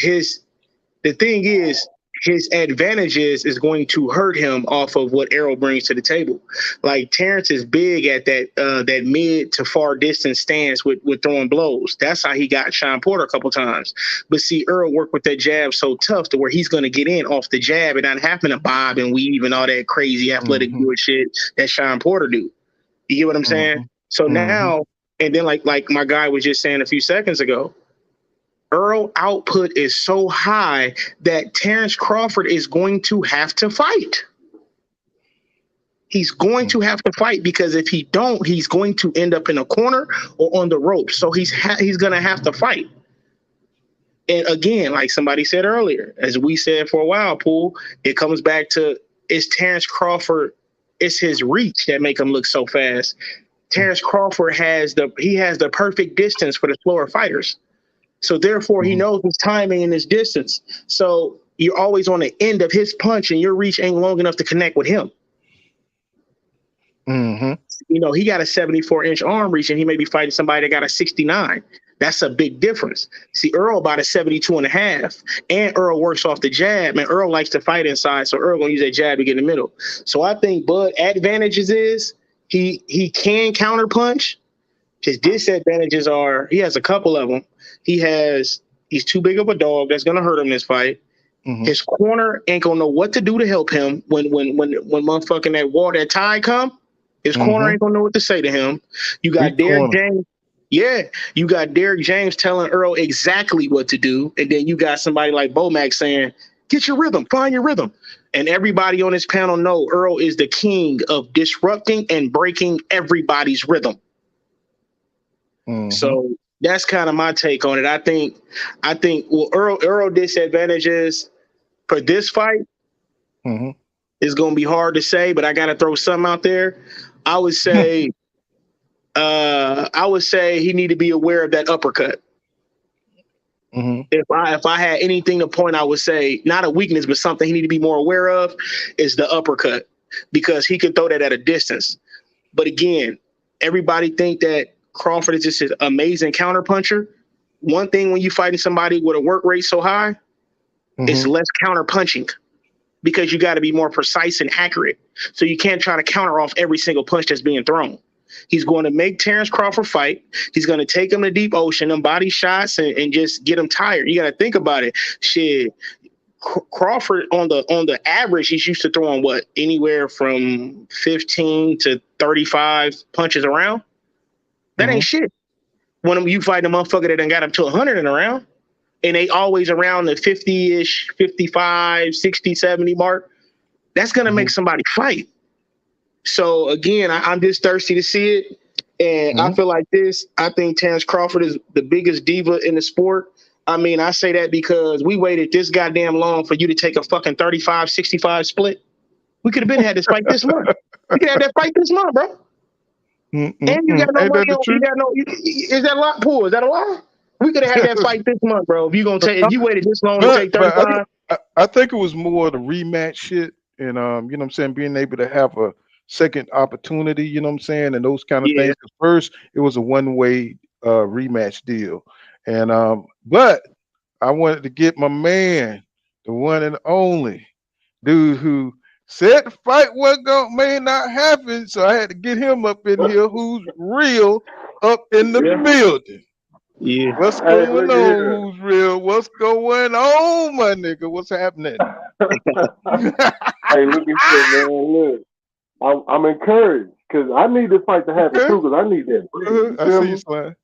the thing is his advantages is going to hurt him off of what Errol brings to the table. Like Terrence is big at that mid to far distance stance with throwing blows. That's how he got Sean Porter a couple times. But see, Earl worked with that jab so tough to where he's going to get in off the jab and not having to bob and weave and all that crazy athletic Mm-hmm. good shit that Sean Porter do. You get what I'm saying? Mm-hmm. So Mm-hmm. now, and then like my guy was just saying a few seconds ago, Earl output is so high that Terence Crawford is going to have to fight. He's going to have to fight because if he don't, he's going to end up in a corner or on the ropes. So he's going to have to fight. And again, like somebody said earlier, as we said for a while, Pool, it comes back to it's Terence Crawford. It's his reach that make him look so fast. Terence Crawford has the perfect distance for the slower fighters. So therefore, he knows his timing and his distance. So you're always on the end of his punch, and your reach ain't long enough to connect with him. Mm-hmm. You know, he got a 74-inch arm reach, and he may be fighting somebody that got a 69. That's a big difference. See, Earl about a 72.5, and Earl works off the jab, and Earl likes to fight inside, so Earl gonna use that jab to get in the middle. So I think Bud advantages is he can counter punch. His disadvantages are he has a couple of them. He's too big of a dog. That's gonna hurt him this fight. Mm-hmm. His corner ain't gonna know what to do to help him when motherfucking that tide come. His corner ain't gonna know what to say to him. You got Weak Derrick corner. James. Yeah, you got Derrick James telling Earl exactly what to do, and then you got somebody like Bomac saying, "Get your rhythm, find your rhythm." And everybody on this panel know Earl is the king of disrupting and breaking everybody's rhythm. So that's kind of my take on it. I think well, Earl disadvantages for this fight is going to be hard to say, but I got to throw something out there. I would say he need to be aware of that uppercut. If I had anything to point, I would say not a weakness, but something he need to be more aware of is the uppercut, because he can throw that at a distance. But again, everybody think that Crawford is just an amazing counter puncher. One thing when you fighting somebody with a work rate so high, it's less counter punching, because you got to be more precise and accurate. So you can't try to counter off every single punch that's being thrown. He's going to make Terence Crawford fight. He's going to take him to deep ocean, them body shots, and just get him tired. You got to think about it. Shit, Crawford on the average, he's used to throwing what, anywhere from 15 to 35 punches around. That ain't shit. When you fight a motherfucker that done got up to 100 and around, and they always around the 50-ish, 55, 60, 70 mark, that's going to make somebody fight. So again, I'm just thirsty to see it. And I feel like this. I think Terence Crawford is the biggest diva in the sport. I mean, I say that because we waited this goddamn long for you to take a fucking 35-65 split. We could have been had this fight this month. We could have had that fight this month, bro. And you got no Ain't money. that the truth? You got no. Is that a lot? Pool? Is that a lie? We could have had that fight this month, bro. If you waited this long to take 35. I think it was more the rematch shit, and you know what I'm saying, being able to have a second opportunity, you know what I'm saying, and those kind of Yeah. things. 'Cause first, it was a one-way rematch deal, and but I wanted to get my man, the one and only dude who said the fight may not happen, so I had to get him up in here. Who's real up in the building? Yeah. What's Hey, going look at on? here. Who's real? What's going on, my nigga? What's happening? Hey, look at here, man. Look, I'm encouraged because I need this fight to happen Okay. too, because I need that bread. You I feel see you, me? Slime.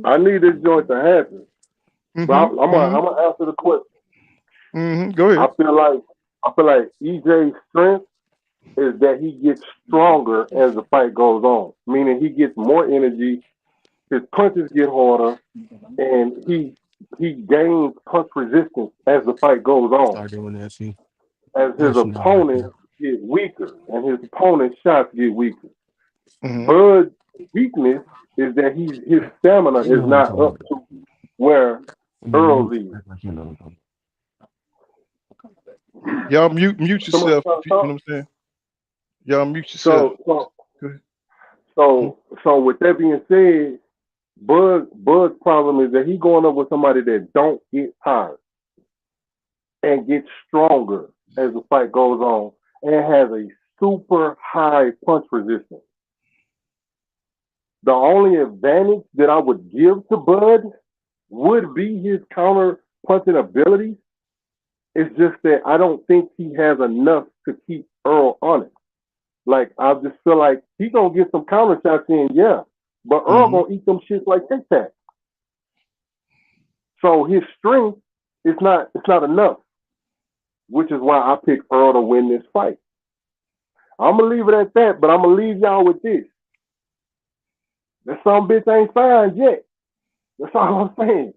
I need this joint to happen. But I'm gonna answer the question. Go ahead. I feel like EJ's strength is that he gets stronger as the fight goes on, meaning he gets more energy, his punches get harder, and he gains punch resistance as the fight goes on. Start doing that, see. As his opponents get weaker and his opponent's shots get weaker. Bud's weakness is that his stamina is not up to where Earl's is. Y'all mute yourself. You know what I'm saying? Y'all mute yourself. So with that being said, Bud's problem is that he's going up with somebody that don't get tired and gets stronger as the fight goes on and has a super high punch resistance. The only advantage that I would give to Bud would be his counter punching ability. It's just that I don't think he has enough to keep Earl honest. Like, I just feel like he gonna get some counter shots in, yeah, but Earl gonna eat them shits like Tic Tac. So his strength is not enough, which is why I picked Earl to win this fight. I'm gonna leave it at that, but I'm gonna leave y'all with this. That some bitch ain't signed yet. That's all I'm saying.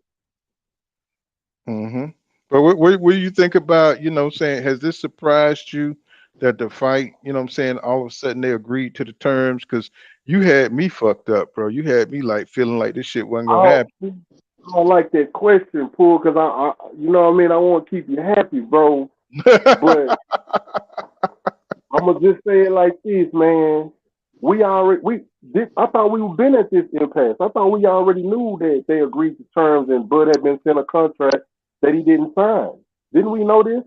But what do you think about, you know, saying, has this surprised you that the fight, you know what I'm saying, all of a sudden they agreed to the terms? Because you had me fucked up, bro. You had me like feeling like this shit wasn't gonna happen. I don't like that question, Pool, because I you know what I mean, I want to keep you happy, bro. But I'm gonna just say it like this, man. I thought we been at this impasse. I thought we already knew that they agreed to terms and Bud had been sent a contract that he didn't sign. Didn't we know this?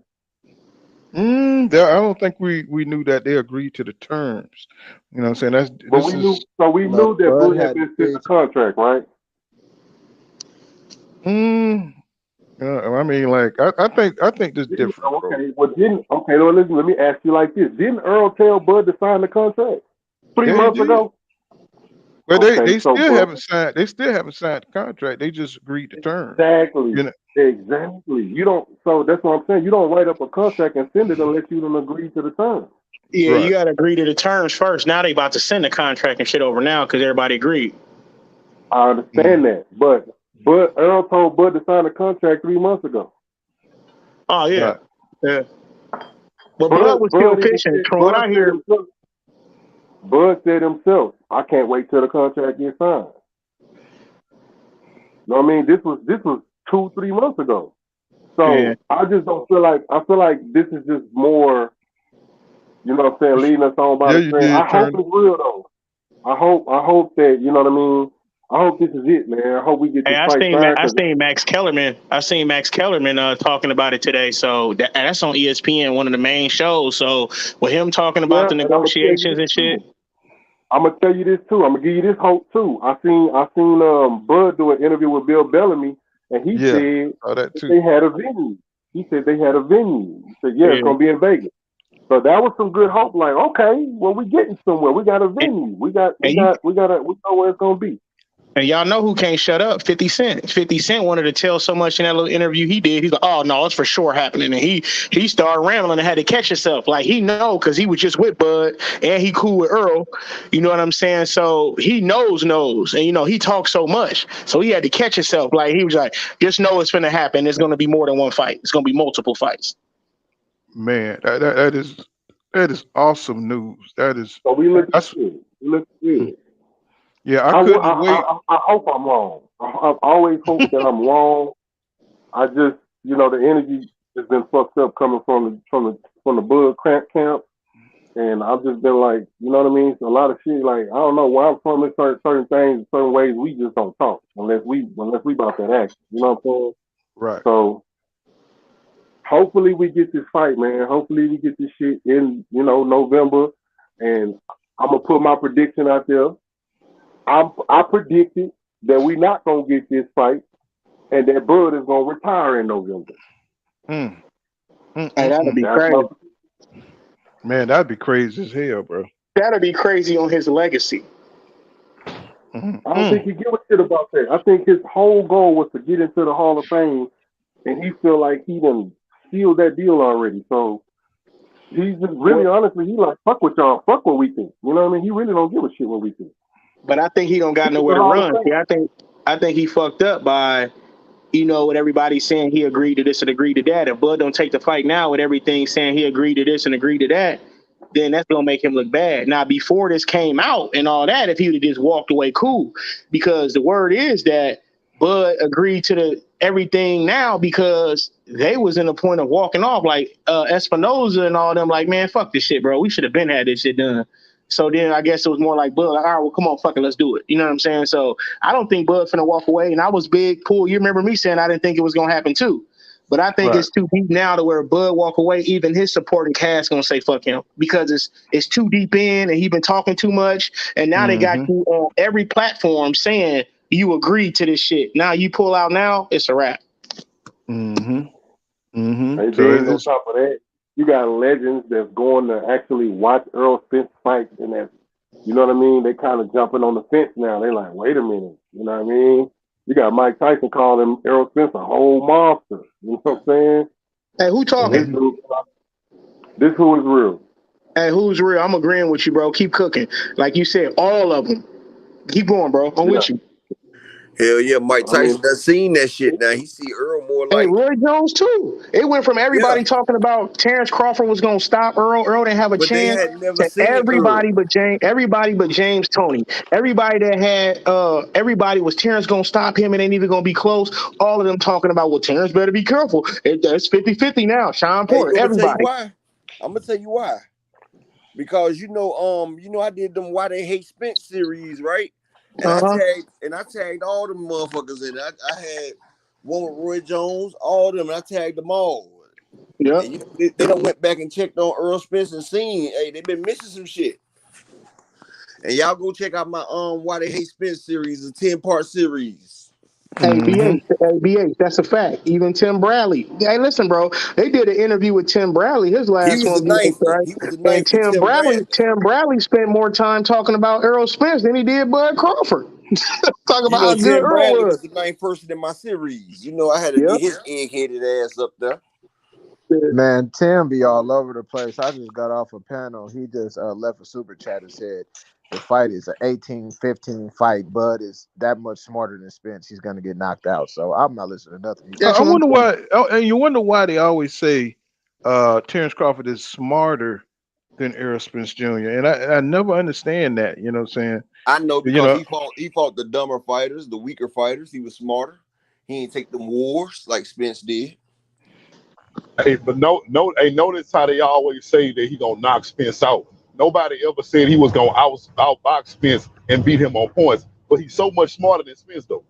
I don't think we knew that they agreed to the terms. You know what I'm saying? We knew that Bud had been sent a contract, right? I mean, like, I think this different, bro. Let me ask you like this. Didn't Earl tell Bud to sign the contract 3 months ago? Well, Okay, they so still but haven't signed. They still haven't signed the contract. They just agreed to terms. exactly, You know, exactly. You don't. So that's what I'm saying. You don't write up a contract and send it unless you don't agree to the terms. Yeah, you right? got to agree to the terms first. Now they about to send the contract and shit over now because everybody agreed. I understand Mm, that, but Earl told Bud to sign a contract 3 months ago. Oh yeah, right. yeah. But Bud Bud was still Bud even fishing. said From what Bud I said hear, himself. Bud said himself, I can't wait till the contract gets signed. You know what I mean? This was 2-3 months ago. yeah. So I just don't feel like I feel like this is just more, you know what I'm saying, leading us on by Yeah, the you string. I did hope turn. it's real though. I hope that, you know what I mean? I hope this is it, man. I hope we get Hey, this fight signed I because seen Max Kellerman. I seen Max Kellerman talking about it today. So that's on ESPN, one of the main shows. So with him talking about yeah, the and I'm gonna tell you negotiations this and shit, too. I'm gonna tell you this too. I'm gonna give you this hope too. I seen Bud do an interview with Bill Bellamy, and he Yeah, said saw that that too. they had a venue. He said they had a venue. He said, yeah, it's yeah. gonna be in Vegas. So that was some good hope. Like, okay, well, we getting somewhere. We got a And, venue. We got we and you got we got a we know where it's gonna be. and y'all know who can't shut up? 50 Cent. 50 Cent wanted to tell so much in that little interview he did. He's like, oh no, it's for sure happening. And he started rambling and had to catch himself. Like he know because he was just with Bud and he cool with Earl. You know what I'm saying? So he knows. And you know, he talks so much. So he had to catch himself. Like he was like, just know it's gonna happen. There's gonna be more than one fight. It's gonna be multiple fights. Man, that is awesome news. That is So we looking that's good. We looking good. yeah. I I, wa- couldn't wait. I hope I'm wrong. I've always hoped that I'm wrong. I just, the energy has been fucked up coming from the Bud Cramp camp, and I've just been like, you know what I mean? So a lot of shit, like I don't know where I'm from. In certain things, certain ways, we just don't talk unless we about that action. You know what I'm saying? Right. So hopefully we get this fight, man. Hopefully we get this shit in, November, and I'm gonna put my prediction out there. I predicted that we not gonna get this fight, and that Bud is gonna retire in November. Mm, Hey, that'd be That's my. crazy. Man, that'd be crazy as hell, bro. That'd be crazy on his legacy. I don't think he give a shit about that. I think his whole goal was to get into the Hall of Fame, and he feel like he done sealed that deal already. So he's just really, Well, honestly, he like fuck with y'all, fuck what we think. You know what I mean? He really don't give a shit what we think. but I think he don't got He's in the nowhere to Hall of run. See, Fame. I think he fucked up by what everybody's saying he agreed to this and agreed to that. If Bud don't take the fight now with everything saying he agreed to this and agreed to that, then that's gonna make him look bad. Now, before this came out and all that, if he would have just walked away, cool. Because the word is that Bud agreed to the everything now because they was in the point of walking off, like Espinoza and all them, like, man, fuck this shit, bro. We should have been had this shit done. So then I guess it was more like Bud, like, all right, well, come on, fuck it, let's do it. You know what I'm saying? So I don't think Bud finna walk away. And I was big, Pool. You remember me saying I didn't think it was gonna happen too. But I think Right. it's too deep now to where Bud walk away. Even his supporting cast gonna say fuck him because it's too deep in, and he been talking too much. And now they got Mm-hmm. you on every platform saying you agreed to this shit. Now you pull out now, it's a wrap. Mm-hmm. Mm-hmm. And So then on it's top of that, you got legends that's going to actually watch Earl Spence fight, and that's, you know what I mean? They kind of jumping on the fence now. They like, wait a minute, you know what I mean? You got Mike Tyson calling Errol Spence a whole monster. You know what I'm saying? Hey, who And talking? this who is real. Hey, who's real? I'm agreeing with you, bro. Keep cooking. Like you said, all of them. Keep going, bro. I'm Yeah. with you. Hell yeah, Mike I mean, Tyson done seen that shit now. He see Earl more Hey, like, Roy Jones too. It went from yeah, everybody talking about Terence Crawford was going to stop Earl. Earl didn't have a but they chance. had never To seen Earl. everybody but James Tony. Everybody that had everybody was Terence going to stop him and ain't even going to be close. All of them talking about, well, Terence better be careful. That's 50-50 now. Sean Hey, Porter, I'm gonna tell you everybody. why. I'm gonna tell you why. Because I did them Why They Hate Spence series, right? And Uh-huh. I tagged all them motherfuckers in. I had one with Roy Jones, all of them, and I tagged them all. Yep. And they don't went back and checked on Earl Spence and seen, hey, they been missing some shit. And y'all go check out my Why They Hate Spence series, a 10-part series. Hey, Mm-hmm. that's a fact. Even Tim Bradley. Hey, listen, bro. They did an interview with Tim Bradley. His He last was the one, ninth. right? He was the And ninth for Tim Bradley. Tim Bradley spent more time talking about Errol Spence than he did Bud Crawford. Talking You about know, how good Tim Earl Bradley was was. the ninth person in my series. You know, I had to Yep. get his egg-headed ass up there. Man, Tim be all over the place. I just got off a panel. He just left a super chat and said the fight is an 18-15 fight. Bud is that much smarter than Spence. He's gonna get knocked out. So I'm not listening to nothing he I That's said. what I'm wonder saying. why. Oh, and you wonder why they always say Terence Crawford is smarter than Errol Spence Jr. And I never understand that. You know what I'm saying? I know You because know, he fought the dumber fighters, the weaker fighters. He was smarter. He didn't take them wars like Spence did. Hey, but hey, notice how they always say that he gonna knock Spence out. Nobody ever said he was gonna outbox Spence and beat him on points. But he's so much smarter than Spence, though.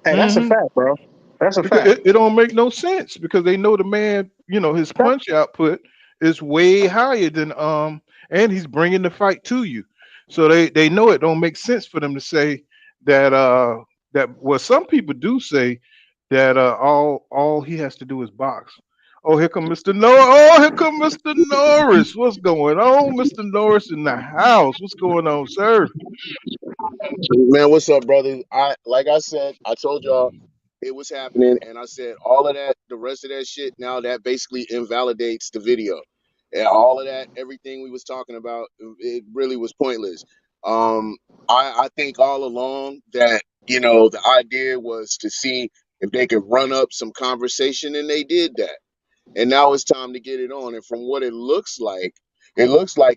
Hey, that's a hmm fact, bro. That's a because fact. it don't make no sense because they know the man. You know his punch output is way higher than and he's bringing the fight to you. So they know it don't make sense for them to say that that well some people do say that all he has to do is box. Oh, here come Mr. Norris. Oh, here come Mr. Norris. What's going on, Mr. Norris in the house? What's going on, sir? Man, what's up, brother? I said, I told y'all it was happening, and I said all of that, the rest of that shit. Now that basically invalidates the video, and all of that, everything we was talking about, it really was pointless. Um, I think all along that the idea was to see if they could run up some conversation, and they did that. And now it's time to get it on. And from what it looks like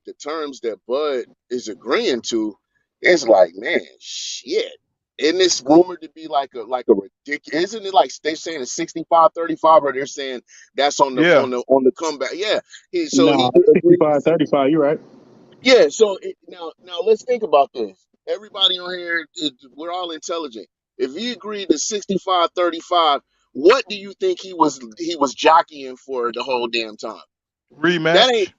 the terms that Bud is agreeing to is like, man, shit. Isn't this rumored to be like a ridiculous? Isn't it like they're saying it's 65-35, or they're saying that's on the Yeah, comeback? Yeah. So he Nah, agreed to 65-35, you're right. yeah. So now let's think about this. Everybody on here, we're all intelligent. If he agreed to 65-35, what do you think he was jockeying for the whole damn time? That ain't rematch.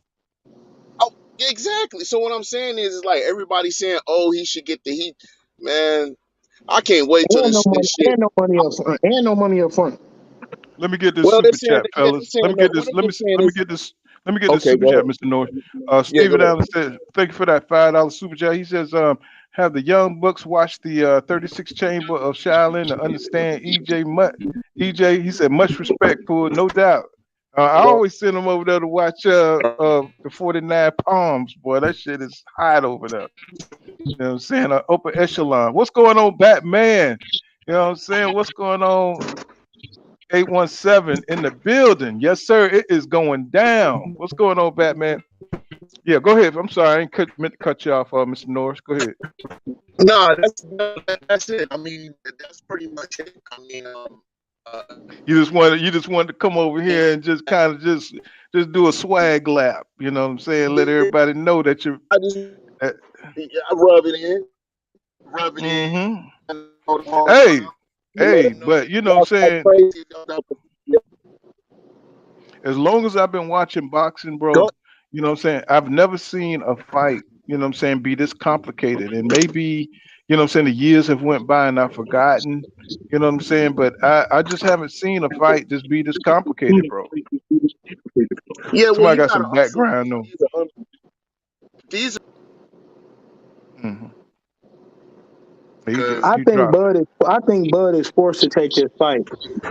oh exactly. So what I'm saying is like everybody saying, oh, he should get the heat. Man, I can't wait till And no this money, shit. and no money up front. And no money up front. Let me get this Well, they're super saying chat, yeah, they're fellas. Let saying me no. get What this. are they saying Let me is get this. Let me get this okay. super Go chat, ahead. Mr. North. Yeah, Steven go ahead. Allen says, "Thank you for that $5 super chat." He says, "Have the young bucks watch the 36 Chamber of Shaolin to understand EJ Mutt." EJ, he said, "Much respect, Pool, no doubt." I always send him over there to watch the 49 Palms. Boy, that shit is hot over there. You know what I'm saying? Upper echelon. What's going on, Batman? You know what I'm saying? What's going on? 817 in the building. Yes, sir. It is going down. What's going on, Batman? Yeah, go ahead. I'm sorry. I ain't meant to cut you off, Mr. Norris. Go ahead. No, that's it. I mean, that's pretty much it. I mean, uh, You just wanted to come over here and just kind of just do a swag lap. You know what I'm saying? Let everybody know that you're. I just Uh, I rub it in. mm-hmm. All the Hey, time. To let hey, them know but that you know what I'm y'all talk saying? crazy. As long as I've been watching boxing, bro, Go. you know what I'm saying? I've never seen a fight, you know what I'm saying, be this complicated. And maybe, you know what I'm saying, the years have went by and I've forgotten, you know what I'm saying? But I just haven't seen a fight just be this complicated, bro. Yeah, well, Somebody you got gotta some also background though. these are Hmm. because I He think dropped it. Bud is forced to take this fight.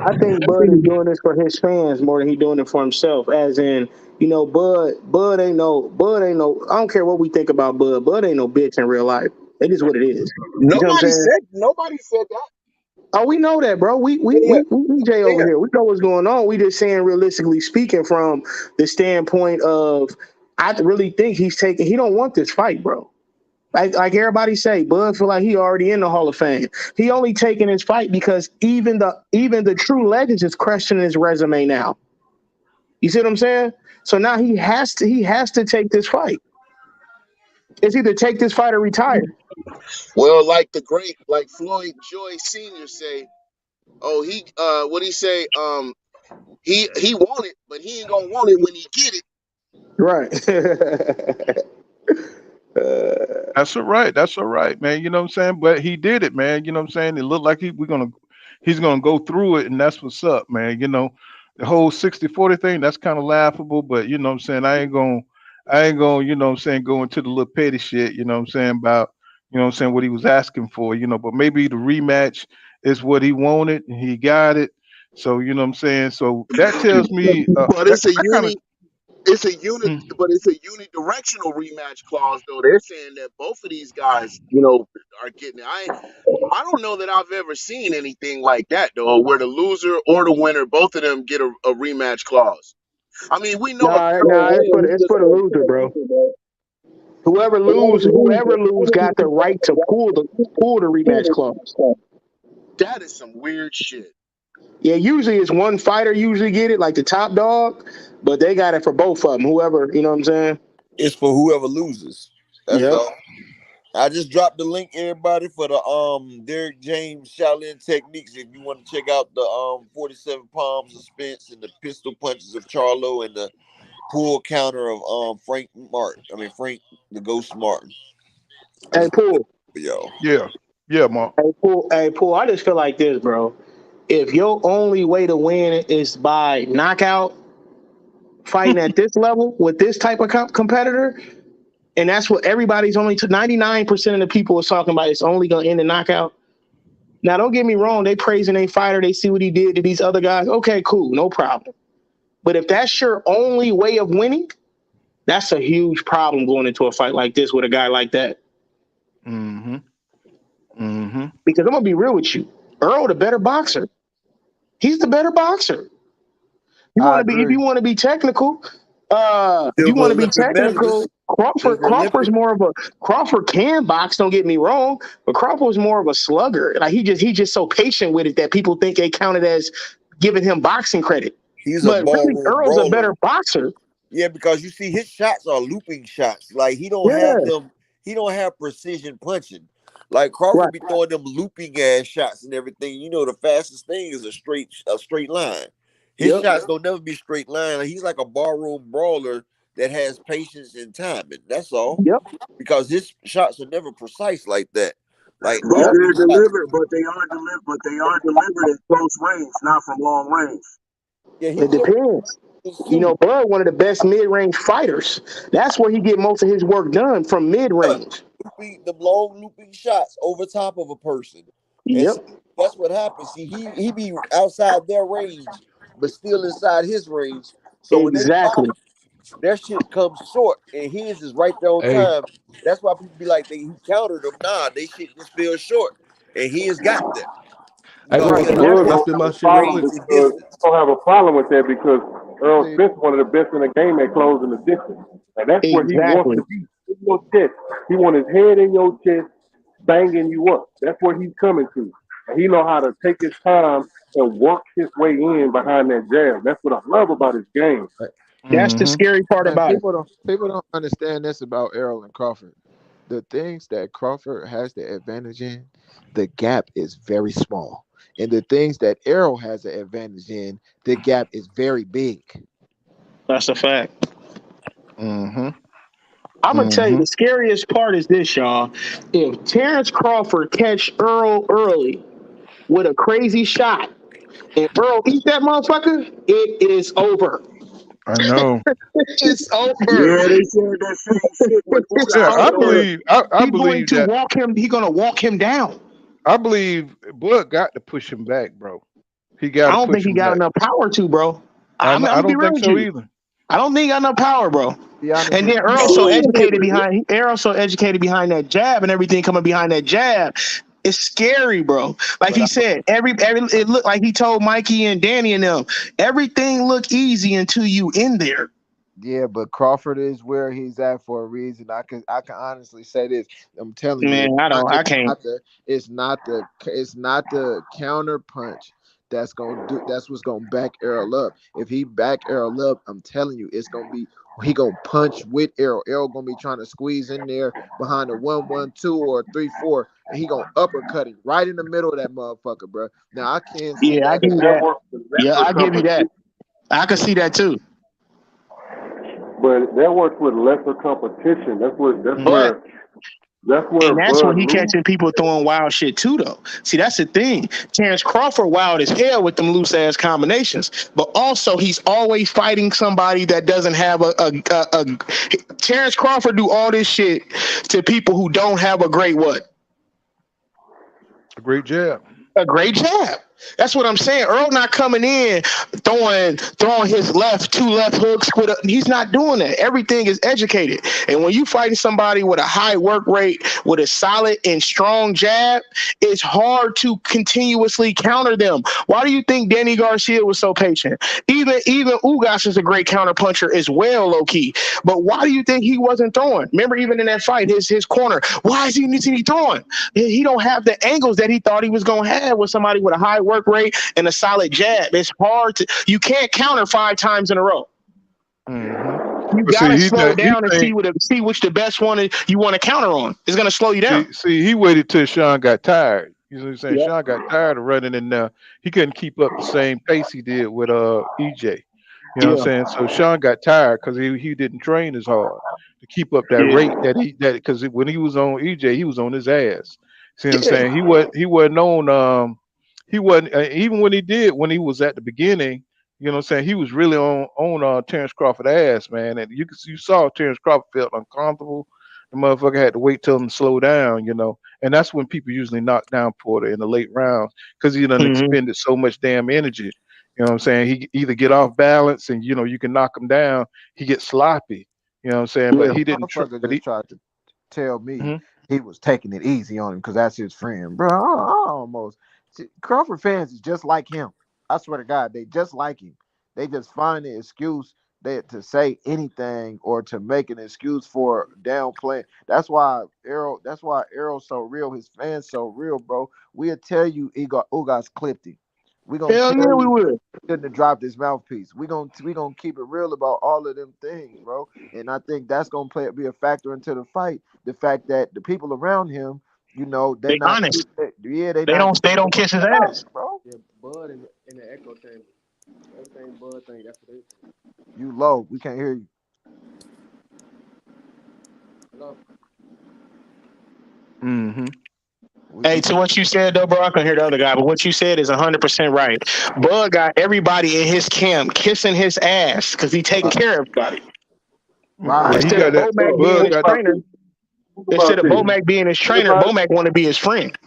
I think Bud is doing this for his fans more than he doing it for himself. As in, Bud ain't no. I don't care what we think about Bud. Bud ain't no bitch in real life. It is what it is. You know what I'm saying? nobody said that. Oh, we know that, bro. Yeah, We Jay yeah, over yeah. here. We know what's going on. We just saying realistically speaking from the standpoint of, I really think he's taking. He don't want this fight, bro. Like everybody say, Bud feel like he already in the Hall of Fame. He only taking his fight because even the true legends is questioning his resume now. You see what I'm saying? So now he has to take this fight. It's either take this fight or retire. Well, like the great like Floyd Joy Senior say, oh he what he say he want it, but he ain't gonna want it when he get it. Right. That's all right. That's all right, man. You know what I'm saying? But he did it, man. You know what I'm saying? It looked like we're gonna he's gonna go through it, and that's what's up, man. The whole 60-40 thing, that's kind of laughable, but you know what I'm saying, I ain't gonna, you know what I'm saying, go into the little petty shit, you know what I'm saying, about, you know what I'm saying, what he was asking for, but maybe the rematch is what he wanted and he got it. So, you know what I'm saying? So that tells me But that it's a that kind of but it's a unidirectional rematch clause though. They're saying that both of these guys, are getting it. I don't know that I've ever seen anything like that though, where the loser or the winner, both of them get a rematch clause. I mean, we know Nah, it's for the loser, bro. Whoever lose got the right to pull the rematch clause. that is some weird shit. Yeah, usually it's one fighter usually get it, like the top dog, but they got it for both of them. Whoever, you know what I'm saying? It's for whoever loses. That's Yep. all. I just dropped the link, everybody, for the Derek James Shaolin techniques. If you want to check out the 47 palms of Spence and the pistol punches of Charlo and the pull counter of Frank Martin. I mean Frank the Ghost Martin. I Hey, just put that Pool. for y'all. yeah, Mark. Pool. I just feel like this, bro. If your only way to win is by knockout, fighting at this level with this type of competitor, and that's what everybody's only 99% of the people is talking about. It's only gonna end in knockout. Now, don't get me wrong. They praising a fighter. They see what he did to these other guys. Okay, cool, no problem. But if that's your only way of winning, that's a huge problem going into a fight like this with a guy like that. Mm-hmm. Mm-hmm. Because I'm gonna be real with you, Earl, the better boxer. He's the better boxer. I If agree. you want to be technical, if you Silver want to be Olympic technical, medalist. He's the Crawford's Olympic. more of a Crawford can box. Don't get me wrong, but Crawford's more of a slugger. Like he's just so patient with it that people think they count it as giving him boxing credit. He's a But really, ballroom Earl's a better brawler. boxer. Yeah, because you see his shots are looping shots. Like he don't Yeah, have them. He don't have precision punching. Like Crawford right. be throwing them looping ass shots and everything. The fastest thing is a straight line. His Yep. shots don't never be straight line. Like, he's like a barroom brawler that has patience and timing. That's all. Yep. Because his shots are never precise like that. Like But all Yep. his they're shots. delivered, but they are delivered in close range, not from long range. Yeah, he It delivers depends. too. Bud, one of the best mid-range fighters. That's where he get most of his work done from Yeah, mid-range. the long looping shots over top of a person, and Yep. see, that's what happens. See, he be outside their range, but still inside his range. So when they Exactly. box, their shit comes short, and his is right there on Hey, time. That's why people be like, he countered them. Nah, they shit just feel short, and he has got that hey, because Paul, he Right, can and I that's can I what spit my have a shit real problem quick? understands the because distance. I don't have a problem with that because Earl See, Spence is one of the best in the game at closing the distance. And that's where he wants exactly. to be. In your chest. He want his head in your chest, banging you up. That's where he's coming to. And he know how to take his time and work his way in behind that jab. That's what I love about his game. That's the Mm-hmm. scary part man, about it. people don't understand this about Errol and Crawford. The things that Crawford has the advantage in, the gap is very small. And the things that Errol has the advantage in, the gap is very big. That's a fact. Mm-hmm. I'm gonna tell you Mm-hmm. the scariest part is this, y'all. If Terence Crawford catch Earl early with a crazy shot and Earl eat that motherfucker, it is over. I know. It's over. Yeah, they said that same shit when It's Yeah, Ugas I over. said believe. I He's going believe to that. walk him. He's gonna walk him down. I believe Bud got to push him back, bro. He got I to don't think push he him got back. enough power to, bro. I'm I gonna be don't real think with so you. either. I don't think he got enough power, bro. Be honest And with then you. Earl's so educated behind that jab and everything coming behind that jab. It's scary, bro. Like But he said, every it looked like he told Mikey and Danny and them, everything look easy until you in there. yeah, but Crawford is where he's at for a reason. I can honestly say this. I'm telling you, Man, I can't. it's not the counter punch that's what's gonna back Errol up. If he back Errol up, I'm telling you, it's gonna be he gonna punch with Errol. Errol gonna be trying to squeeze in there behind a 1-1-2 or a 3-4, and he gonna uppercut him right in the middle of that motherfucker, bro. Now I can't see Yeah, I that. give you That that. works with Yeah, lesser I give you that. competition. I can see that too. But that works with lesser competition. That's Mm. But where That's where And that's when Bud he loose. catching people throwing wild shit too, though. See, that's the thing. Terrence Crawford wild as hell with them loose ass combinations, but also he's always fighting somebody that doesn't have a Terrence Crawford do all this shit to people who don't have a great what? A great jab. A great jab. That's what I'm saying. Earl not coming in throwing his two left hooks with he's not doing that. Everything is educated. And when you fighting somebody with a high work rate, with a solid and strong jab, it's hard to continuously counter them. Why do you think Danny Garcia was so patient? Even Ugas is a great counter puncher as well, low key. But why do you think he wasn't throwing? Remember, even in that fight, his corner. Why is he throwing? He don't have the angles that he thought he was gonna have with somebody with a high work rate and a solid jab. It's hard to. You can't counter 5 times in a row. Mm-hmm. You But see, gotta slow down and see which the best one is you want to counter on. It's gonna slow you down. see, he waited till Sean got tired. You know what I'm saying? Yeah. Sean got tired of running in there. He couldn't keep up the same pace he did with EJ. You know what I'm Yeah. saying? So Sean got tired because he didn't train as hard to keep up that Yeah. rate that because when he was on EJ, he was on his ass. See what I'm Yeah. saying? He wasn't on he wasn't even when he was at the beginning. You know what I'm saying? He was really on Terence Crawford ass, man, and you saw Terence Crawford felt uncomfortable. The motherfucker had to wait till him to slow down, and that's when people usually knock down Porter in the late rounds because he done Mm-hmm. expended so much damn energy. You know what I'm saying? He either get off balance and you can knock him down. He gets sloppy. You know what I'm saying? But Yeah. he didn't. Motherfucker just tried to tell me Mhm. he was taking it easy on him because that's his friend, bro. I almost see, Crawford fans is just like him. I swear to God, they just like him. They just find the excuse to say anything or to make an excuse for downplaying. That's why Errol. That's why Errol's so real. His fans so real, bro. We'll tell you Ugas clipped him. We gonna Hell tell yeah, we you would. shouldn't have dropped his mouthpiece. We gonna keep it real about all of them things, bro. And I think that's gonna be a factor into the fight. The fact that the people around him, they're They not. honest. They They not. don't kiss his ass. Bro. Yeah, Bud in the echo chamber. Everything Bud think, that's what they think. You low. We can't hear you. Hello? Mm-hmm. Hey, to what you said though, bro, I can hear the other guy, but what you said is 100% right. Bud got everybody in his camp kissing his ass because he taking care of everybody. Yeah, Right. he Instead of got that. Bomac being Bud his got. trainer, Think instead about of this. Bomac being his trainer, Everybody, Bomac want to be his friend.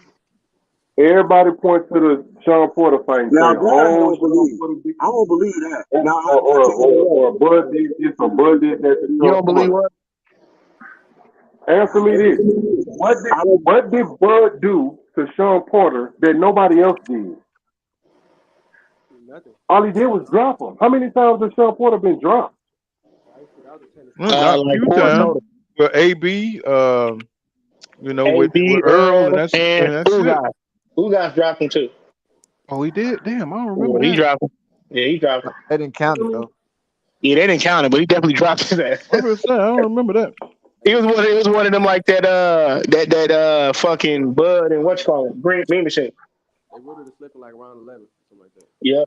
everybody points to the Sean Porter fight and Now say, that I "Oh, don't Sean believe. Porter did I don't believe that. this," Now I tell you or what. Bud did this, or Bud did that to You Sean don't believe Porter. what? Answer me this: I don't. What did Bud do to Sean Porter that nobody else did? Nothing. All he did was drop him. How many times has Sean Porter been dropped? That was a tennis Well, fight. dropped a Like few four times. total. But AB, with AB, Earl, and Earl, that's and and that's it. Ugas. Ugas dropped him too. Oh, he did. Damn, I don't Yeah, remember he that. dropped him. Yeah, he dropped him. They didn't count it though. Yeah, they didn't count him, but he definitely dropped his ass. I was saying, I don't remember that. He was one. It was one of them like fucking Bud and what you call it, Green Bean shit. They ruled it a slipper like round 11, something like that. Yeah.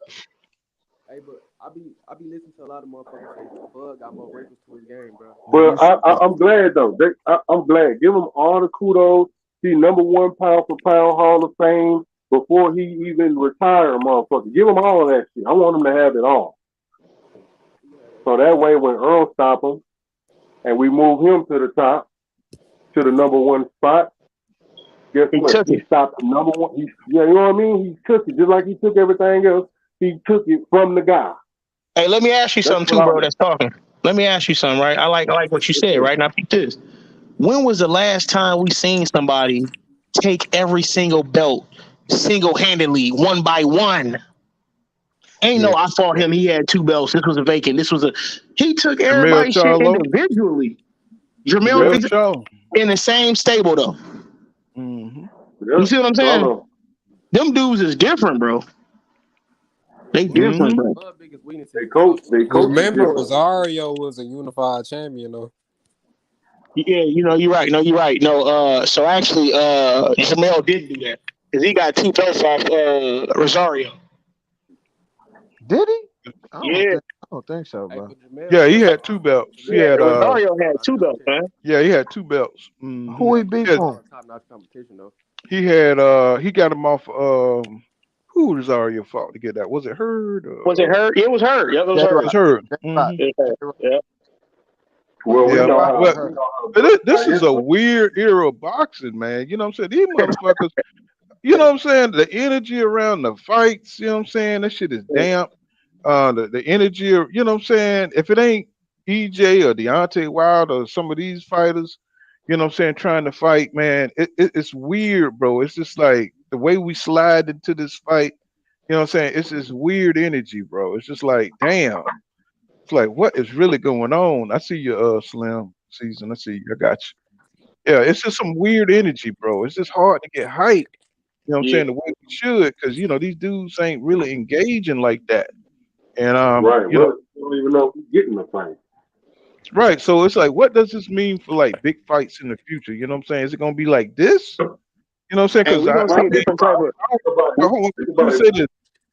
Hey, but I be listening to a lot of motherfuckers say Bud got more wrinkles to his game, bro. But I'm glad though. I'm glad. Give him all the kudos. He #1 pound for pound Hall of Fame before he even retired, motherfucker. Give him all of that shit. I want him to have it all. So that way, when Earl stop him and we move him to the top, to the #1 spot, guess He what? took He it. stopped the #1. You know what I mean? He took it just like he took everything else. He took it from the guy. Hey, let me ask you That's something what too, I bro. want. That's talking. Let me ask you something, right? I like what you said, right? Now, peep this. When was the last time we seen somebody take every single belt single handedly, one by one? Ain't no, Yeah. I fought him. He had 2 belts. This was a vacant. This was a. He took Jamel everybody's shit Charlo. individually. Jamel Yep. Jamel is Charlo. in the same stable though. Mm-hmm. You Yep. see what I'm saying? Charlo. Them dudes is different, bro. They different, Mm-hmm. bro. Bud's biggest weakness They is his coach. They offense. coach is Remember, different. Rosario was a unified champion, though. Yeah, you're right. No, you're right. No, so actually, Jamel didn't do that because he got 2 belts off Rosario. Did he? I don't Yeah, think. don't think so, Hey, bro. but Jamel Yeah, he Herring, had two belts. He Yeah, had Rosario had top-notch 2 belts, competition. man. yeah, he had two belts. Who he He beat Yeah, had a for lot him? of top-notch competition though. he had he got him off who was Rosario fought to get that? Was it Hurd? Was it her? It was her. Yep, it was J her. It was Rock. Hurd. J Rock. It was J her. Rock. Yep. Well, J Yeah, Rock well, hurt. we know how but Bud this fight is is. a weird era of boxing, man. You know what I'm saying? These motherfuckers, you know what I'm saying? The energy around the fights, you know what I'm saying? That shit is damp. The energy, you know what I'm saying? If it ain't EJ or Deontay Wilder or some of these fighters, you know what I'm saying, trying to fight, man, it's weird, bro. It's just like the way we slide into this fight, you know what I'm saying? It's this weird energy, bro. It's just like, damn. It's like, what is really going on? I see you, Slim Season. I see you. I got you. Yeah, it's just some weird energy, bro. It's just hard to get hype. You know what I'm Yeah. saying? The way we should, because these dudes ain't really engaging like that. And Right. Well, you don't even know who's getting the fight. right. So it's like, what does this mean for like big fights in the future? You know what I'm saying? Is it gonna be like this? You know what I'm saying? And Because we're gonna I see a mean, different type of. Think about it. hold on, Think let me about it. say this.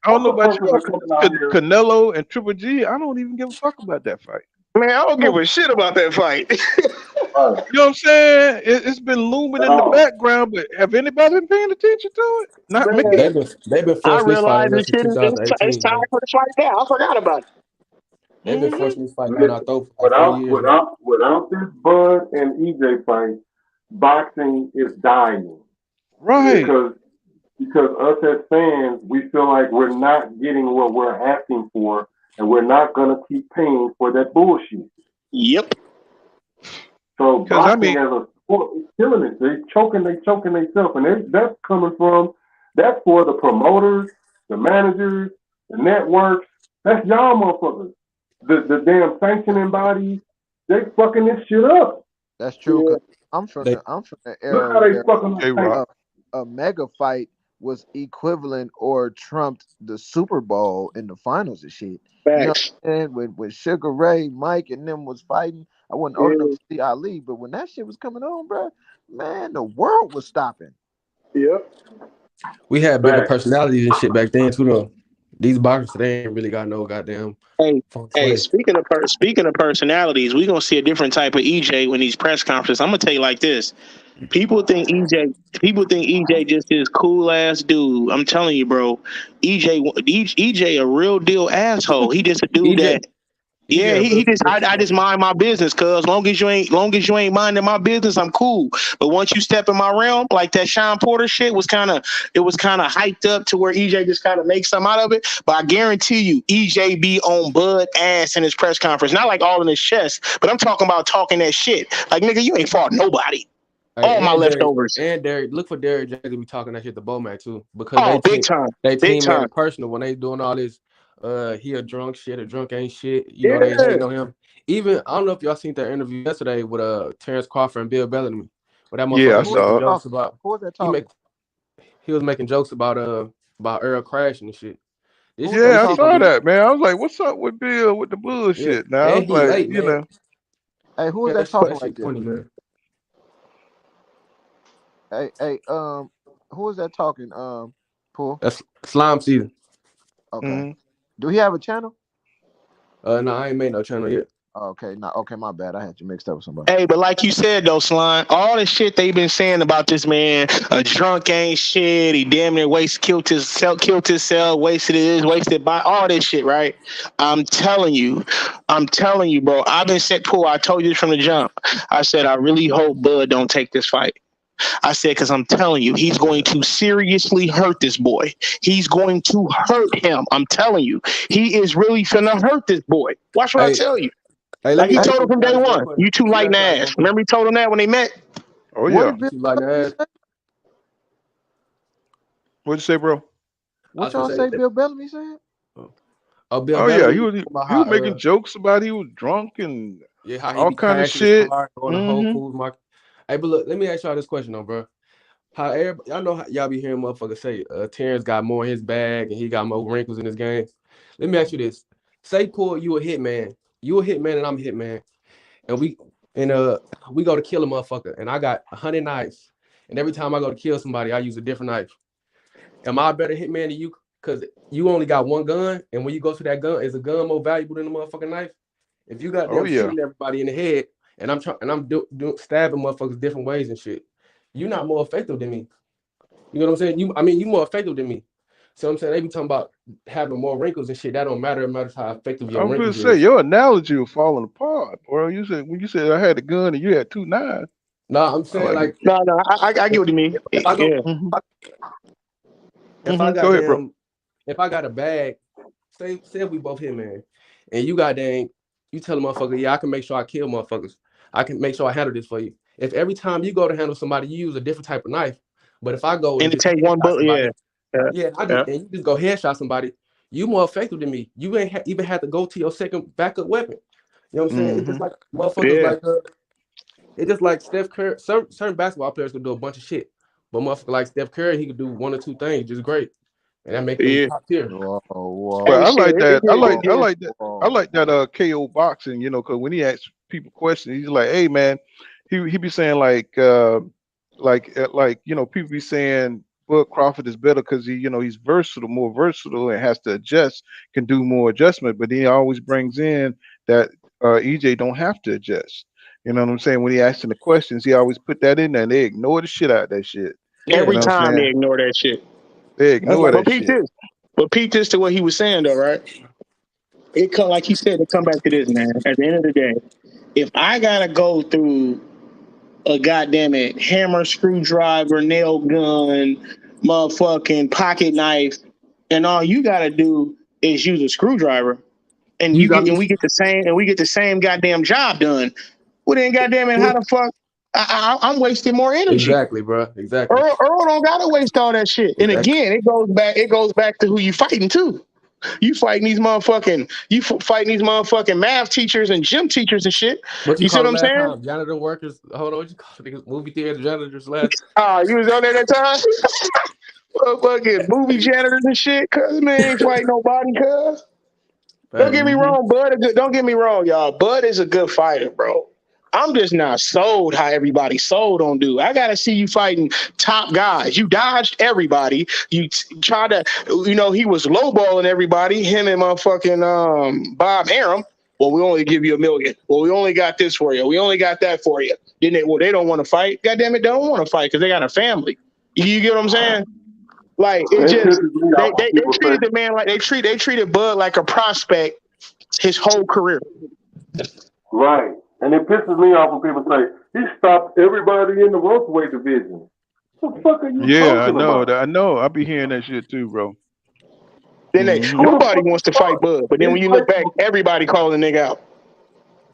I don't know Other about punches y'all, are coming out here. Canelo and Triple G. I don't even give a fuck about that fight. Man, I don't I give don't- a shit about that fight. Right. You know what I'm saying? It's been looming At in the all. background, but have anybody been paying attention to it? Not me. Man, They've been I forcing this fight realize on this us since shit is it's 2018, time man. for the fight now. I forgot about it. They've been Hmm. forcing this fight down our Listen, throat for like 4 without years now. without without this Bud and EJ fight, boxing is dying Right. because us as fans, we feel like we're not getting what we're asking for, and we're not gonna keep paying for that bullshit. Yep. So Because I boxing mean, as a sport is killing it. They choking themselves, and that's coming from that's for the promoters, the managers, the networks. That's y'all motherfuckers. The damn sanctioning bodies, they fucking this shit up. That's true. Yeah. Cause They I'm from the Look era how they where fucking up J Rock. tank. a mega fight was equivalent or trumped the Super Bowl in the finals and shit. You know Facts. what I'm saying? When Sugar Ray, Mike, and them was fighting, I wasn't old enough Yeah. to see Ali, but when that shit was coming on, bro, man, the world was stopping. Yep. we had bigger Back. personalities and shit back then too though. These boxers today ain't really got no goddamn Hey, funk hey. sway. Speaking of personalities, we're gonna see a different type of EJ when these press conferences. I'm gonna tell you like this. People think EJ. People think EJ just this cool ass dude. I'm telling you, bro. EJ a real deal asshole. He just a dude EJ that. EJ Yeah, a he real just smooth I just motherfucker. mind my business, cuz long as you ain't minding my business, I'm cool. But once you step in my realm, like that Sean Porter shit was kinda hyped up to where EJ just kinda makes something out of it. But I guarantee you, EJ be on Bud ass in his press conference. Not like all in his chest, but I'm talking about talking that shit. Like nigga, you ain't fought nobody. All Hey, my leftovers. and Derek, look for Derek James to be talking that shit to Bomac too, because Oh, big time. they Big team made time. it personal when they doing all this. He a drunk shit, a drunk ain't shit. They Yeah. hating on him. Even I don't know if y'all seen that interview yesterday with Terence Crawford and Bill Bellamy, where that motherfucker Yeah, I was Who was making saw it. that jokes talking? about Who was that he make talking? he was making jokes about Earl crashing and shit. Who This was that Yeah, this I shit talking? gonna saw be that, man. I was like, what's up with Bill with the yeah. bullshit? Now I And was he, like, hey man, Hey, who was man, that talking that like shit this? funny, man. Hey, who was that talking? Pool. That's slime season. Okay. mm, Do he have a channel? No, I ain't made no channel yet. Okay, no, okay, my bad. I had you mixed up with somebody. Hey, but like you said though, Slime, all the shit they been saying about this man, a drunk ain't shit. He damn near killed himself, wasted his, wasted by all this shit, right? I'm telling you, bro. I've been set pool. I told you this from the jump. I said I really hope Bud don't take this fight. I said because I'm telling you, he's going to seriously hurt this boy. He's going to hurt him. I'm telling you, he is really finna hurt this boy. Watch what I Hey, tell you. hey, let Like me he Hey, ask told him you from day guys this one one, question. you too Let me light in ask the you guys this ass. one question. Remember he told him that when they met? oh what yeah. did You Bill too light in the Bellamy ass. say? What'd you say, bro? I What was gonna y'all say, say Bill Bellamy said? Bill Oh yeah, he Bellamy was about he was making how jokes about he was drunk and how he all be kind of crashing his shit. car on the Whole Hmm. Foods market. Hey, but look, let me ask y'all this question though, bro. How everybody, I know how y'all be hearing motherfuckers say Terrence got more in his bag and he got more wrinkles in his game. Let me ask you this: say, Paul, you a hitman, and I'm a hitman, and we go to kill a motherfucker, and I got 100 knives, and every time I go to kill somebody, I use a different knife. Am I a better hitman than you? Cause you only got one gun, and when you go to that gun, is a gun more valuable than a motherfucking knife? If you got Oh them yeah. shooting everybody in the head, and I'm stabbing motherfuckers different ways and shit, you're not more effective than me. You know what I'm saying? You more effective than me. So I'm saying they be talking about having more wrinkles and shit. That don't matter. It matters how effective your I'm gonna wrinkles say is. your analogy was falling apart, bro. You said when you said I had a gun and you had 2 9. Nah, I'm I'm saying like, like No, I get if, what you mean. if I go mm-hmm, if I go got ahead, bro. them if I got a bag, say we both hit man, and you got dang, you tell a motherfucker, yeah, I can make sure I kill motherfuckers. I can make sure I handle this for you. If every time you go to handle somebody, you use a different type of knife, but if I go and And to just take one headshot bullet, somebody, yeah, yeah, yeah, and you just go headshot somebody, you more effective than me. You ain't even have to go to your second backup weapon. You know what I'm saying? It's Mm-hmm. just like motherfuckers yeah, like it's just like Steph Curry. Certain basketball players can do a bunch of shit, but motherfucker like Steph Curry, he could do one or two things just great, and that make them yeah. top tier. Whoa, But Hey, I whoa, shit, like that. it I just like that. I whoa. like that. KO boxing. You know, because when he asks people questions, he's like, "Hey, man," he be saying like you know, people be saying Bud Crawford is better because he's versatile, more versatile, and has to adjust, can do more adjustment. But then he always brings in that EJ don't have to adjust. You know what I'm saying? When he asking the questions, he always put that in there, and they ignore the shit out of that shit. You Yeah, every know what I'm time they saying? ignore that shit. They that's ignore like But that peep shit. this. But peep this to what he was saying though, right? It come like he said. It come back to this, man. At the end of the day, if I gotta go through a goddamn it hammer, screwdriver, nail gun, motherfucking pocket knife, and all you gotta do is use a screwdriver, and you you got get me and we get the same goddamn job done. Well then, goddamn it, how the fuck I'm wasting more energy? exactly, bro. Exactly, Earl don't gotta waste all that shit. And exactly. again, it goes back to who you fighting too. Fighting these motherfucking math teachers and gym teachers and shit. What you You see call what it I'm last saying? time? Janitor workers. Hold on, what you call it? Niggas, movie theater janitors last. You was on there that time? Motherfucking movie janitors and shit. Cuz man ain't fight nobody, cuz. Don't get Facts. me Hmm. wrong, don't get me wrong, y'all. Bud is a good fighter, bro. I'm just not sold how everybody sold on dude. I gotta see you fighting top guys. You dodged everybody. Try to, he was lowballing everybody. Him and motherfucking Bob Arum. Well, we only give you $1 million. Well, we only got this for you. We only got that for you. Then they don't want to fight. God damn it, they don't want to fight because they got a family. You get what I'm saying? Like it It just pisses me they off when they, they people say, treated the man like they treated Bud like a prospect his whole career. right. And it pisses me off when people say, he stopped everybody in the welterweight division. What the fuck are you Yeah, I talking know about? that. I know. I be hearing that shit too, bro. Then Hmm. Who the nobody fuck wants to fight fought? Bud, but He then when didn't you fight, look back, everybody calling the nigga out.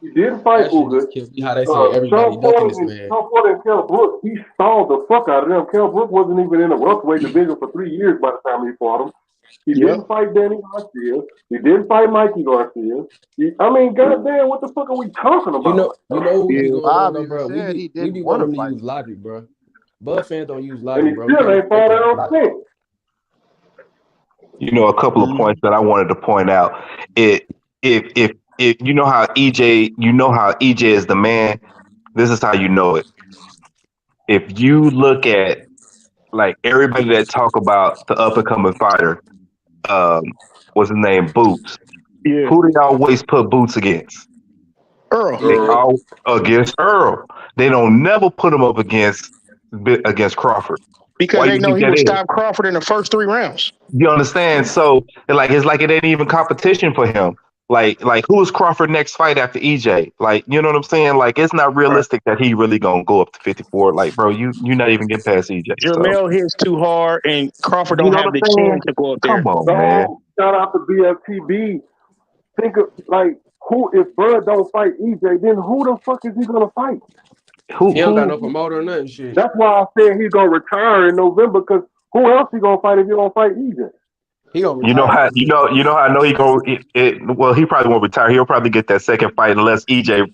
he didn't fight That shit Uga. just kills me. How they say everybody Sean ducking Porter this and man. Sean Porter and Kell Brook, he stalled the fuck out of them. Kell Brook wasn't even in the welterweight division for 3 years by the time he fought him. He Yep. didn't fight Danny Garcia. He didn't fight Mikey Garcia. Goddamn, what the fuck are we talking about? You know what we be Yeah. going on Bob though, even bro. said he We didn't be want to wanting them to fight. use logic, bro. Bud fans don't use And logic, he bro. We still can't ain't respect fought them Errol logic. Spence. A couple of Hmm. points that I wanted to point out. It if you know how EJ is the man. This is how you know it. If you look at like everybody that talk about the up and coming fighter, um, what's his name, Boots. Yeah. Who they always put Boots against? Earl. They Earl. all against Earl. They don't never put him up against Crawford. Because Why they you know think he that would is? stop Crawford in the first 3 rounds. You understand? So it's like it ain't even competition for him. Like who is Crawford next fight after EJ? Like you know what I'm saying? Like it's not Right. realistic that he really gonna go up to 54. Like bro, you're not even getting past EJ. So Jermell hits too hard, and Crawford you don't know have what the I'm saying? chin to go up there. Come on, man. So shout out to BFTB. Think of like who if Bud don't fight EJ, then who the fuck is he gonna fight? Who He don't got no who promoter or nothing, shit. That's why I said he's gonna retire in November. Because who else he gonna fight if you don't fight EJ? He gonna you know retire how for sure. you know how I know he go well he probably won't retire. He'll probably get that second fight unless EJ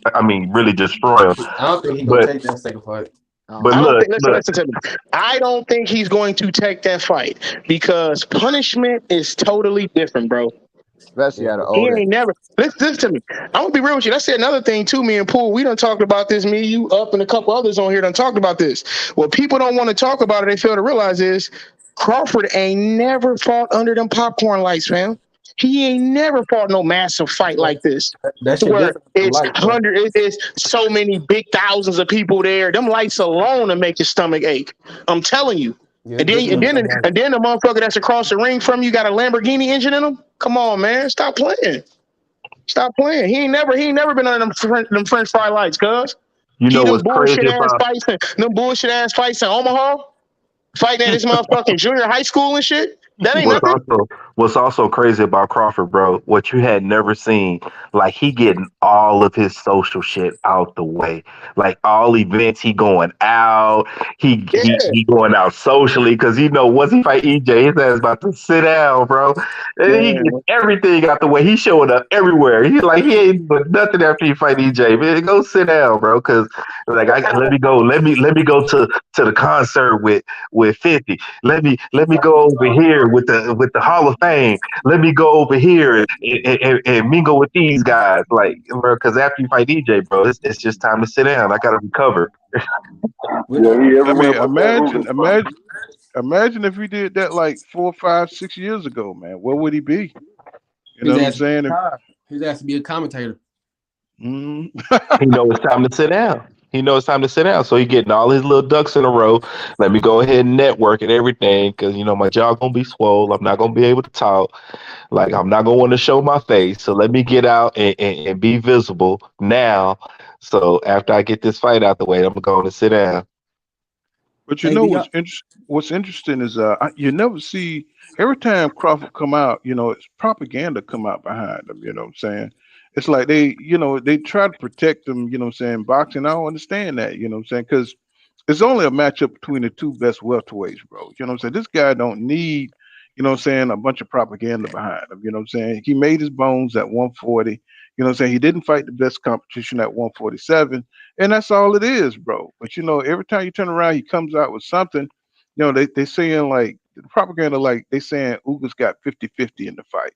really destroy him. I don't think he gonna But take that second fight. I but don't I don't look, think. look, Listen to me. I don't think he's going to take that fight because punishment is totally different, bro. especially Yeah. at an He older. ain't never. Listen to me. I'm gonna be real with you. That's another thing too. Me and Poole, we done talked about this. Me, you, up, and a couple others on here done talked about this. What people don't want to talk about, or they fail to realize is Crawford ain't never fought under them popcorn lights, man. He ain't never fought no massive fight like this. That To shit where different from it's light, bro. it's so many big thousands of people there. Them lights alone to make your stomach ache. I'm telling you. Yeah, And it's then different from light. the motherfucker that's across the ring from you got a Lamborghini engine in him. Come on, man, stop playing. Stop playing. He ain't never been under them French fry lights, cuz. You He know them what's crazy about bullshit ass fights in Omaha, fighting at his motherfucking junior high school and shit. That ain't what's nothing. also what's also crazy about Crawford, bro? What you had never seen, like he getting all of his social shit out the way. Like all events, he going out. Yeah, He going out socially because you know once he fight EJ, his ass about to sit down, bro. And he gets man. everything out the way. He showing up everywhere. He ain't doing nothing after he fight EJ. Man, go sit down, bro. Because like let me go to the concert with 50. Let me go over here with the Hall of Fame. Let me go over here and mingle with these guys. Like, bro, because after you fight DJ, bro, it's just time to sit down. I gotta recover. Which Yeah, he I everywhere mean, but that Uga spot. imagine if we did that like 4, 5, 6 years ago, man. Where would he be? You know his what I'm ass saying? retired. His ass to be a commentator. Mhm. He knows it's time to sit down. He knows it's time to sit down. So he getting all his little ducks in a row. Let me go ahead and network and everything because you know my jaw gonna be swole. I'm not gonna be able to talk. Like I'm not gonna want to show my face. So let me get out and be visible now. So after I get this fight out the way, I'm going to sit down. But you Hey, know do y'all? what's interesting is you never see every time Crawford come out, it's propaganda come out behind him. You know what I'm saying? It's like they try to protect him. You know what I'm saying? Boxing, I don't understand that. You know what I'm saying? Because it's only a matchup between the two best welterweights, bro. You know what I'm saying? This guy don't need, what I'm saying, a bunch of propaganda behind him. You know what I'm saying? He made his bones at 140. You know what I'm saying? He didn't fight the best competition at 147. And that's all it is, bro. But every time you turn around, he comes out with something. They saying like the propaganda, like they saying Uga's got 50-50 in the fight.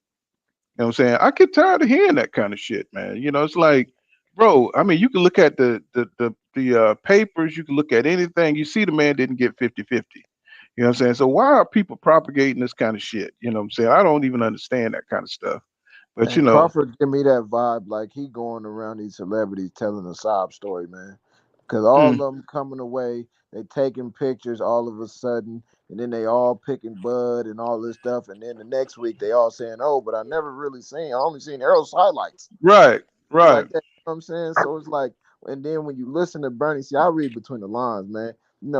You know what I'm saying? I get tired of hearing that kind of shit, man. It's like, bro, I mean, you can look at the papers, you can look at anything. You see the man didn't get 50-50. You know what I'm saying? So why are people propagating this kind of shit? You know what I'm saying? I don't even understand that kind of stuff. But And Crawford give me that vibe like he going around these celebrities telling a sob story, man. Because all of mm, them coming away, they taking pictures all of a sudden, and then they all picking Bud and all this stuff, and then the next week they all saying, "Oh, but I never really seen. I only seen Errol's highlights." right, Shit right. like that. You know what I'm saying? So it's like, and then when you listen to Bernie, see, I read between the lines, man.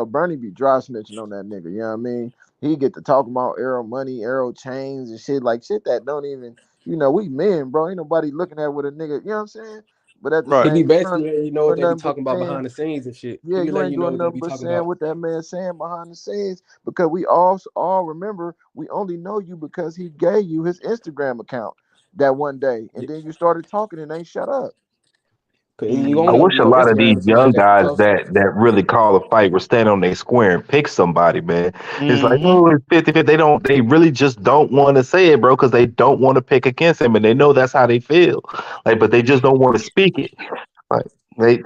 Bernie be dry snitching on that nigga. You know what I mean? He get to talk about arrow money, arrow chains, and shit like shit that don't even, we men, bro. Ain't nobody looking at what a nigga, you know what I'm saying? But at the He Right. be same basically time, letting you know what doing they be nothing but talking about saying, behind the scenes and shit. He yeah, be you letting ain't you know doing what they nothing be but talking saying about. what that man saying behind the scenes because we all remember we only know you because he gave you his Instagram account that one day, and Yeah. then you started talking and ain't shut up. Cause you I only Mhm. gonna wish be a on lot of Instagram these if somebody young that you guys close to. that really call a fight would stand on their square and pick somebody, man. It's like, Mhm. oh, it's 50-50. They really just don't want to say it, bro, because they don't want to pick against him and they know that's how they feel. Like, but they just don't want to speak it. Like, they,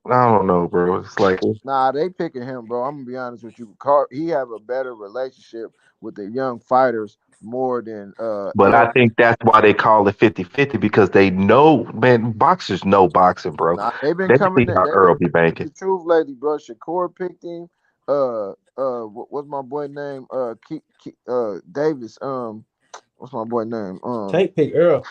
I don't know, bro. It's like, Nah, they picking him, bro. I'm gonna be honest with you. He have a better relationship with the young fighters more than but I Errol. think that's why they call it 50-50 because they know, man, boxers know boxing, bro. Nah, they've been They coming. see how They've been Earl be telling banking. the truth lately, bro. Shakur picked him. What's my boy name? Davis. What's my boy name? Tank pick Earl.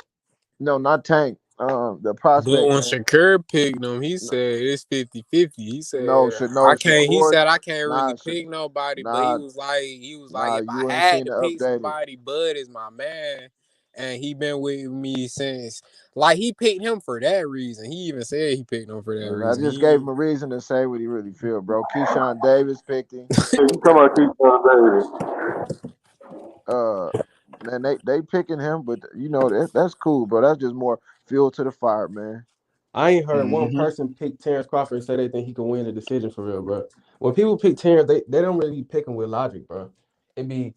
No, not Tank. The But prospect when man. Shakur picked him, he No, said it's 50-50. He no, said no, he Shakur. said I can't Nah, really pick nobody, but nah, he was like nah. if I You ain't had seen to the pick updated. somebody, Bud is my man. And he been with me since like he picked him for that reason. He even said he picked him for that And I reason. just gave He him a reason to say what he really feel, bro. Keyshawn Davis picked him. Hey, you talking about Keith Davis? Uh, man, they picking him, but that's cool, bro. That's just more fuel to the fire, man. I ain't heard one Mhm. person pick Terence Crawford and say they think he can win the decision for real, bro. When people pick Terence, they don't really pick him with logic, bro. It be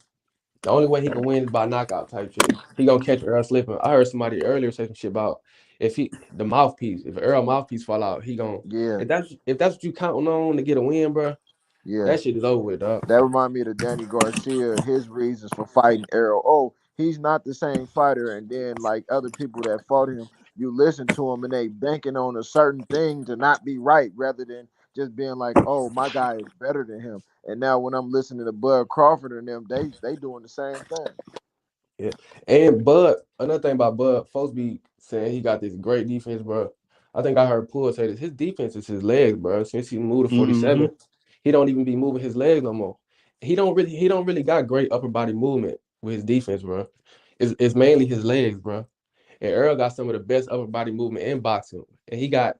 the only way he can win is by knockout type shit. He gonna catch Earl slipping. I heard somebody earlier say some shit about if Earl mouthpiece fall out, he gonna Yeah, if that's what you counting on to get a win, bro. Yeah, That shit is over with, dog. that remind me of the Danny Garcia. His reasons for fighting Errol. Oh, he's not the same fighter. And then like other people that fought him, you listen to him and they banking on a certain thing to not be right, rather than just being like, oh, my guy is better than him. And now when I'm listening to Bud Crawford and them, they doing the same thing. Yeah. And Bud, another thing about Bud, folks be saying he got this great defense, bro. I think I heard Poole say this. His defense is his legs, bro. Since he moved to Mm-hmm. 47, he don't even be moving his legs no more. He don't really got great upper body movement with his defense, bro. It's mainly his legs, bro. And Earl got some of the best upper body movement in boxing. And he got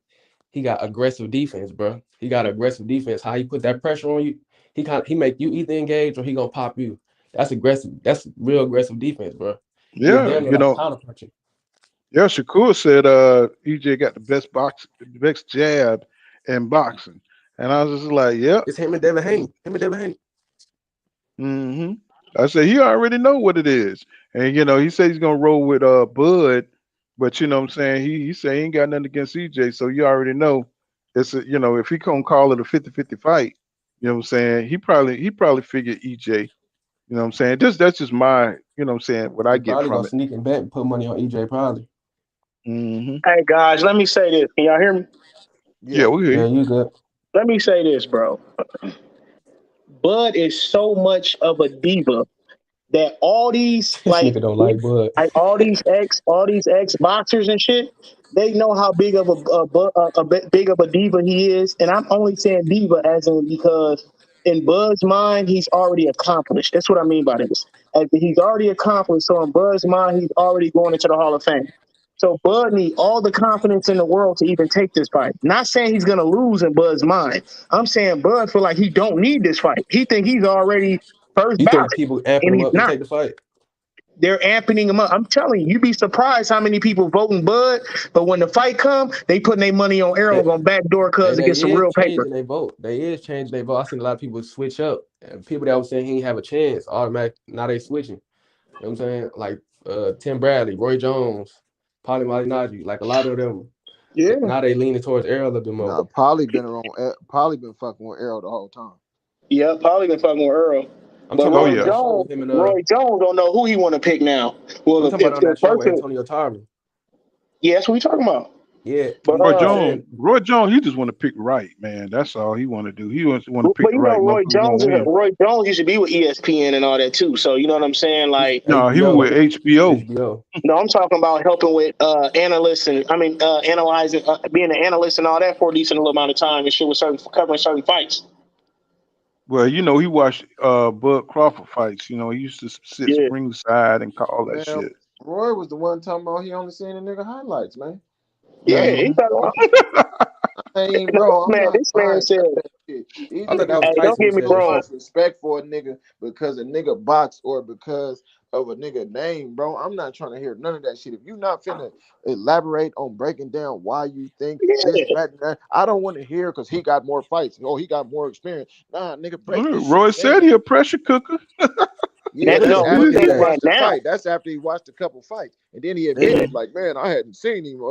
aggressive defense, bro. He got aggressive defense. How he put that pressure on you, he make you either engage or he gonna pop you. That's aggressive. That's real aggressive defense, bro. He was Yeah, damn near you like know, counter punching. yeah, Shakur said EJ got the best jab in boxing. And I was just like, yep. It's him and Devin Haney. Him and Devin Haney. Mm-hmm. I said he already know what it is. And he said he's gonna roll with Bud, but you know what I'm saying, he say he ain't got nothing against EJ, so you already know if he gonna call it a 50-50 fight, you know what I'm saying, he probably figured EJ, you know what I'm saying? That's just my, what I'm saying, what I He get probably gonna from it. sneak and bet and put money on EJ probably. Mm-hmm. Hey guys, let me say this. Can y'all hear me? Yeah, Yeah. we hear Yeah, you. you good. Let me say this, bro. Bud is so much of a diva that all these This nigga don't like Bud. all these ex boxers and shit, they know how big of big of a diva he is, and I'm only saying diva as in because in Bud's mind he's already accomplished. That's what I mean by this. As he's already accomplished, so in Bud's mind he's already going into the Hall of Fame. So Bud need all the confidence in the world to even take this fight. Not saying he's gonna lose in Bud's mind. I'm saying Bud feel like he don't need this fight. He think he's already first You think ballot, people amping and him he's up to not. take the fight? They're amping him up. I'm telling you, you'd be surprised how many people voting Bud, but when the fight come, they putting their money on Errol They on backdoor cuz and to they get some is real paper. changing their vote. They is changing their vote. I seen a lot of people switch up. And people that was saying he ain't have a chance, automatic now they switching. You know what I'm saying? Like Tim Bradley, Roy Jones, Paulie Malignaggi, like a lot of them. Yeah, Now they leaning towards Errol a little bit more. Nah, Polly been fucking with Errol the whole time. yeah, probably been fucking with Earl. I'm But talking Oh about on yeah. that show with him and Roy Jones don't know who he want to pick now. I'm Well, talking about on if that show with person, Antonio Tarver. yeah, that's what we talking about. Yeah, But he was saying Roy Jones, he just want to pick right, man. That's all he want to do. He want to pick but the you know, right motherfucker gonna win. Roy Jones used to be with ESPN and all that too. So you know what I'm saying? he's Like, No, he was HBO. with HBO. HBO. no, I'm talking about helping with analysts and analyzing, being an analyst and all that for a decent little amount of time and shit with covering certain fights. Well, he watched Bud Crawford fights. He used to sit Yeah, ringside and call that Man, shit. Roy was the one talking about he only seen the nigga highlights, man. yeah. He Hmm. talking about, I mean, no, bro, I'm man. not This man buying said, none of that shit. These I thought that niggas was "Hey, be don't Tyson who get me said so that wrong. shit. much respect for a nigga because a nigga box or because of a nigga name, bro. I'm not trying to hear none of that shit. If you not finna elaborate on breaking down why you think this, Yeah, that, and that, I don't want to hear because he got more fights. Oh, he got more experience. Nah, nigga, break this shit Roy down. said he a pressure cooker. Yeah, that, Put that's your no, he's fuck after his he saying ass. that watched the now. fight. That's after he watched a couple fights, and then he Yeah, admitted, like, man, I hadn't seen him.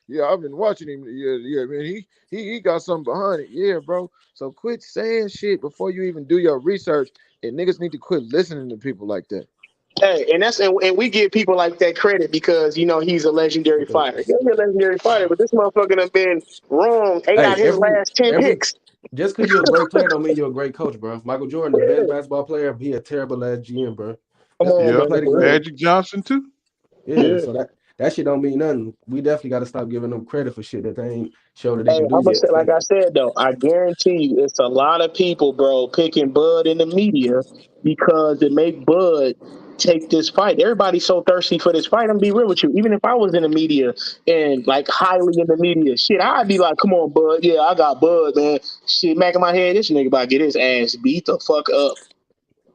Yeah, I've been watching him. Yeah, yeah, man, he got something behind it. Yeah, bro. So quit saying shit before you even do your research, and niggas need to quit listening to people like that. hey, and we give people like that credit because you know he's a legendary fighter. He's a legendary fighter, but this motherfucker done been wrong 8 out Hey, of his last 10 every picks. just because you're a great player don't mean you're a great coach, bro. Michael Jordan, the best Yeah, basketball player, he a terrible ass GM, bro. come Just because on, you Yeah, can man, play the for real. game. Magic Johnson too. Yeah, Yeah. so that shit don't mean nothing. We definitely got to stop giving them credit for shit that they ain't showed that they Hey, can do I'm gonna say, yet. like I said though, I guarantee you, it's a lot of people, bro, picking Bud in the media because it make Bud take this fight. Everybody's so thirsty for this fight. I'm gonna be real with you. Even if I was in the media and like highly in the media, shit, I'd be like, "Come on, Bud, yeah, I got Bud, man." Shit, back in my head, this nigga about to get his ass beat the fuck up.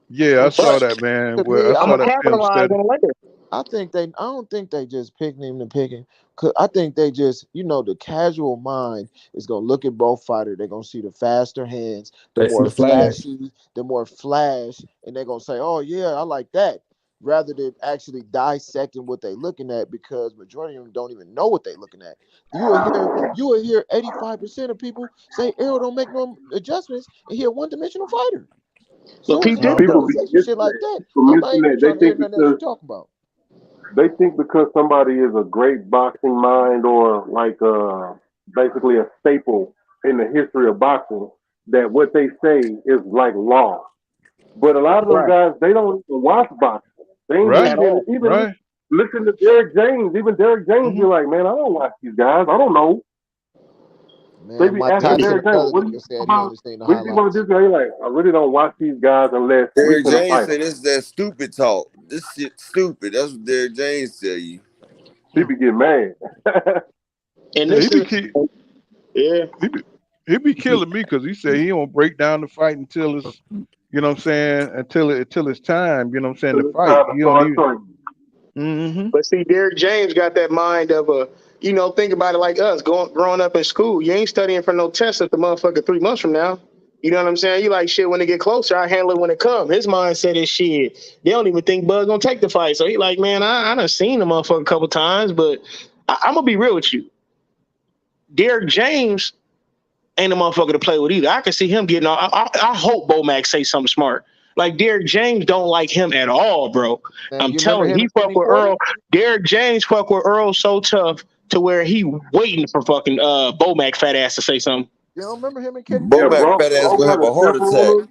Yeah, I saw But that, man. To Well, I me, I'm saw gonna that film capitalize study. on it later. I think they. I don't think they just picking him to pick him. Cause I think they just, the casual mind is gonna look at both fighters. They're gonna see the faster hands, the They see more the flash. flashy, the more flash, and they're gonna say, "Oh yeah, I like that." rather than actually dissecting what they're looking at, because majority of them don't even know what they're looking at. You will hear 85% of people say Errol don't make no adjustments, and he a one-dimensional fighter. But Soon as Pete you Diddy, start People though. be dissecting missing shit like that. that, People I'm not missing even that. trying to hear nothing else you talking about. They think because somebody is a great boxing mind or like basically a staple in the history of boxing that what they say is like law. But a lot of those Right. guys they don't even watch boxing. They ain't Right, At all. even right. listen to Derek James. Even Derek James be Hmm. like, man, I don't watch these guys. I don't know. They Man, be Mike asking Really? Tyson Derek James, brother what do you nigga think said he about? only seen the What do you think about highlights. this guy? He like, I really don't watch these guys unless we Derrick finna James fight them. said this is that stupid talk. This shit stupid. That's what Derrick James tell you. He be getting mad. And Yeah, this is, yeah. he be, he be killing me because he said he don't break down the fight until it's, you know what I'm saying, until it's time, you know what I'm saying, So to it's fight. time to He don't start even. training. Mm-hmm. But see, Derrick James got that mind of a, think about it like us, growing up in school. You ain't studying for no test at the motherfucker 3 months from now. You know what I'm saying? You like shit when it get closer. I handle it when it come. His mindset is shit. They don't even think Bud gonna take the fight. So he like, man, I done seen the motherfucker a couple times, but I'm gonna be real with you. Derrick James ain't a motherfucker to play with either. I can see him getting all. I hope Bo Max say something smart. Like Derrick James don't like him at all, bro. Man, I'm you remember telling you, him he and fuck Kenny with Porter? Earl. Derrick James fuck with Earl so tough to where he waiting for fucking Bo Max fat ass to say something. You don't remember him and Kenny Bo Yeah, Porter? Mac bro, fat ass bro gonna got have a a heart temper attack. on him.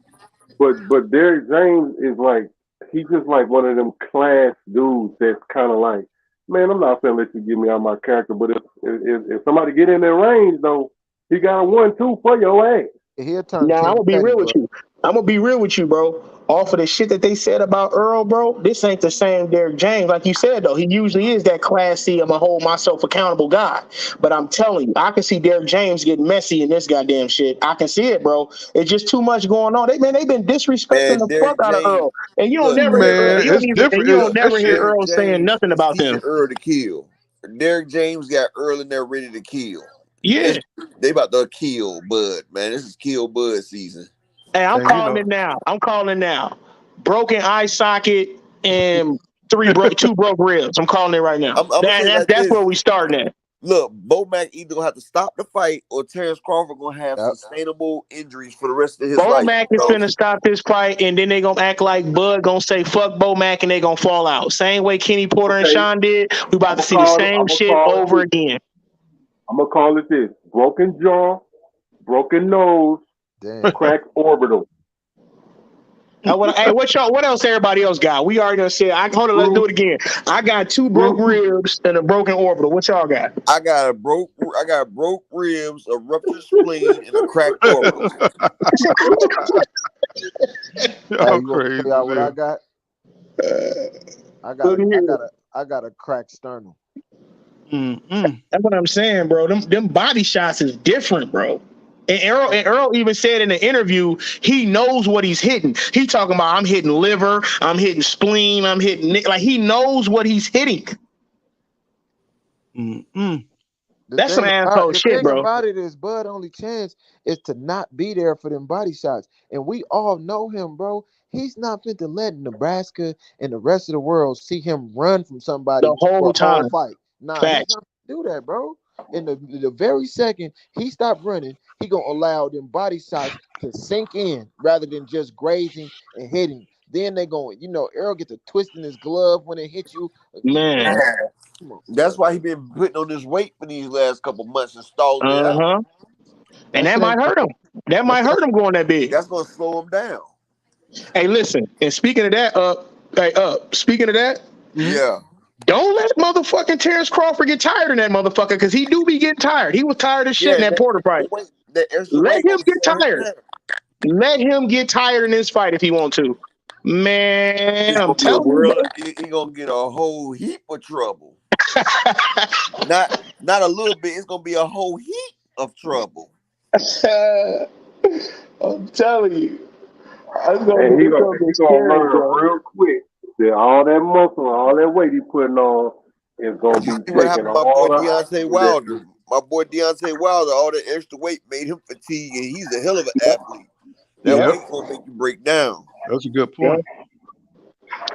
But Derrick James is like he's just like one of them class dudes that's kind of like, man, I'm not gonna let you get me out of my character. But if somebody get in their range though, he got a 1-2 for your ass. He'll turn Now I'm Kenny gonna be Petty, real with but you. I'm gonna be real with you, bro. Off of the shit that they said about Earl, bro, this ain't the same Derrick James. Like you said, though, he usually is that classy, I'm gonna hold myself accountable guy. But I'm telling you, I can see Derrick James getting messy in this goddamn shit. I can see it, bro. It's just too much going on. They've been disrespecting Man, the fuck Derrick out of James, Earl, and you don't look, never hear Earl. Man, it's different. You don't never hear Derrick Earl saying James nothing is about teaching them. Earl to kill. Derrick James got Earl in there ready to kill. Yeah. They about to kill Bud, man. This is kill Bud season. Hey, I'm and you calling know, it now. I'm calling it now. Broken eye socket and two broke ribs. I'm calling it right now. I'm gonna say it like That's this. where we starting at. Look, Bo Mac either gonna have to stop the fight or Terence Crawford gonna have yep. sustainable injuries for the rest of his Bo life. Mac is finna stop this fight, and then they gonna act like Bud gonna say fuck Bo Mac, and they gonna fall out. Same way Kenny Porter and Okay, Sean did. We about to see the I'm same gonna shit call it over this. again. I'm gonna call it this: broken jaw, broken nose, Damn. cracked orbital. Hey, what else everybody else got? We already done said. Hold on, let's do Bruce, it again. I got two broke Bruce, ribs and a broken orbital. What y'all got? I got broke ribs, a ruptured spleen, and a cracked orbital. Hey, y'all you want me to crazy tell y'all as what I hell. got? I got Look a at I here. got a I got a cracked sternum. Mm-mm. That's what I'm saying, bro. Them body shots is different, bro. And Earl even said in the interview he knows what he's hitting. He talking about I'm hitting liver, I'm hitting spleen, I'm hitting like he knows what he's hitting. Mm-mm. The That's some thing about asshole the shit, thing bro. about it is Bud only chance is to not be there for them body shots. And we all know him, bro. He's not fit to let Nebraska and the rest of the world see him run from The somebody for whole a whole time. fight. Nah, he's Facts. not gonna do that, bro. In the very second he stopped running, he gonna allow them body shots to sink in rather than just grazing and hitting. Then they going, Errol get to twisting his glove when it hits you. Man. Come on, That's bro. why he been putting on this weight for these last couple months and stalling it out. Uh-huh. And That that shit might ain't hurt him. That that might shit hurt him going that big. That's gonna slow him down. Hey, listen, and speaking of that, speaking of that, Mm-hmm. Yeah. don't let motherfucking Terence Crawford get tired in that motherfucker, because he do be getting tired. He was tired of shit Yeah, in that Porter fight. that extra Let weight him gonna get slow him tired. down. Let him get tired in this fight if he want to. Man, It's I'm gonna be a telling you, world. bro. He gonna get a whole heap of trouble. Not a little bit. It's gonna be a whole heap of trouble. I'm telling you. and It's gonna be he gonna scary, learn bro. real quick that all that muscle, all that weight he putting on is gonna You be see what taking happened to my boy all the Deontay oxygen that Wilder? My boy Deontay Wilder, all that extra weight made him fatigue, and he's a hell of an athlete. That Yeah, Yep, weight gonna make you break down. that's a good yeah. point.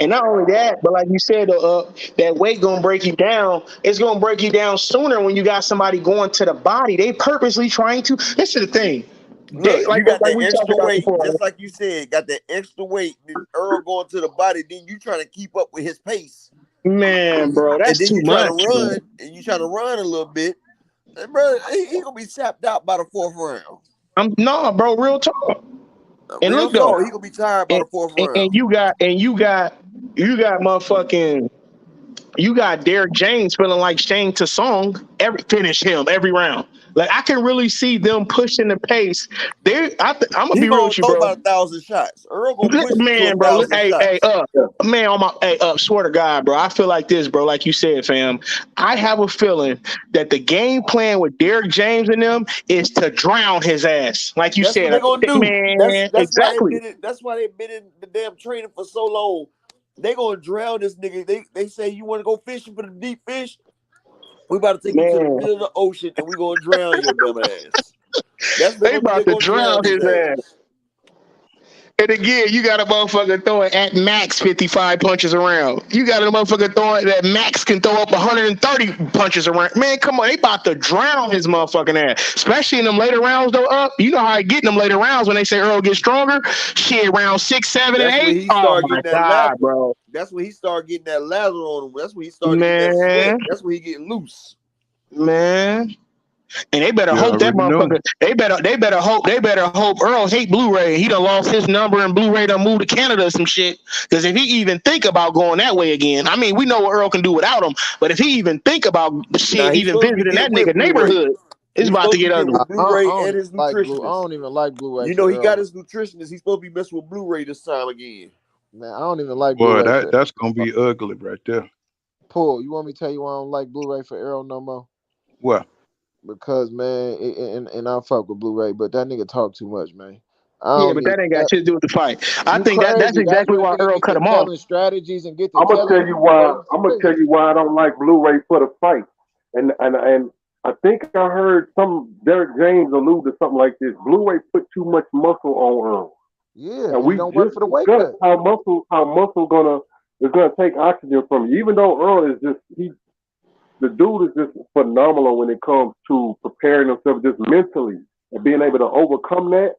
And not only that, but like you said, that weight gonna break you down. It's gonna break you down sooner when you got somebody going to the body. They purposely trying to. This is the thing. They Look, you got like that we talked extra about weight, before. just like you said, got that extra weight. Then Earl going to the body, then you trying to keep up with his pace. Man, bro, And that's then too you try to much, bro. run, and you try to run a little bit. And bro, he gonna be tapped out by the fourth round. No, bro, real talk. And Real look though, talk, he gonna be tired by and, the fourth and round. you got motherfucking. You got Derrick James feeling like Shane Tassong finish him every round. Like I can really see them pushing the pace. I'm gonna He be real gonna with you, throw bro. about 1,000 shots. Earl gonna push it to Man, bro, 1,000 shots. man, swear to God, bro. I feel like this, bro. Like you said, fam. I have a feeling that the game plan with Derrick James and them is to drown his ass. Like you That's what said, they gonna do. man, That's why they exactly. been in. That's why they been in the damn training for so long. They gonna drown this nigga. They say you want to go fishing for the deep fish. We about to take you to the Man, middle of the ocean and we gonna drown your dumb ass. That's what they they gonna do. They about to gonna drown drown his his ass. ass. And again, you got a motherfucker throwing at max 55 punches around. You got a motherfucker throwing that max can throw up 130 punches around. Man, come on, they about to drown his motherfucking ass. Especially in them later rounds, though. Up, you know how I get in them later rounds when they say Earl gets stronger. Shit, round 6, 7, and That's when 8. he Oh start my getting that lather. god, bro, That's when he started getting that lather on him. That's when he started getting that sweat. man, That's when he getting loose. man. And they better You hope that already know. motherfucker. They better hope Earl hate Blu-ray. He done lost his number and Blu-ray done moved to Canada or some shit. Because if he even think about going that way again, I mean, we know what Earl can do without him. But if he even think about Now shit, he's even supposed to be visiting that getting with nigga Blu-ray. neighborhood, it's He's about to supposed to get be getting ugly. with Blu-ray and his I nutritionist. don't even like Blu-ray You for know he got Earl. his nutritionist. He's supposed to be messing with Blu-ray this time again. Man, I don't even like Boy, Blu-ray that for that's gonna Errol. be ugly right there. Paul, you want me to tell you why I don't like Blu-ray for Errol no more? Well, Because man, and I fuck with Blu-ray, but that nigga talk too much, man. I Yeah, don't but need that ain't got that. shit to do with the fight. I You think that's crazy? That's exactly when why he Earl get cut to him off. telling strategies and get to I'm gonna telling tell you you, why. bro. I'm gonna tell you why I don't like Blu-ray for the fight. And I think I heard some Derek James allude to something like this. Blu-ray put too much muscle on Earl, Yeah, and and it we don't work just for the weight discussed cut. how muscle is gonna take oxygen from you. Even though Earl is just the dude is just phenomenal when it comes to preparing himself just mentally and being able to overcome that.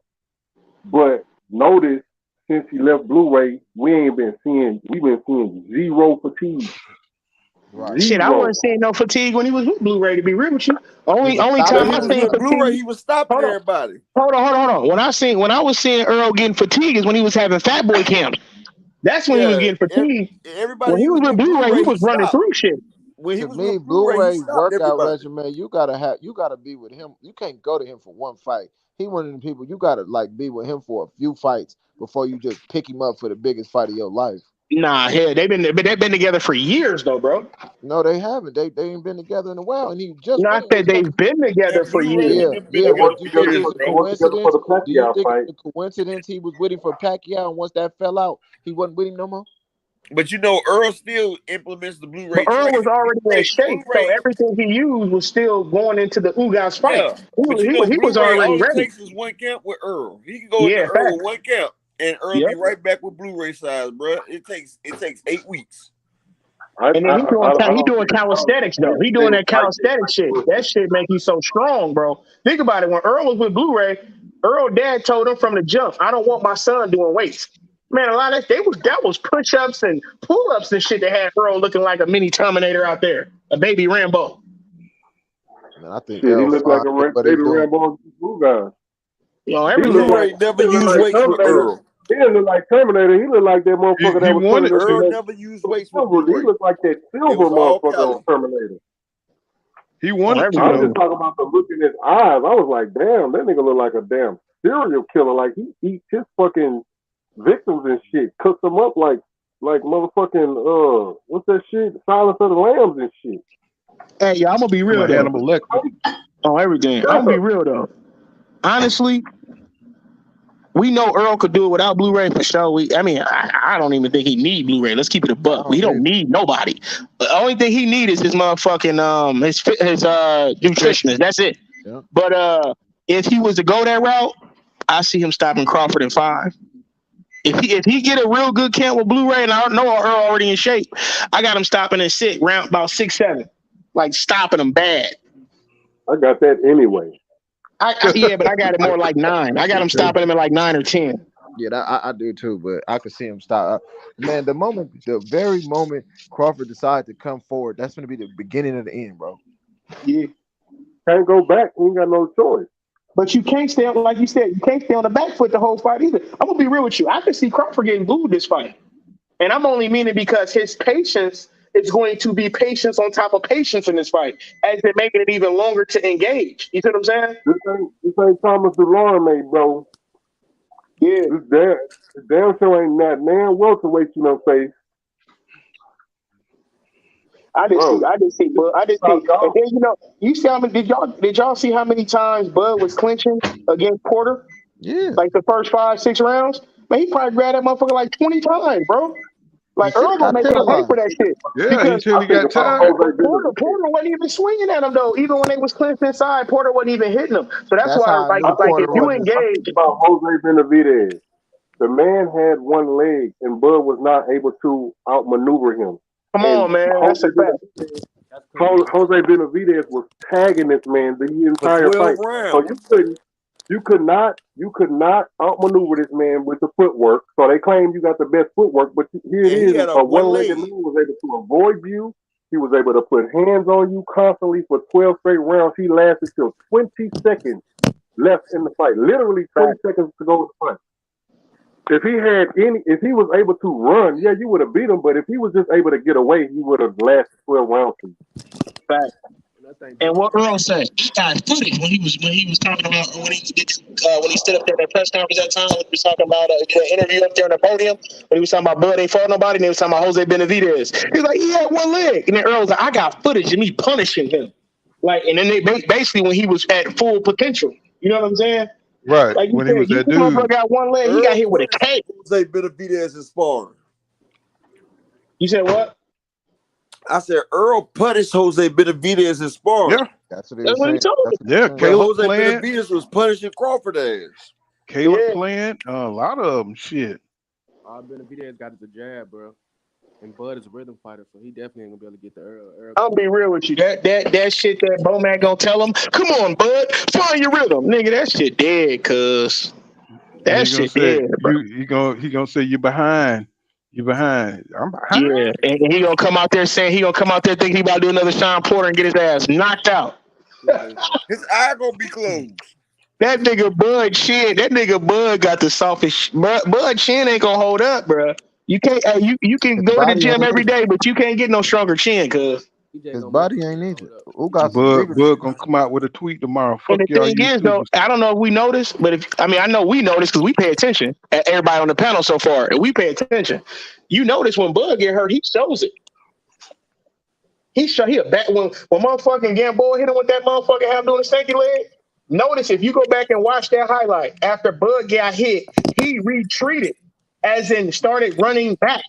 But notice since he left Blu-ray, we've been seeing zero fatigue. Right. Shit, I Zero. wasn't seeing no fatigue when he was with Blu-ray. To be real with you, He was only When time stopping he I was seen niggas. with Blu-ray, fatigue. he was stopping Hold on. everybody. Hold on. When I was seeing Earl getting fatigue is when he was having Fat Boy camps. That's when he was Yeah, getting fatigue. everybody When he he was was with with Blu-ray, he Blu-ray, he was running stopped. through shit. When he To was with me, Blu-ray, he Blu-ray stopped workout everybody. regimen, you gotta be with him. You can't go to him for one fight. He one of the people you gotta like be with him for a few fights before you just pick him up for the biggest fight of your life. Nah, hell, they've been together for years though, bro. No, they haven't. They ain't been together in a while, and he just No, I went in said with him. they've been together And for Blu-ray years. and Yeah, them been yeah, They but together worked you for think together. it's years, a They bro. worked together for coincidence? the Do you Pacquiao think fight. it's a coincidence he was with him for Pacquiao, and once that fell out, he wasn't with him no more? But you know, Earl still implements the But Blu-ray Earl was training. already in shape, so Blu-ray, everything he used was still going into the Ugas fight. yeah. But you know, He was Blu-ray, already all it ready. takes is one count with Earl. He can go into Yeah, Earl fact. with one count, and Earl Yep. be right back with Blu-ray size, bro. It takes 8 weeks. I And I then I, I he don't doing think calisthenics Earl though. He doing James that like that calisthenic type shit. of That shit make you so strong, bro. Think about it. When Earl was with Blu-ray, Earl dad told him from the jump, "I don't want my son doing weights." Man, a lot of that was push-ups and pull-ups and shit that had Earl looking like a mini Terminator out there, a baby Rambo. Man, I think shit. He Errol looked like fine a with what he baby doing. Rambo blue guy. You know, He looked everything. like Blu-ray never he looked used like weights with Terminator. Earl. He didn't look like Terminator. He looked like that motherfucker he that was wanted turning into to. Earl that never used weights with silver. He Blu-ray. looked like that It silver was all motherfucker on calories. Terminator. He On wanted to I'm though. just everything. talking about the look in his eyes. I was like, damn, that nigga look like a damn serial killer. Like he eats his fucking victims and shit, cooks them up like motherfucking what's that shit? Silence of the Lambs and shit. Hey, yeah, I'm gonna be I'm real a though. Hannibal Lecter. On everything. I'm gonna be real though. Honestly, we know Earl could do it without Blu-ray for sure. I don't even think he need Blu-ray. Let's keep it a I buck. We don't don't need need nobody. The only thing he need is his motherfucking his nutrition. nutritionist. That's it. Yeah. But if he was to go that route, I see him stopping Crawford in 5. If he get a real good camp with Blu-ray, and I know Earl already in shape, I got him stopping in round about 6-7, like stopping him bad. I got that anyway. Yeah, but I got it more like 9. I got him stopping him at like 9 or 10. Yeah, I do too, but I could see him stop. Man, the very moment Crawford decided to come forward, that's going to be the beginning of the end, bro. Yeah. Can't go back. We ain't got no choice. But you can't stay on, like you said, you can't stay on the back foot the whole fight either. I'm gonna be real with you. I could see Crawford getting booed this fight, and I'm only meaning because his patience is going to be patience on top of patience in this fight, as they're making it even longer to engage. You see what I'm saying? This ain't Thomas DeLauren, mate, bro. Yeah. This damn show ain't that man welterweight you no face. I just see, Bud. And then you see how many? Did y'all see how many times Bud was clinching against Porter? Yeah. Like the first 5-6 rounds. Man, he probably grabbed that motherfucker like 20 times, bro. He Like should Earl have gonna got make him pay for penalized. that shit Yeah, because until he got tired. Porter wasn't even swinging at him though. Even when they was clinched inside, Porter wasn't even hitting him. So that's That's why, how I knew like if Porter you wasn't. I think engage, about Jose Benavidez. The man had one leg, and Bud was not able to outmaneuver him. come And on, man, that's a fact. Jose Benavidez was tagging this man the For entire 12 fight. So rounds. you could not outmaneuver this man with the footwork. So they claim you got the best footwork, but here it And he is: had a a one one-legged leg. man was able to avoid you. He was able to put hands on you constantly for 12 straight rounds. He lasted till 20 seconds left in the fight. Literally 20 seconds to go in the fight. If he was able to run, yeah, you would have beat him. But if he was just able to get away, he would have lasted 12 rounds. Fact. And what Earl said, he got footage when he was talking about when he stood up there at that press conference that time. When he was talking about the interview up there on the podium. When he was talking about Bud ain't fought nobody, and he was talking about Jose Benavidez. He was like, he had one leg, and then Earl was like, I got footage of me punishing him. Like, and then they basically when he was at full potential. You know what I'm saying? Right. Like you When he said, was that this motherfucker dude. got one leg. He got Earl hit with a punished cake. Jose Benavidez in sparring. You said what? I said Earl punished Jose Benavidez in sparring. Yeah. That's what he That's was what he saying. told me. That's what he was Yeah. saying. But Caleb Jose Plant. Benavidez was punishing Crawford ass. Caleb Yeah. Plant. A lot of them. Shit. Benavidez got the jab, bro. And Bud is a rhythm fighter, so he definitely ain't gonna be able to get the Earl. I'll be real with you. That shit that Bomac gonna tell him, come on, bud, find your rhythm. Nigga, that shit dead, cuz. That He gonna shit say dead, bro. he gonna say you behind. You behind. I'm Yeah. behind. And he gonna come out there thinking he about to do another Sean Porter and get his ass knocked out. His eye gonna be closed. That nigga Bud got the softest Bud chin ain't gonna hold up, bro. You can't you can His go to the body gym ain't every either. day, but you can't get no stronger chin, cuz. His body ain't either. Ugas Bud Rodriguez. gonna come out with a tweet tomorrow. And Fuck the y'all thing is, though, YouTubers. I don't know if we noticed, but I know we noticed because we pay attention. Everybody on the panel so far, and we pay attention. You notice when Bud get hurt, he shows it. He a back when motherfucking Gamboa hit him with that motherfucking half doing the stanky leg. Notice if you go back and watch that highlight after Bud got hit, he retreated, as in started running back.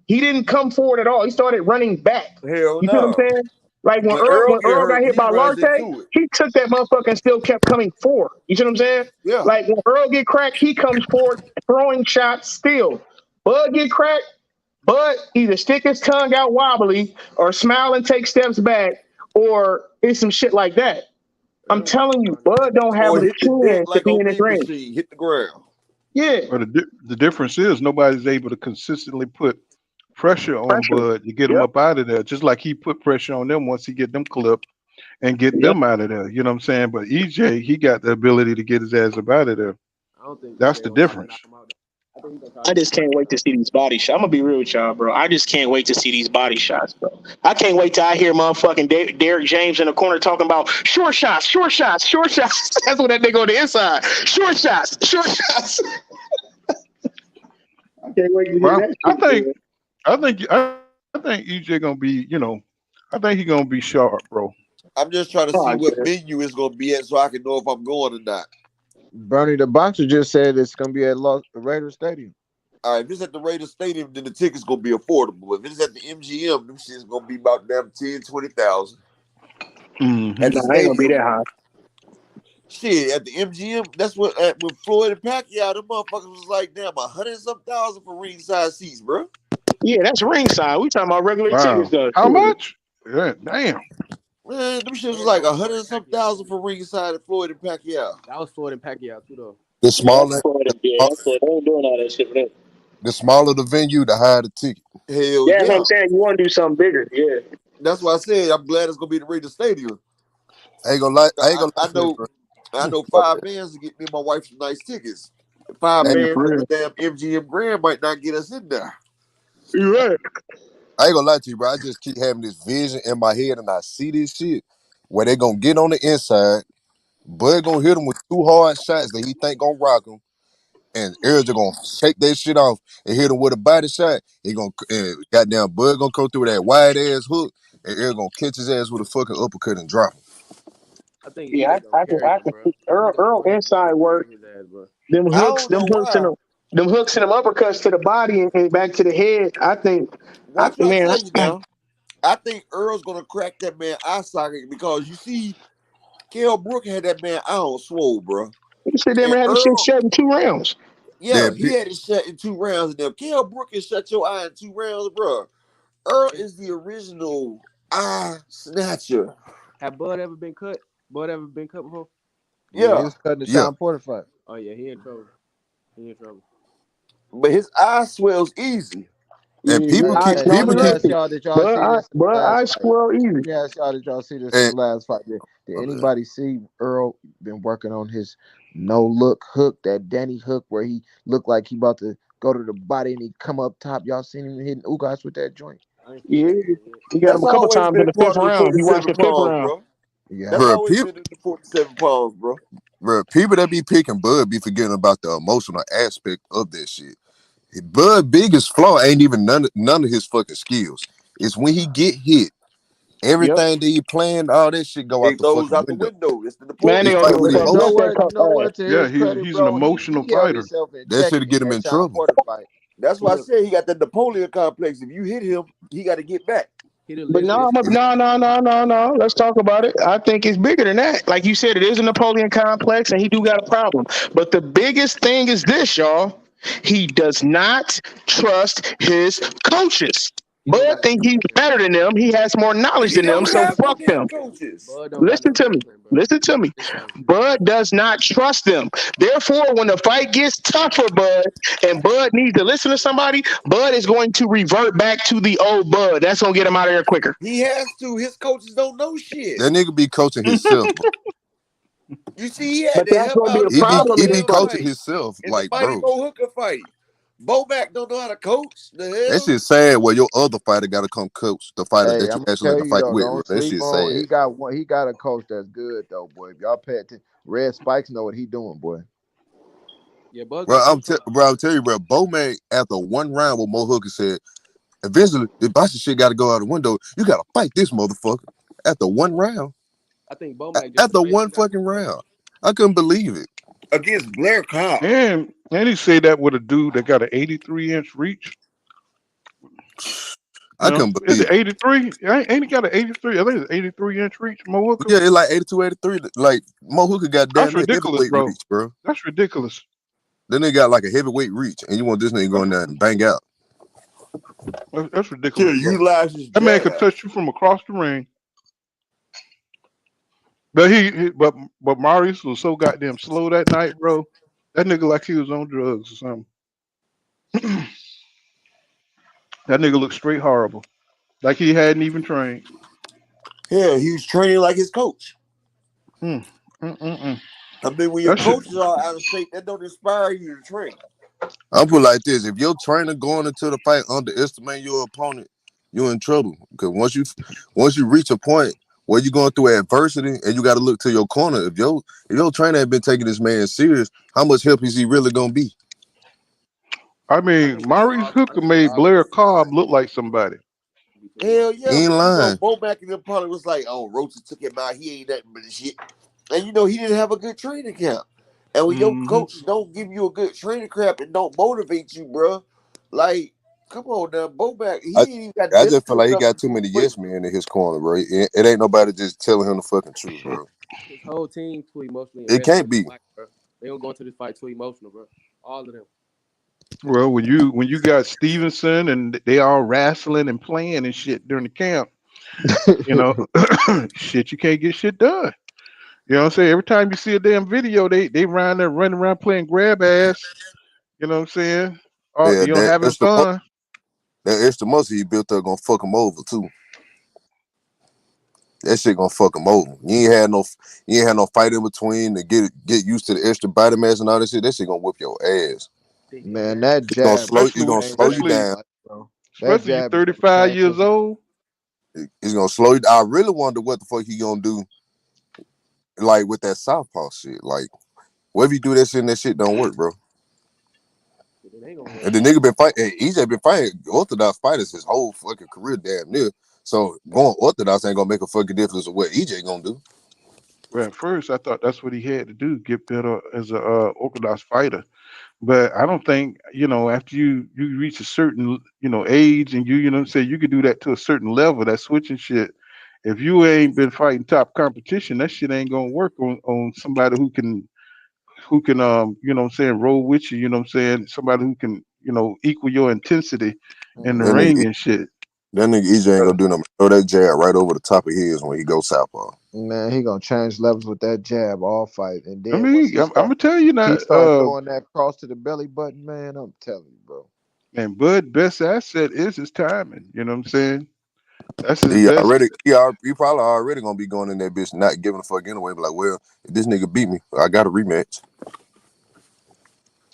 He didn't come forward at all. He started running back. Hell You see what I'm no. saying? Like When Earl When get Earl got hurt, hit he by runs Larte, into it. he took that motherfucker and still kept coming forward. You see what I'm saying? Yeah. Like when Earl get cracked, he comes forward throwing shots still. Bud get cracked, Bud either stick his tongue out wobbly or smile and take steps back or it's some shit like that. I'm telling you, Bud don't have Or the hit the deck chin to like be on in his Mean range. Machine. Hit the ground. Yeah, But the difference is nobody's able to consistently put pressure on pressure. Bud to get him Yep, up out of there. Just like he put pressure on them once he get them clipped and get yep. them out of there. You know what I'm saying? But EJ, he got the ability to get his ass up out of there. I don't think That's EJ the gonna try to difference. knock him out. I think he gonna try I to just can't wait to see these body shots. I'm gonna be real with y'all, bro. I just can't wait to see these body shots, bro. I can't wait till I hear motherfucking Derek James in the corner talking about short shots, short shots, short shots. That's what that nigga on the inside. Short shots, short shots. I can't wait to hear Well, that shit, man. I think EJ gonna be, I think he gonna be sharp, bro. I'm just trying to Oh, see what yeah. venue it's gonna be at so I can know if I'm going or not. Bernie the boxer just said it's gonna be at Raiders Stadium. All right, if it's at the Raiders Stadium, then the tickets gonna be affordable. If it's at the MGM, them shit's gonna be about damn 10, 20,000. Mm-hmm. At the No, I ain't gonna be stadium, that high. Shit, at the MGM, that's what with Floyd and Pacquiao, the motherfuckers was like, damn, 100-some thousand for ringside seats, bro. Yeah, that's ringside. We talking about regular tickets Wow. though. How Shit. much? Yeah, damn. Man, them shits was And like that was Floyd and 100-some Pacquiao thousand too. for ringside at Floyd and Pacquiao. That was Floyd and Pacquiao too, though. The Yeah, that's smaller, for the, them. Yeah, small- that's for they ain't doing all that shit for them. the smaller the venue, the higher the ticket. Hell Yeah, that's what yeah. I'm saying. You want to do something bigger. Yeah. That's why I said I'm glad it's gonna be the Raiders Stadium. I ain't gonna lie. I ain't I, gonna lie I to you, know bro. I know My 5 bands to get me and my wife some nice tickets. 5 bands at the damn MGM Grand might not get us in there. You're right. I ain't gonna lie to you, bro. I just keep having this vision in my head, and I see this shit where they gonna get on the inside. Bud gonna hit him with 2 hard shots that he think gonna rock him, and Errol gonna shake that shit off and hit him with a body shot. He gonna goddamn Bud gonna come through that wide ass hook, and Errol gonna catch his ass with a fucking uppercut and drop him. I think Yeah, EJ gonna carry I him, can bro. see He gonna Earl go in there inside and work. carry his ass, bro. I don't know why. Them hooks and them uppercuts to the body and back to the head. Watch what I Man, tell you now. I think Earl's gonna crack that man eye socket because you see, Kell Brook had that man eye on swole, bro. you should never And had this shit Earl, shut in 2 rounds. yeah, he had it shut in 2 rounds. And if Kell Brook can shut your eye in 2 rounds, bro, Earl is the original eye snatcher. Have Bud ever been cut? Bud ever been cut before? Yeah, he Yeah, was cutting the Yeah, Sean Porter fight. Oh yeah, he in trouble. He in trouble. but his eye swells easy. and Yeah, people Hey, keep I hey, don't let people me keep ask believe y'all, did y'all But see this in the I last fight? squirrel Let easy. me ask y'all, did y'all see this in and the last fight? Did my bad. anybody see Earl been working on his no look hook, that Danny hook where he looked like he about to go to the body and he come up top? Y'all seen him hitting Ugas with that joint? I ain't seen Yeah, that shit yet. he got him That's a couple always times in been the part fifth of the round. He watched 47 the fifth pounds, round. bro. Yeah. That's Bro, always people, been in the 47 pounds, bro. people that be picking Bud be forgetting about the emotional aspect of that shit. Bud biggest flaw ain't even none of his fucking skills. It's when he get hit. Yep. Everything that he planned, all that shit go out It the goes fucking out the window. window. It's the Man, He they Napoleon gonna fight get him with his fucked You know up complex. that what? You know what? To Yeah, his credit, he's an bro, emotional he held fighter. himself in that check should get in him that in Sean trouble. Porter fight. That's He why I done said he got the Napoleon complex. If you hit him, he got to get back. he done But listen. no. Let's talk about it. I think it's bigger than that. Like you said, it is a Napoleon complex, and he do got a problem. But the biggest thing is this, y'all. He does not trust his coaches. He don't Bud got no think he's blueprint, better bro. than them. He has more knowledge He than them. don't So have no fuck damn them. coaches. Bud don't got Listen no to me. blueprint, bro. Listen to me. Listen to him. Bud does not trust them. Therefore, when the fight gets tough for Bud and Bud needs to listen to somebody, Bud is going to revert back to the old Bud. That's going to get him out of there quicker. He has to. His coaches don't know shit. That nigga be coaching himself, bro. You see, he had But to that's help going to be out a in He the be problem he in this be Pacquiao fight. coaching fight, himself, in the like, Mighty bro. Mo Hooker fight. Bomac don't know how to coach. The That hell? shit sad. Where your other fighter got to come coach the fighter Hey, that I'm you gonna actually have tell to you fight though, with, bro. don't That sleep shit on. sad. He got one. He got a coach that's good though, boy. If y'all pay attention, Red Spikes know what he doing, boy. Yeah, Bud Bro, got a good coach. I'm telling you, bro. Bowman after one round, what Mo Hooker said, eventually the boxing shit got to go out the window. You got to fight this motherfucker after one round. I think Bomac just After afraid he one got fucking round, I couldn't believe it. Against Blair Cobb. And he say that with a dude that got an 83-inch reach. I You know, couldn't is believe it it. 83? Ain't he got an 83? I think it's 83-inch reach, Mo Hooker. Yeah, it's like 82, 83. Like Mo Hooker got That's damn near ridiculous, heavyweight bro. reach, bro. That's ridiculous. Then they got like a heavyweight reach, and you want this nigga That's, going down and bang out. that's ridiculous, To bro. utilize his That man could jab. touch you from across the ring. But but Marius was so goddamn slow that night, bro. That nigga like he was on drugs or something. That nigga looked straight horrible, like he hadn't even trained. Hell, he was training like his coach. Mm, mm. I mean, when your That shit. coaches are out of shape, that don't inspire you to train. I'm put it like this: if your trainer going into the fight underestimate your opponent, you're in trouble. Because once you reach a point where you're going through adversity and you got to look to your corner, if your trainer ain't been taking this man serious, how much help is he really gonna be? I I mean, think it's Maurice all. I Hooker think it's made all Blair gonna be Cobb look like somebody. between Hell Marius He yeah, and ain't but Bud. lying. Bomac and them probably was like, oh, Rosa took him out. He ain't nothing but shit. And he didn't have a good training camp. And when your Hmm. coach don't give you a good training camp and don't motivate you, bro, like, come on now, Bomac, I he ain't even got I just feel discipline like he enough to got too do many what. yes men in his corner, bro. It ain't nobody just telling him the fucking truth, bro. His whole team too emotionally It invested can't in the be. fight, bro. They don't go into this fight too emotional, bro. All of them. Well, when you got Stevenson and they all wrestling and playing and shit during the camp, you know, shit, you can't get shit done. You know what I'm saying? Every time you see a damn video, they around there running around playing grab ass. You know what I'm saying? Yeah, that Having extra fun. that extra muscle he built up gonna fuck him over too. That shit gonna fuck him over. You ain't had no fight in between to get used to the extra body mass and all that shit. That shit gonna whip your ass. Thick ass. Man, that It's gonna jab slow. It's Especially gonna when, changed slow you especially, down. everybody, bro. That especially you jab is gonna 35 change years everybody. old. It's gonna slow you. I really wonder what the fuck he gonna do, like with that southpaw shit. Like, what if you do that shit and that shit don't work, bro? It ain't gonna work. And the nigga been fighting. EJ been fighting orthodox fighters his whole fucking career, damn near. So going orthodox ain't gonna make a fucking difference of what EJ gonna do. Well, at first, I thought that's what he had to do, get better as a orthodox fighter. But I don't think, after you reach a certain, age and you know what I'm saying, you could do that to a certain level, that switching shit. If you ain't been fighting top competition, that shit ain't gonna work on somebody who can what I'm saying, roll with you, you know what I'm saying, somebody who can, equal your intensity in the That Mhm. ring nigga, and shit. that nigga EJ ain't gonna do nothing. Throw that jab right over the top of his when he goes southpaw. Man, he gonna change levels with that jab all fight, and I then once mean, I'm gonna tell you he now, start throwing that cross to the belly button, man, I'm telling you, bro. and Bud best asset is his timing, you know what I'm saying? That's his He best. already, he probably already gonna be going in that bitch not giving a fuck anyway. But like, well, if this nigga beat me, I got a rematch.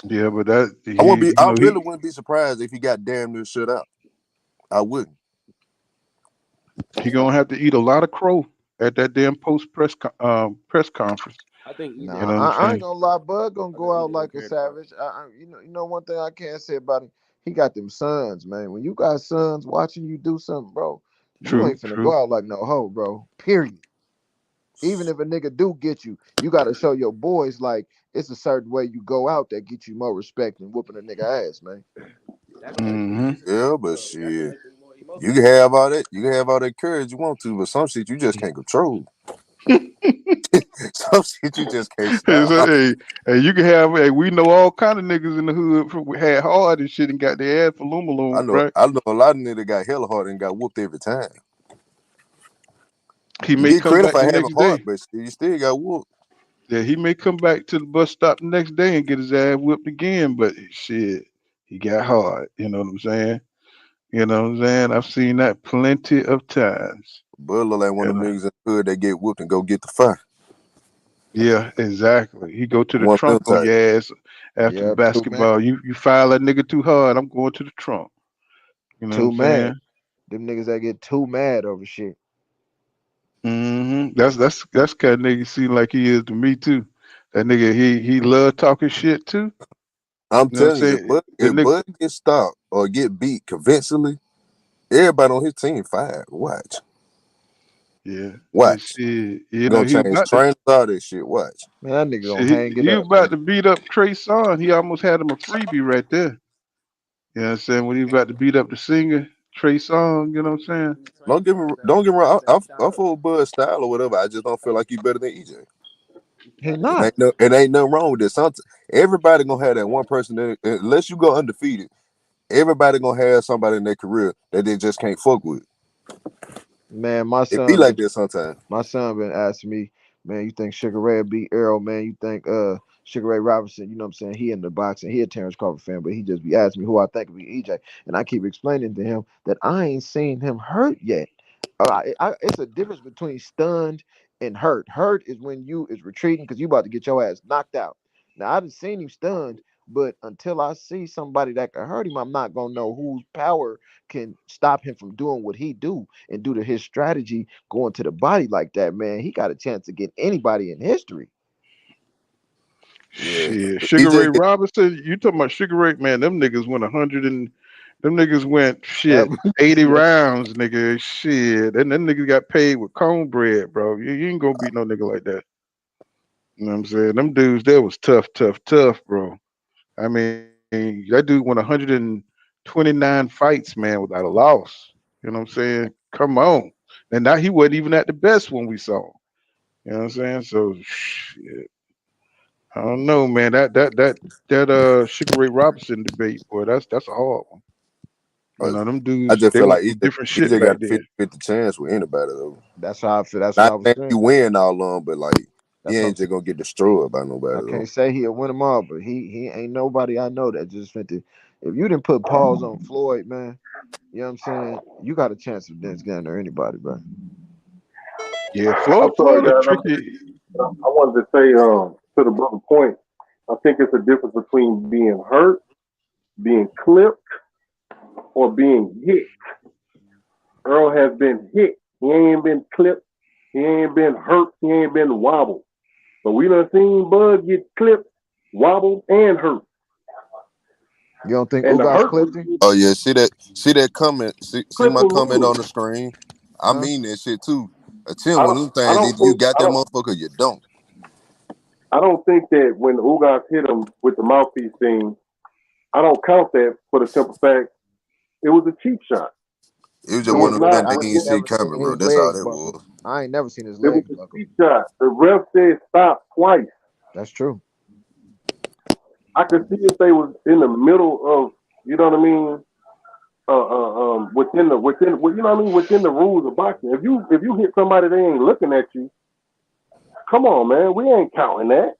Yeah, but that I won't be. he, I really he wouldn't be surprised if he got damn near shut out. I wouldn't. he gonna have to eat a lot of crow at that damn press conference. I think You EJ Nah, know what gonna I'm I ain't saying? gonna lie, Bud gonna I go think out EJ gonna like a carry the fight. savage. One thing I can't say about him, he got them sons, man. When you got sons watching you do something, bro, you True, ain't finna true. go out like no hoe, bro. Period. Even if a nigga do get you gotta show your boys like it's a certain way you go out that get you more respect than whooping a nigga ass, man. That's what Hmm. makes it Yeah, emotional but though. That's what shit, makes it more you emotional. can have all that. You can have all that courage you want to, but some shit you just can't control. Some shit you just can't Hey, stop. so, hey, you can have. Hey, we know all kind of niggas in the hood had hard and shit and got their ass for I Lumaloon, know. right? I know a lot of niggas that got hella hard and got whooped every time. He You may get come credit back for the having next heart, day. but shit, you still got whooped. Yeah, he may come back to the bus stop the next day and get his ass whipped again. But shit, he got hard. You know what I'm saying? You know what I'm saying? I've seen that plenty of times. Bud look like one You of them know? niggas in the hood that get whooped and go get the fire. Yeah, exactly. He go to the One of them trunk on type. your ass after the Yep, too mad. basketball. You foul that nigga too hard, I'm going to the trunk. You know what I'm Too mad. saying? Them niggas that get too mad over shit. That's kind of nigga seem like he is to me too. That nigga he love talking shit too. I'm You know what I'm telling you, saying? The if nigga, Bud get stopped or get beat convincingly, everybody on his team fired. Watch. yeah, and Watch. shit. He gonna He change about to trainers, all that shit. Watch. Man, that nigga shit. gonna hang it He up, about man. to beat up Trey Songz. He almost had him a freebie right there. You know what I'm saying? When he about to beat up the singer Trey Song, you know what I'm saying? Don't get me wrong. I'm for Bud style or whatever. I just don't feel like he better than EJ. He It not. ain't no, it ain't nothing wrong with this. Everybody gonna have that one person that, unless you go undefeated. Everybody gonna have somebody in their career that they just can't fuck with. Man, It be like that sometimes. my son been asking me, man, you think Sugar Ray will beat Errol, man? You think Sugar Ray Robinson, you know what I'm saying? He in the boxing, he a Terence Crawford fan, but he just be asking me who I think will be EJ. And I keep explaining to him that I ain't seen him hurt yet. It's a difference between stunned and hurt. Hurt is when you is retreating because you about to get your ass knocked out. Now I done seen him stunned, but until I see somebody that can hurt him, I'm not gonna know whose power can stop him from doing what he do. And due to his strategy going to the body like that, man, he got a chance to get anybody in history. Yeah. Shit, If Sugar Ray EJ get Robinson. You talking about Sugar Ray? Man, them niggas went 100 and them niggas went That shit was 80 yeah. rounds, nigga. Shit, and them niggas got paid with cornbread, bro. You ain't gonna beat no nigga like that. You know what I'm saying? Them dudes, that was tough, tough, tough, bro. I mean, that dude won 129 fights, man, without a loss. You know what I'm saying? Come on. And now he wasn't even at the best when we saw him. You know what I'm saying? So shit, I don't know, man. That Sugar Ray Robinson debate, boy, that's a hard one. You But know, them I dudes, just they feel went like through different shit EJ got back a then. 50-50 chance with anybody though. That's how I feel. That's what Not I was saying saying. he win all along, but like he That's what I'm ain't just saying. gonna get destroyed by I nobody though. can't say he'll win them all, but he ain't nobody I know that just finna. If you didn't put pause on Floyd, man, you know what I'm saying? You got a chance of against Gunn or anybody, bro. Yeah, I'm sorry, Floyd a guys. tricky. I wanted to say to the brother point. I think it's a difference between being hurt, being clipped, or being hit. Earl has been hit. He ain't been clipped. He ain't been hurt. He ain't been wobbled. But we done seen Bud get clipped, wobbled, and hurt. You don't think And the Ugas hurt clipped him? Oh yeah, see that comment. See clipped my him comment good. on the screen. I Huh? mean that shit too. Attend one of them I things. don't Either you think got that motherfucker, or you don't. I don't think that when Ugas hit him with the mouthpiece thing, I don't count that for the simple fact it was a cheap shot. It was It just was one Yeah, of but them not. things I that he ain't didn't see never seen coming, bro. his That's all legs that buckle. was. I ain't never seen his It was legs a buckle. cheap shot. The ref said stop twice. That's true. I could see if they was in the middle of, you know what I mean, within you know what I mean, within the rules of boxing. If you hit somebody they ain't looking at you, come on, man, we ain't counting that.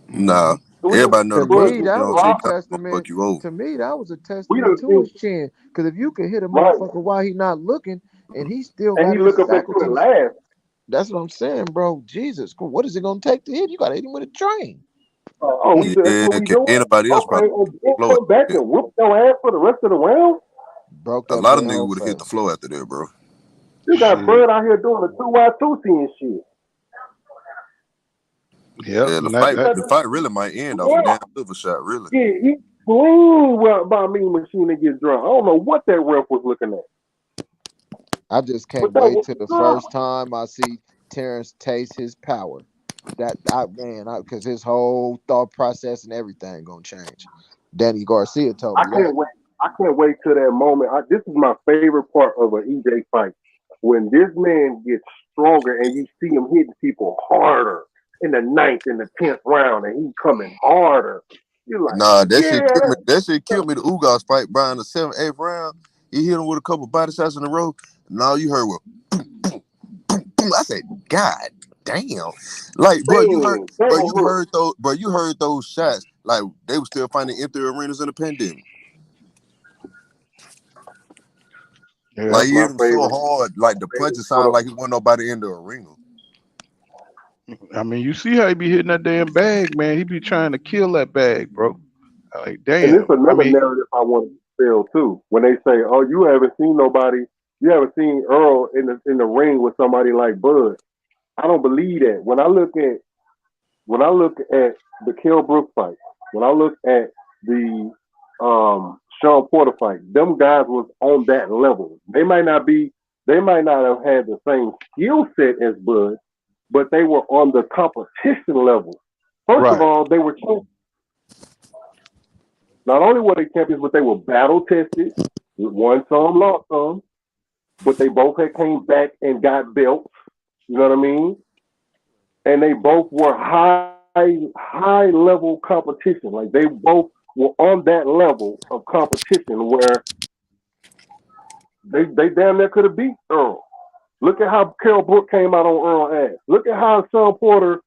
Nah, Hmm. So we everybody know To the person Bud me, get you that don't was a see dropped. coming gonna fuck testament. you over. To me, that was a We testament done to seen his chin. Because if you can hit a right, motherfucker while he not looking, and he still and got he his look up at you and faculties, laugh. that's what I'm saying, bro. Jesus, what is it gonna take to hit? You gotta hit him with a train. Oh, we said that's Yeah, what we can doing. anybody else Okay, probably and then flow come back after that. and whoop your ass for the rest of the round. Broke A that lot boy of niggas whole would have hit the face. flow after that, bro. You got Shit. Bud out here doing a 2 by 2 and shit. Yep. Yeah, And that the fight really might end off a Yeah, damn liver shot, really. he clean well by Mean Machine and get drunk. I don't know what that ref was looking at, I just but can't that wait was till the drunk. first time I see Terrence taste his power. That I man, because his whole thought process and everything gonna change. Danny Garcia told I me that. can't wait. I can't wait till that moment. This is my favorite part of an EJ fight. When this man gets stronger and you see him hitting people harder in the ninth and the 10th round and he coming harder. You're like, Nah, that shit yeah, killed me. That shit killed me. The Ugas fight, Brian, the 7th, 8th round. He hit him with a couple body shots in a row. And all you heard was boom. I said, God damn. Like, bang, double you hook. heard those, bro, you heard those shots. Like, they were still finding empty arenas in the pandemic. yeah. Like, That's he my hit him so favorite. hard, like the Favorite punches part sound of like it wasn't nobody in the arena. I mean, you see how he be hitting that damn bag, man. He be trying to kill that bag, bro. Like, And this damn. I another mean, narrative I want to sell too. When they say, "Oh, you haven't seen nobody, you haven't seen Earl in the ring with somebody like Bud," I don't believe that. When I look at the Kell Brooks fight, when I look at the Sean Porter fight, them guys was on that level. They might not have had the same skill set as Bud, but they were on the competition level. First of right. all, they were champions. Not only were they champions, but they were battle tested. Won some, lost some, but they both had came back and got belts. You know what I mean? And they both were high level competition. Like they both were on that level of competition where they damn near could have beat Earl. Look at how Carol Brook came out on Earl ass. Look at how Sean Porter,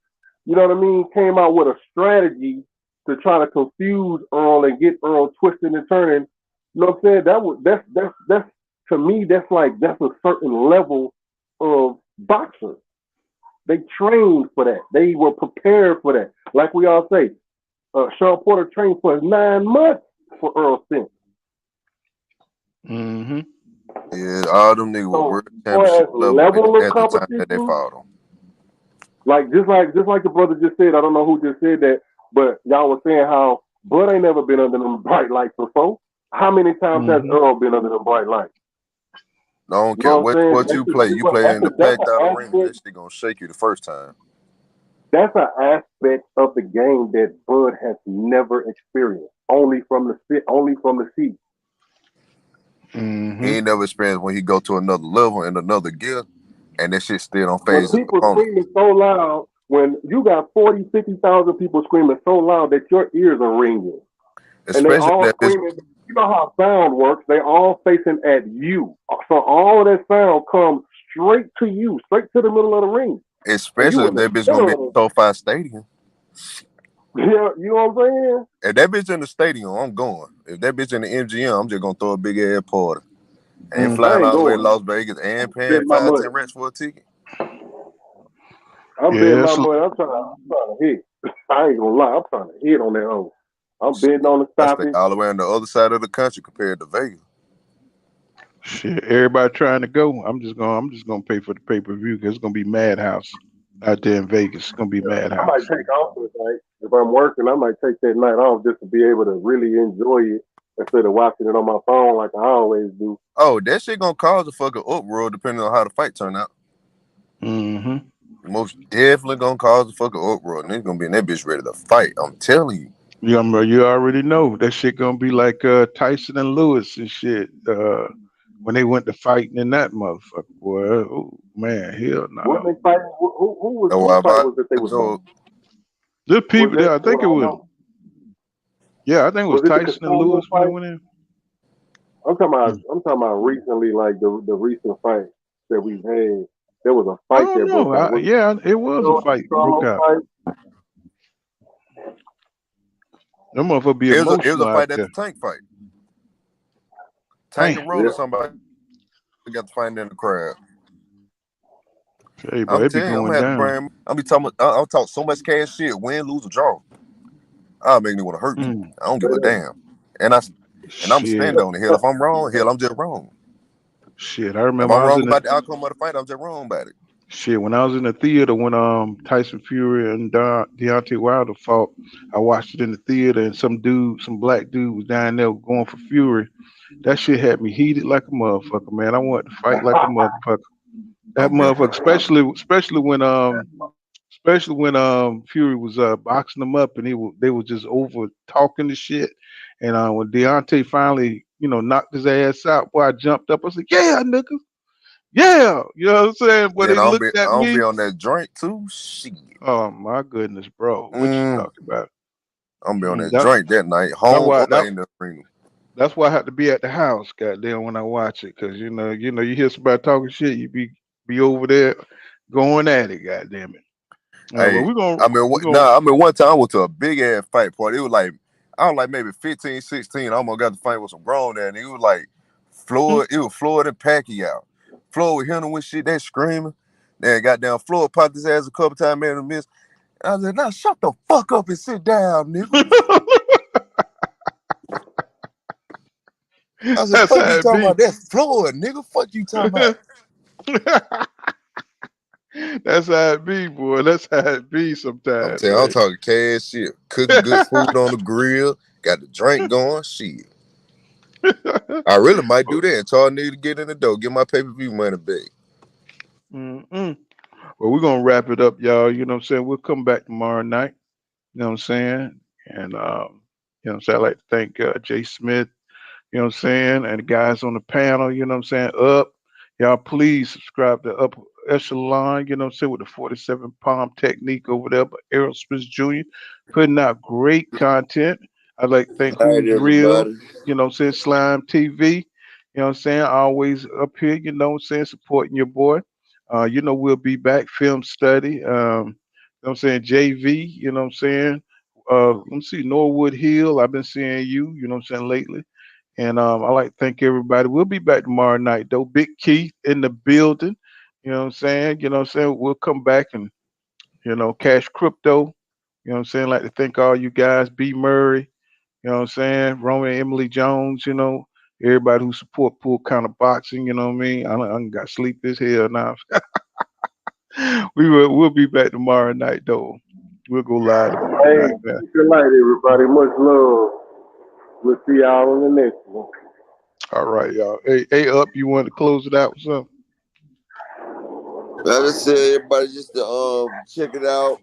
you know what I mean, came out with a strategy to try to confuse Earl and get Earl twisting and turning. You know what I'm saying? That's to me that's a certain level of boxer. They trained for that. They were prepared for that. Like we all say, Sean Porter trained for 9 months for Earl Spence. Mm-hmm. Yeah, all them niggas were So world as far championship as level level of at the time that they competition, fought them. like the brother just said, I don't know who just said that, but y'all was saying how Bud ain't never been under them bright lights before. How many times has Mm-hmm. Earl been under them bright lights? I don't You care know what I'm saying? what you play. You play in the That's packed out an arena, aspect. that shit gonna shake you the first time. That's an aspect of the game that Bud has never experienced. Only from the seat. He Mm-hmm. ain't never experienced when he go to another level and another gear, and that shit still don't When phase his people opponent. screaming so loud, when you got 40, 50,000 people screaming so loud that your ears are ringing, and they Especially all that it's screaming. You know how sound works. They all facing at you, so all that sound comes straight to you, straight to the middle of the ring, and especially you if in the that bitch gonna be center in of the SoFi Stadium. it. Yeah, you know what I'm saying? If that bitch in the stadium, I'm going. If that bitch in the MGM, I'm just gonna throw a big ass party. I ain't I flying ain't all the way to going. Las Vegas and I'm paying betting my five, money. 10 racks for a ticket. I'm betting Yeah, my it's money. I'm trying to hit. I ain't gonna lie. I'm trying to hit on that hoe. I'm betting Shit, on the I stay stoppage. all the way on the other side of the country compared to Vegas. shit. Everybody trying to go. I'm just gonna pay for the pay-per-view because it's gonna be Madhouse out there in Vegas. It's gonna be I might Madhouse. take off that night. If I'm working, I might take that night off just to be able to really enjoy it instead of watching it on my phone like I always do. Oh, that shit gonna cause a fucking uproar depending on how the fight turn out. Mm-hmm. Most definitely gonna cause a fucking uproar. Niggas gonna be in that bitch ready to fight. I'm telling you. You already know that shit gonna be like Tyson and Lewis and shit. When they went to fighting in that motherfucker, boy. Oh man, hell Wasn't no. they fighting? Oh, Who I fight about was it they was Joe. fighting? There's Was people that there. I what think it I was. know? Yeah, I think it was Was it the Tyson and Casino Lewis when they fight? went in. I'm talking about recently, like the recent fight that we've had. There was a I fight don't that know. broke out. Was it Yeah, it was a the fight broke Charlo out. fight? Them motherfucker be It was a emotional out fight at there. the tank fight. Tank Damn. and Roll or Yeah. somebody got to fight in the crowd. Hey, boy, I'm it be telling you, I'm going gonna have to down. bring. I'm be talking. I'll talk so much cash shit, win, lose, or draw. I'll make me want to hurt me. Mm, I don't give a Man, damn. And I and I'm shit, stand on it. Hell, if I'm wrong, hell, I'm just wrong. shit. I If remember I'm I was wrong in the about the outcome of the fight, I'm just wrong about it. shit when I was in the theater when Tyson Fury and Deontay Wilder fought. I watched it in the theater, and some black dude was down there going for Fury. That shit had me heated like a motherfucker, man. I wanted to fight like a motherfucker. That I'm being motherfucker, especially when Fury was boxing him up and they were just over talking the shit. And when Deontay finally, knocked his ass out, boy, I jumped up. I said, "Yeah, nigga, yeah." You know what I'm saying? But then they I'll be looked at I'll be me. on that drink too. Shit. Oh my goodness, bro, what you Mm, talking about? I'm be on Mm, that that drink that night, that home why or that in the arena. that's why I have to be at the house, goddamn, when I watch it, cause you hear somebody talking shit, you be over there going at it, goddamn it. But Hey, we gonna one time I went to a big ass fight party. It was like I was like maybe 15, 16. I almost got to fight with some grown there, and it was like Floyd. It was Floyd and Pacquiao. Floyd was hitting him with shit, they screaming. Then goddamn Floyd popped his ass a couple times, made him miss. I was like, now shut the fuck up and sit down, nigga. I said, that's fuck how you it talking be. about? That's Floyd, nigga. Fuck you talking about? That's how it be, boy. That's how it be I'm sometimes, telling you, I'm man. talking cash shit. Cooking good food on the grill. Got the drink going. Shit. I really might do that. Until I need to get in the door. Get my pay-per-view money back. Mm-mm. Well, we're gonna wrap it up, y'all. You know what I'm saying? We'll come back tomorrow night. You know what I'm saying? And I'd like to thank Jay Smith, you know what I'm saying, and the guys on the panel, you know what I'm saying, up. Y'all please subscribe to Upper Echelon, you know what I'm saying, with the 47 palm technique over there by Errol Spence Jr. Putting out great content. I'd like to thank All right, Who's Real, everybody. you know what I'm saying, Slime TV, you know what I'm saying, always up here, you know what I'm saying, supporting your boy. We'll be back, film study, you know what I'm saying, JV, you know what I'm saying. Let me see, Norwood Hill, I've been seeing you, you know what I'm saying, lately. And I like to thank everybody. We'll be back tomorrow night, though. Big Keith in the building. You know what I'm saying? You know what I'm saying? We'll come back and, cash crypto. You know what I'm saying? Like to thank all you guys. B. Murray, you know what I'm saying? Roman Emily Jones, everybody who support Pool Counter Boxing, you know what I mean? I got sleep this hell now. We'll be back tomorrow night, though. We'll go live tomorrow Hey, night, man. keep it light, everybody. Much love. We'll see y'all on the next one. All right, y'all. Hey, up, you want to close it out with something? I just said everybody just to check it out.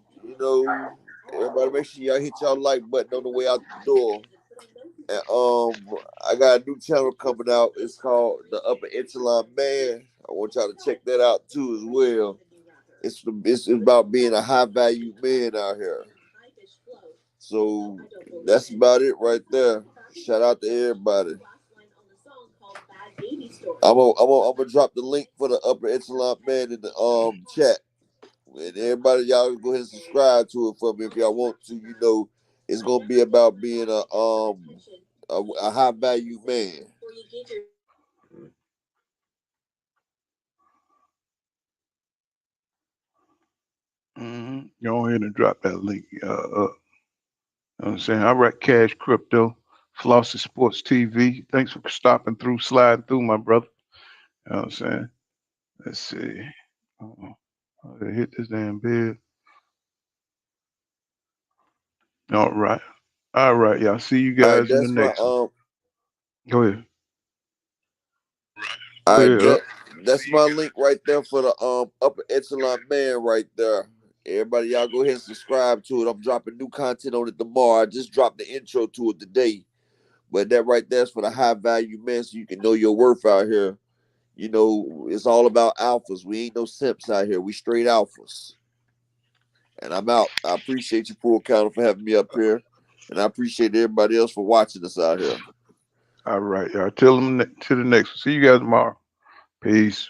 Everybody make sure y'all hit y'all like button on the way out the door. And, I got a new channel coming out. It's called the Upper Echelon Man. I want y'all to check that out too as well. It's about being a high value man out here. So that's about it right there. Shout out to everybody. I'm gonna drop the link for the Upper Echelon Man in the chat. And everybody, y'all go ahead and subscribe to it for me if y'all want to. You know, it's gonna be about being a high value man. Go ahead and drop that link. You know what I'm saying? All right, Cash Crypto, Flossie Sports TV. Thanks for stopping through, sliding through, my brother. You know what I'm saying? Let's see. Hit this damn bed. All right. All right, y'all. See you All right, guys in the that's my next one. Go ahead. all Go right, ahead. that's my link right there for the Upper Echelon Man right there. Everybody, y'all go ahead and subscribe to it. I'm dropping new content on it tomorrow. I just dropped the intro to it today. But that right there is for the high value man, so you can know your worth out here. You know, it's all about alphas. We ain't no simps out here. We straight alphas. And I'm out. I appreciate you, Full Counter, for having me up here. And I appreciate everybody else for watching us out here. All right, y'all. Till them to the next one. See you guys tomorrow. Peace.